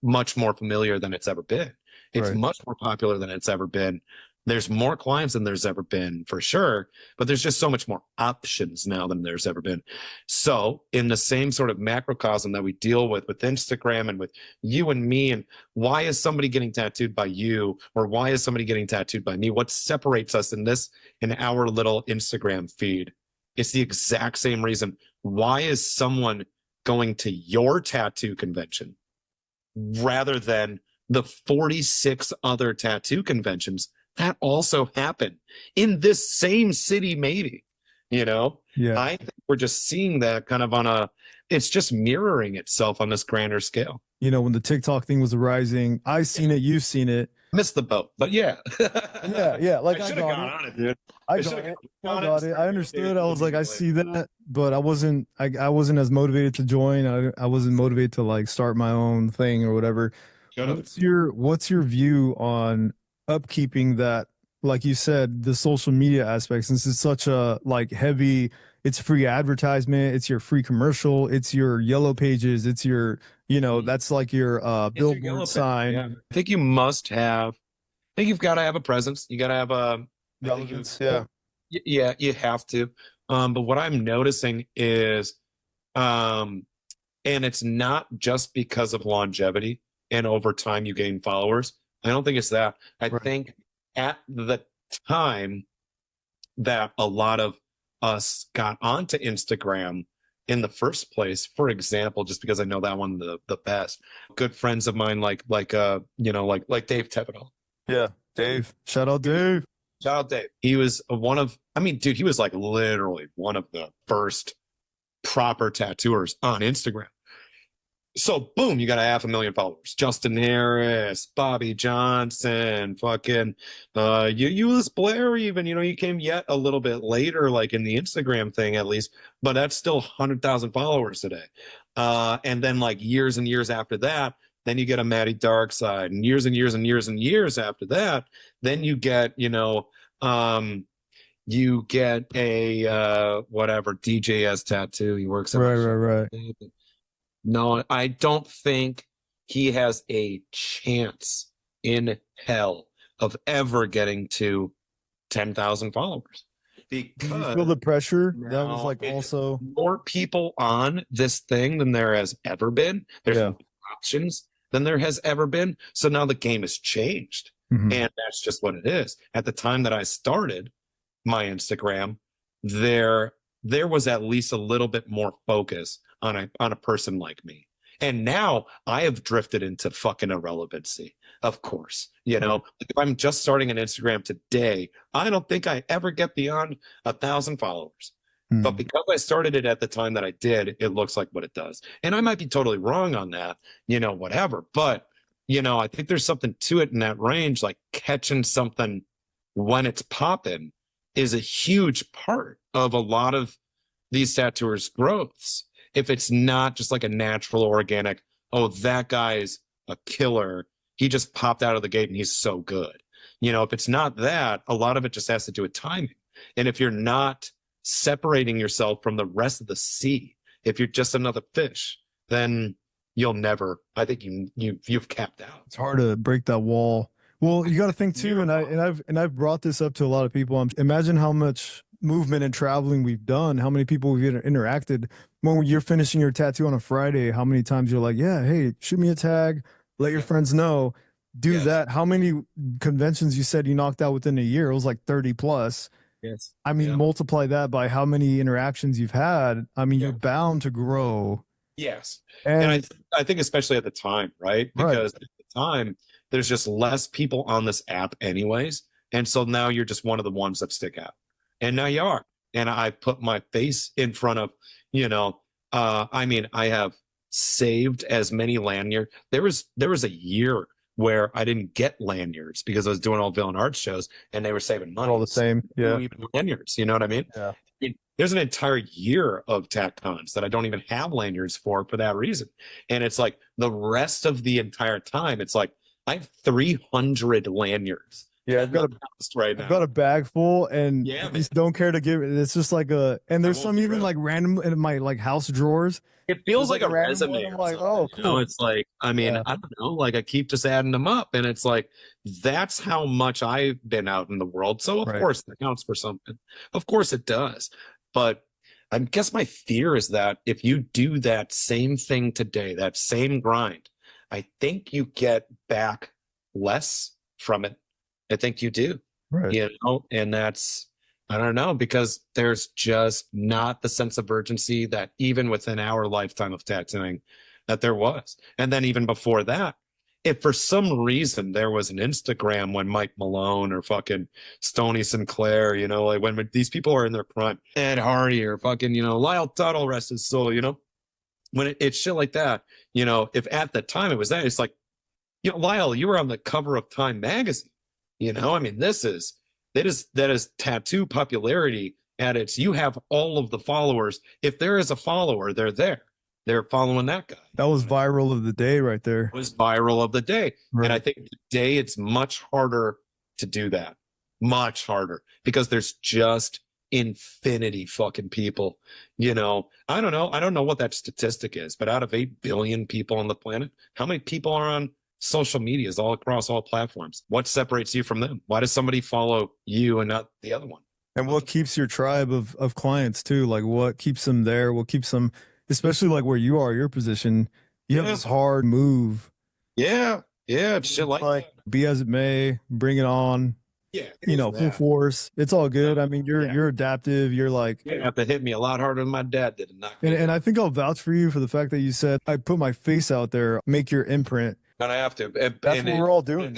much more familiar than it's ever been. It's much more popular than it's ever been. There's more clients than there's ever been, for sure, but there's just so much more options now than there's ever been. So in the same sort of macrocosm that we deal with Instagram and with you and me, and why is somebody getting tattooed by you, or why is somebody getting tattooed by me? What separates us in our little Instagram feed? It's the exact same reason. Why is someone going to your tattoo convention rather than the 46 other tattoo conventions that also happen in this same city, maybe, I think we're just seeing that kind of it's just mirroring itself on this grander scale. When the TikTok thing was rising, I seen it, you've seen it. Missed the boat, but yeah. yeah. Like I got on it, dude. I got it. I understood. I was like, I see that, but I wasn't as motivated to join. I wasn't motivated to like start my own thing or whatever. What's your view on upkeeping that, like you said, the social media aspect, since it's such a like heavy, it's free advertisement, it's your free commercial, it's your yellow pages, it's your, that's like your billboard sign. Yeah. I think you must have, I think you've got to have a presence. You got to have a relevance. Yeah, you have to. But what I'm noticing is, and it's not just because of longevity and over time you gain followers. I don't think it's that. I think at the time that a lot of us got onto Instagram in the first place, for example, just because I know that one the best, good friends of mine like Dave Tepidal. Yeah, Dave. Shout out Dave. He was he was like literally one of the first proper tattooers on Instagram. So boom, you got 500,000 followers. Justin Harris, Bobby Johnson, fucking Euless Blair even, you came yet a little bit later, like in the Instagram thing at least, but that's still 100,000 followers today. And then like years and years after that, then you get a Matty Darkside, and years and years and years and years after that, then you get, a whatever, DJS tattoo. He works at right. No, I don't think he has a chance in hell of ever getting to 10,000 followers. Because you feel the pressure? That was like also more people on this thing than there has ever been. There's more options than there has ever been. So now the game has changed. And that's just what it is. At the time that I started my Instagram, there was at least a little bit more focus on a person like me. And now I have drifted into fucking irrelevancy, of course. You know, if I'm just starting an Instagram today, I don't think I ever get beyond 1,000 followers. But because I started it at the time that I did, it looks like what it does. And I might be totally wrong on that, you know, whatever. But, you know, I think there's something to it in that range, like catching something when it's popping is a huge part of a lot of these tattooers' growths. If it's not just like a natural, organic, oh, that guy's a killer. He just popped out of the gate and he's so good. You know, if it's not that, a lot of it just has to do with timing. And if you're not separating yourself from the rest of the sea, if you're just another fish, then you'll never, I think you've capped out. It's hard to break that wall. Well, you got to think too, and I've brought this up to a lot of people. Imagine how much movement and traveling we've done, how many people we've interacted. When you're finishing your tattoo on a Friday, how many times you're like, yeah, hey, shoot me a tag, let your friends know, do that. How many conventions you said you knocked out within a year? It was like 30 plus. Yes. I mean, multiply that by how many interactions you've had. I mean, you're bound to grow. Yes. And I think especially at the time, right? Because at the time, there's just less people on this app anyways. And so now you're just one of the ones that stick out. And now you are. And I put my face in front of, you know, I mean, I have saved as many lanyards. There was a year where I didn't get lanyards because I was doing all villain art shows and they were saving money. All the same. Yeah. Lanyards, you know what I mean? Yeah. I mean, there's an entire year of TACCons that I don't even have lanyards for that reason. And it's like the rest of the entire time, it's like I have 300 lanyards. Yeah, I've got a bag full, and I just don't care to give it. It's just like and there's some even like random in my like house drawers. It feels like a resume. I'm like, oh, cool. You know, it's like, I mean, I don't know, like I keep just adding them up, and it's like that's how much I've been out in the world. So of course that counts for something. Of course it does. But I guess my fear is that if you do that same thing today, that same grind, I think you get back less from it. I think you do, you know, and that's, I don't know, because there's just not the sense of urgency that even within our lifetime of tattooing that there was. And then even before that, if for some reason there was an Instagram when Mike Malone or fucking Stoney Sinclair, you know, like when these people are in their prime, Ed Hardy or fucking, you know, Lyle Tuttle, rest his soul, you know, when it's shit like that, you know, if at the time it was that, it's like, you know, Lyle, you were on the cover of Time magazine. You know, I mean, that is tattoo popularity at its, you have all of the followers. If there is a follower, they're there. They're following that guy. That was viral of the day right there. It was viral of the day. Right. And I think today it's much harder to do that. Much harder because there's just infinity fucking people. You know, I don't know what that statistic is, but out of 8 billion people on the planet, how many people are on social medias all across all platforms? What separates you from them? Why does somebody follow you and not the other one? And what keeps your tribe of clients too? Like what keeps them there? What keeps them, especially like where you are, your position, you have this hard move. Yeah. It's shit like that. Be as it may, bring it on. Yeah. You know, full force. It's all good. I mean, you're adaptive. You're like, you have to hit me a lot harder than my dad did. And I think I'll vouch for you for the fact that you said, I put my face out there, make your imprint. And I have to. That's what we're all doing.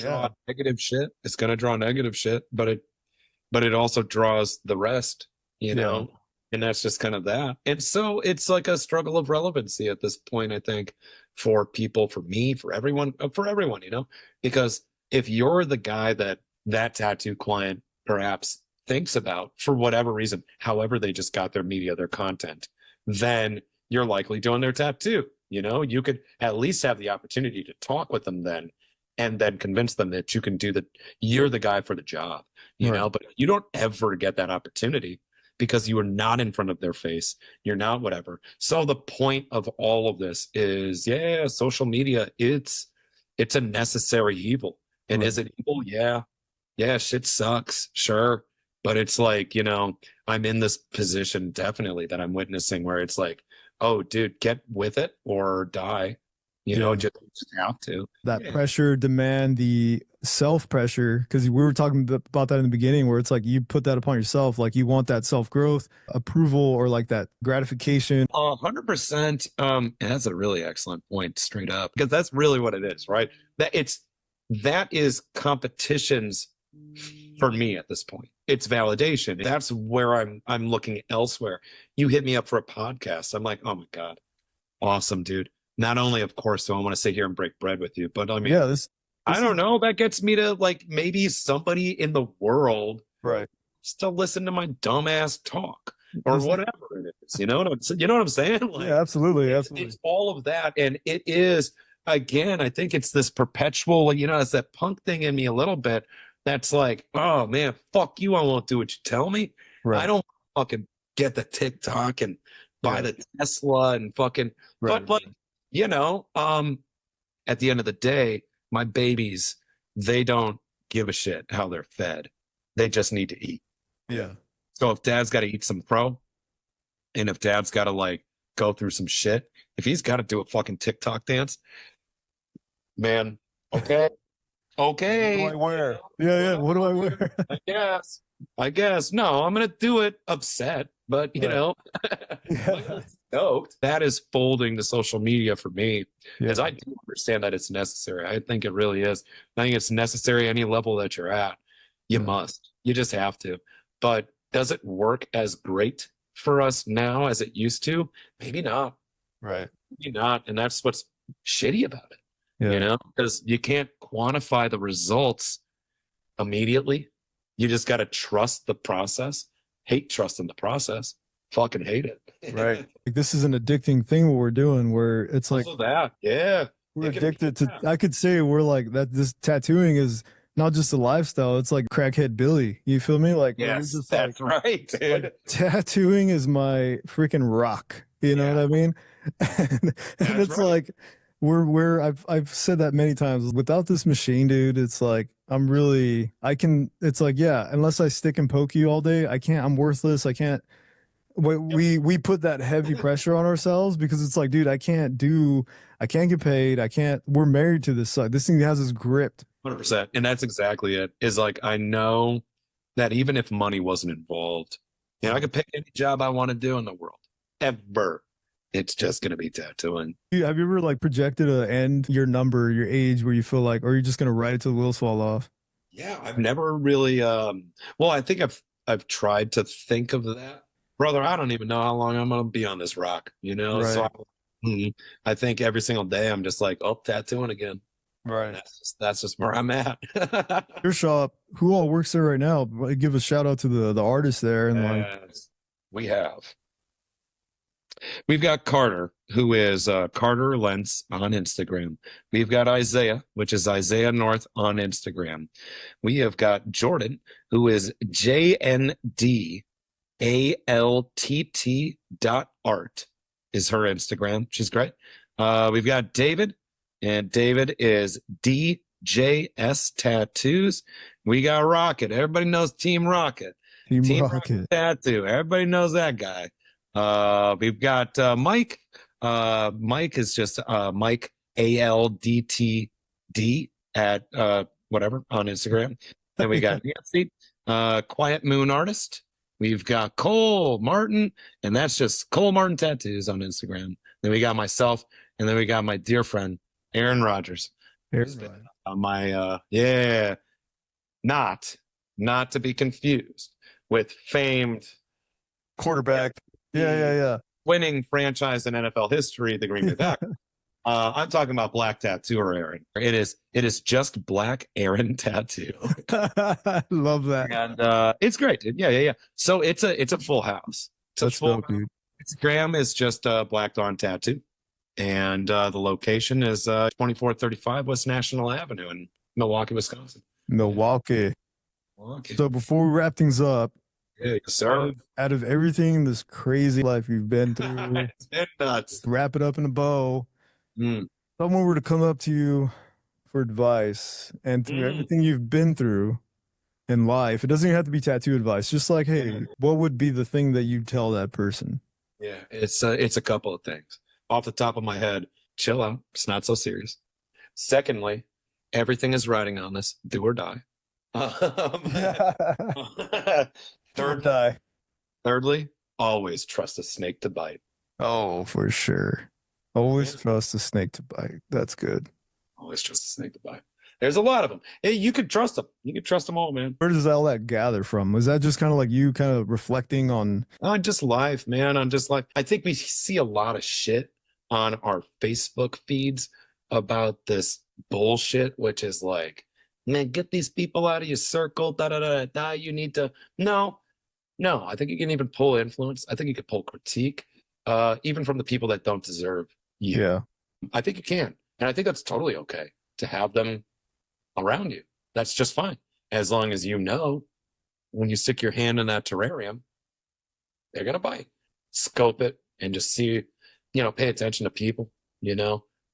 Negative shit. It's going to draw negative shit, but it also draws the rest, you know, and that's just kind of that. And so it's like a struggle of relevancy at this point, I think, for people, for me, for everyone, you know, because if you're the guy that tattoo client perhaps thinks about for whatever reason, however they just got their media, their content, then you're likely doing their tattoo. You know, you could at least have the opportunity to talk with them then and then convince them that you can you're the guy for the job, you know, but you don't ever get that opportunity because you are not in front of their face. You're not whatever. So the point of all of this is, social media, it's a necessary evil. And is it evil? Yeah. Yeah, shit sucks, sure. But it's like, I'm in this position definitely that I'm witnessing where it's like, oh, dude, get with it or die. Just have to. That pressure, demand, the self pressure, because we were talking about that in the beginning, where it's like you put that upon yourself, like you want that self growth, approval, or like that gratification. 100%. And that's a really excellent point, straight up, because that's really what it is, right? That is competitions for me at this point. It's validation. That's where I'm looking elsewhere. You hit me up for a podcast. I'm like, oh my God, awesome, dude. Not only, of course, do I want to sit here and break bread with you, but I mean, I don't know. That gets me to like maybe somebody in the world, right, still listen to my dumbass talk or whatever it is. You know what I'm saying? Like, yeah, absolutely. It's all of that, and it is again. I think it's this perpetual. It's that punk thing in me a little bit. That's like, oh man, fuck you. I won't do what you tell me. Right. I don't fucking get the TikTok and buy the Tesla and fucking. Right. But like. At the end of the day, my babies, they don't give a shit how they're fed. They just need to eat. Yeah. So if dad's got to eat some crow, and if dad's got to like go through some shit, if he's got to do a fucking TikTok dance, man, okay. Okay. What do I wear? Yeah. What do I wear? I guess. No, I'm going to do it upset, but stoked. That is folding to social media for me, because I do understand that it's necessary. I think it really is. I think it's necessary any level that you're at. You must. You just have to. But does it work as great for us now as it used to? Maybe not. Right. Maybe not. And that's what's shitty about it. Yeah. Because you can't quantify the results immediately. You just got to trust the process. Hate trusting the process. Fucking hate it. Right. Like, this is an addicting thing what we're doing, where it's like that. Yeah. We're addicted to. I could say we're like that. This tattooing is not just a lifestyle. It's like crackhead Billy. You feel me? Like, yes, that's like, right, dude. Like, tattooing is my freaking rock. You know what I mean? And it's right. Like I've said that many times. Without this machine, dude, it's like it's like, unless I stick and poke you all day, I can't. I'm worthless. I can't. We put that heavy pressure on ourselves, because it's like, dude, I can't get paid. We're married to this. This thing has us gripped. 100%. And that's exactly it. Is like, I know that even if money wasn't involved, I could pick any job I want to do in the world ever. It's just going to be tattooing. Have you ever like projected an end, your number, your age, where you feel like, or you're just going to ride it till the wheels fall off? Yeah, I've never really, I think I've tried to think of that. Brother, I don't even know how long I'm going to be on this rock, Right. So I think every single day I'm just like, tattooing again. Right. That's just where I'm at. Your shop, who all works there right now? Give a shout out to the artists there. And we've got Carter, who is Carter Lentz on Instagram. We've got Isaiah, which is Isaiah North on Instagram. We have got Jordan, who is JNDALTT.art is her Instagram. She's great. We've got David, and David is DJS Tattoos. We got Rocket. Everybody knows Team Rocket. Team Rocket Tattoo. Everybody knows that guy. We've got Mike. Mike is just Mike ALDTD at whatever on Instagram. Then we got Nancy, Quiet Moon Artist. We've got Cole Martin, and that's just Cole Martin Tattoos on Instagram. Then we got myself, and then we got my dear friend Aaron Rodgers. My not to be confused with famed quarterback. Yeah. Winning franchise in NFL history, the Green Bay Packers. I'm talking about Black Tattooer Aaron. It is just Black Aaron Tattoo. I love that. And it's great, dude. Yeah. So it's a full house. That's dope, dude. Instagram is just Black Dawn Tattoo. And the location is 2435 West National Avenue in Milwaukee, Wisconsin. Milwaukee. So before we wrap things up, yes, sir. Out of everything, this crazy life you've been through, it's been nuts. Wrap it up in a bow. Someone were to come up to you for advice, and through everything you've been through, in life. It doesn't even have to be tattoo advice. Just like, hey, what would be the thing that you tell that person? Yeah, it's a couple of things. Off the top of my head, chill out. It's not so serious. Secondly, everything is riding on this. Do or die. Thirdly, always trust a snake to bite. Oh, for sure. Always trust a snake to bite. That's good. Always trust a snake to bite. There's a lot of them. Hey, you can trust them. You can trust them all, man. Where does all that gather from? Was that just kind of like you kind of reflecting on just life, man? On just life. I think we see a lot of shit on our Facebook feeds about this bullshit, which is like, man, get these people out of your circle. Da da da da. You need to. No. I think you can even pull influence. I think you can pull critique, even from the people that don't deserve you. Yeah. I think you can, and I think that's totally okay to have them around you. That's just fine, as long as you know when you stick your hand in that terrarium, they're gonna bite. Scope it and just see, pay attention to people.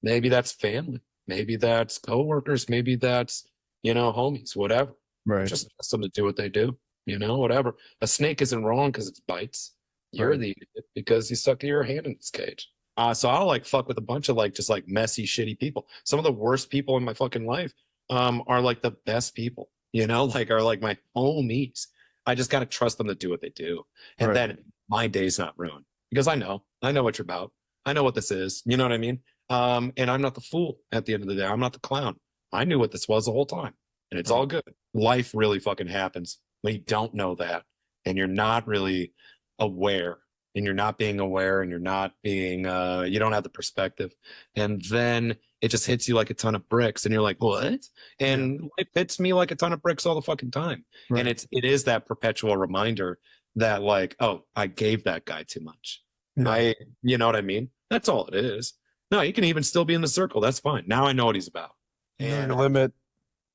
Maybe that's family, maybe that's coworkers, maybe that's homies, whatever. Right. Just ask them to do what they do. Whatever. A snake isn't wrong because it bites. You're Right. the idiot because you stuck your hand in its cage. So I'll like fuck with a bunch of just messy, shitty people. Some of the worst people in my fucking life are like the best people, are like my homies. I just got to trust them to do what they do. And Right. then my day's not ruined because I know what you're about. I know what this is. You know what I mean? And I'm not the fool at the end of the day. I'm not the clown. I knew what this was the whole time and it's all good. Life really fucking happens when you don't know that and you're not really aware and you're not being aware and you're not being, you don't have the perspective. And then it just hits you like a ton of bricks and you're like, what? And it hits me like a ton of bricks all the fucking time. Right. And it is that perpetual reminder that like, oh, I gave that guy too much. Yeah. You know what I mean? That's all it is. No, you can even still be in the circle. That's fine. Now I know what he's about. And limit.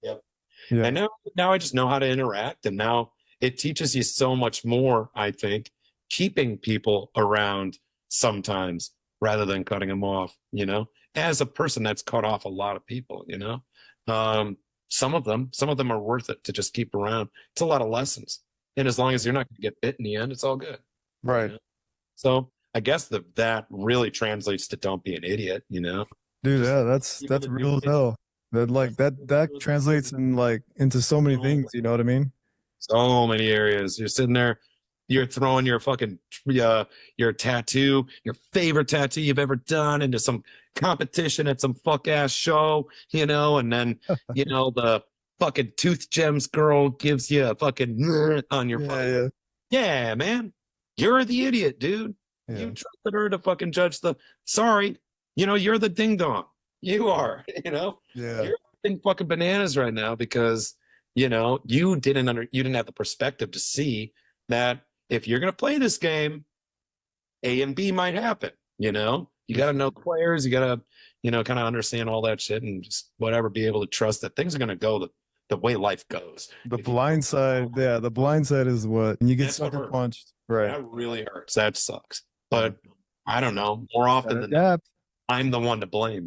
Yep. Yeah. And now I just know how to interact. And now it teaches you so much more, I think, keeping people around sometimes rather than cutting them off, as a person that's cut off a lot of people, some of them are worth it to just keep around. It's a lot of lessons. And as long as you're not going to get bit in the end, it's all good. Right. So I guess that really translates to don't be an idiot, Dude, yeah, that's real as hell. That translates into so many things, you know what I mean? So many areas. You're sitting there, you're throwing your fucking your tattoo, your favorite tattoo you've ever done, into some competition at some fuck ass show, and then the fucking Tooth Gems girl gives you a fucking on your yeah, man. You're the idiot, dude. Yeah. You trusted her to fucking judge sorry, you're the ding dong. You are, Yeah. You're fucking bananas right now because you didn't have the perspective to see that if you're going to play this game, A and B might happen. You got to know players. You got to, kind of understand all that shit and just whatever, be able to trust that things are going to go the way life goes. The blind side is what you get sucker punched. Right. That really hurts. That sucks. But I don't know. More often than not, I'm the one to blame,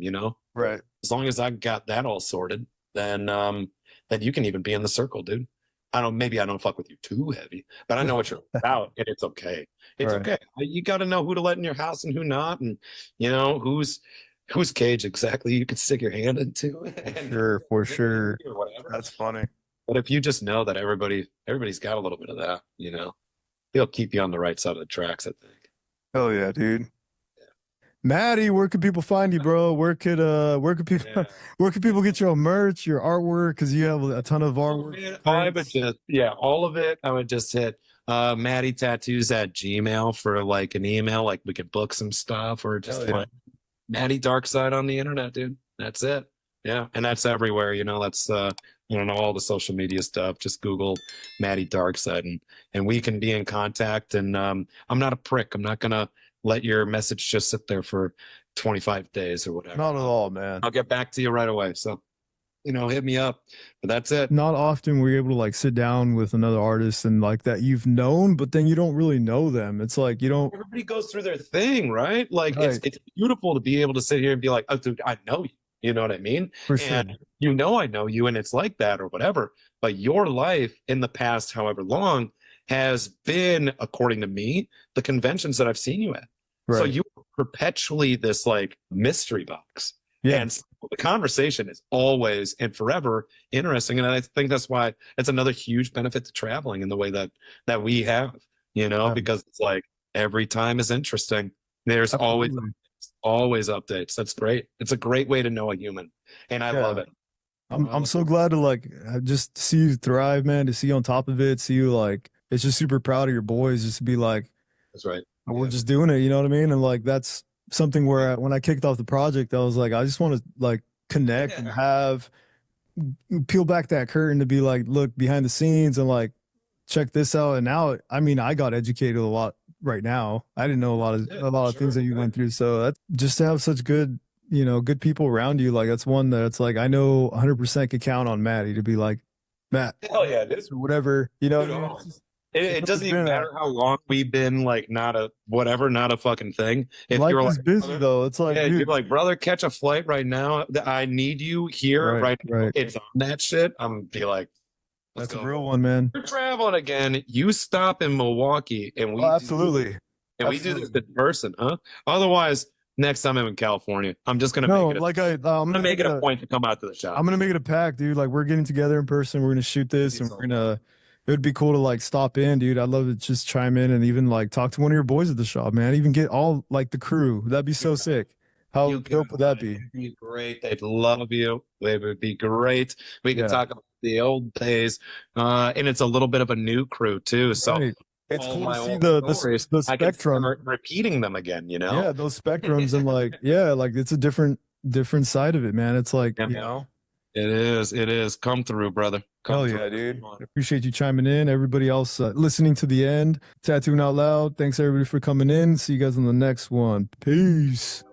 Right. As long as I got that all sorted, then you can even be in the circle, dude. Maybe I don't fuck with you too heavy, but I know what you're about and it's okay. It's okay. You got to know who to let in your house and who not. And whose cage exactly you can stick your hand into. Sure, for sure. Whatever. That's funny. But if you just know that everybody's got a little bit of that, he'll keep you on the right side of the tracks, I think. Hell yeah, dude. Maddie, where can people find you, bro? Where could people get your merch, your artwork? Because you have a ton of artwork. I would just all of it. I would just hit Maddie Tattoos at Gmail for an email, we could book some stuff or just find Maddie Darkside on the internet, dude. That's it. Yeah, and that's everywhere. That's all the social media stuff. Just Google Maddie Darkside, and we can be in contact. And I'm not a prick. I'm not gonna let your message just sit there for 25 days or whatever. Not at all, man. I'll get back to you right away. So, hit me up. But that's it. Not often we're able to sit down with another artist and that you've known, but then you don't really know them. It's you don't. Everybody goes through their thing, right? It's beautiful to be able to sit here and be like, oh, dude, I know you. You know what I mean? For sure. And you know, I know you and it's like that or whatever, but your life in the past, however long, has been, according to me, the conventions that I've seen you at. Right. So you are perpetually this like mystery box. Yeah. And so the conversation is always and forever interesting. And I think that's why it's another huge benefit to traveling in the way that we have, you know, because it's like every time is interesting. There's always updates. That's great. It's a great way to know a human. And I love it. I'm so glad to like just see you thrive, man, to see you on top of it, see you like, it's just super proud of your boys, just to be like, that's right. We're just doing it, you know what I mean? And like, that's something where when I kicked off the project, I was like, I just want to like connect and have, peel back that curtain to be like, look behind the scenes and like, check this out. And now, I mean, I got educated a lot right now. I didn't know a lot of things that you went through. So that's just to have such good, you know, good people around you. Like that's one that's like, I know 100% could count on Maddie to be like, Matt, hell yeah, dude. Or whatever, you know. It doesn't even matter how long we've been like not a fucking thing. If life you're is like busy though, it's like, you're like, brother, catch a flight right now. I need you here right now. It's on that shit. I'm be like, that's a real one, man. We're traveling again. You stop in Milwaukee, and we absolutely, we do this in person, huh? Otherwise, next time I'm in California, I'm just gonna make it. I'm gonna make it a point to come out to the shop. I'm gonna make it a pack, dude. Like we're getting together in person. We're gonna shoot this, and we're gonna. It would be cool to like stop in, dude. I'd love to just chime in and even like talk to one of your boys at the shop, man. Even get all like the crew. That'd be so sick. How dope would that be? It'd be great. They'd love you. It would be great. We can talk about the old days, and it's a little bit of a new crew too. So it's cool to see the spectrum. I can repeating them again, you know? Yeah, those spectrums and like like it's a different side of it, man. It's like you know. It is. Come through, brother. Hell yeah, dude. Appreciate you chiming in. Everybody else listening to the end. Tattooing Out Loud. Thanks everybody for coming in. See you guys on the next one. Peace.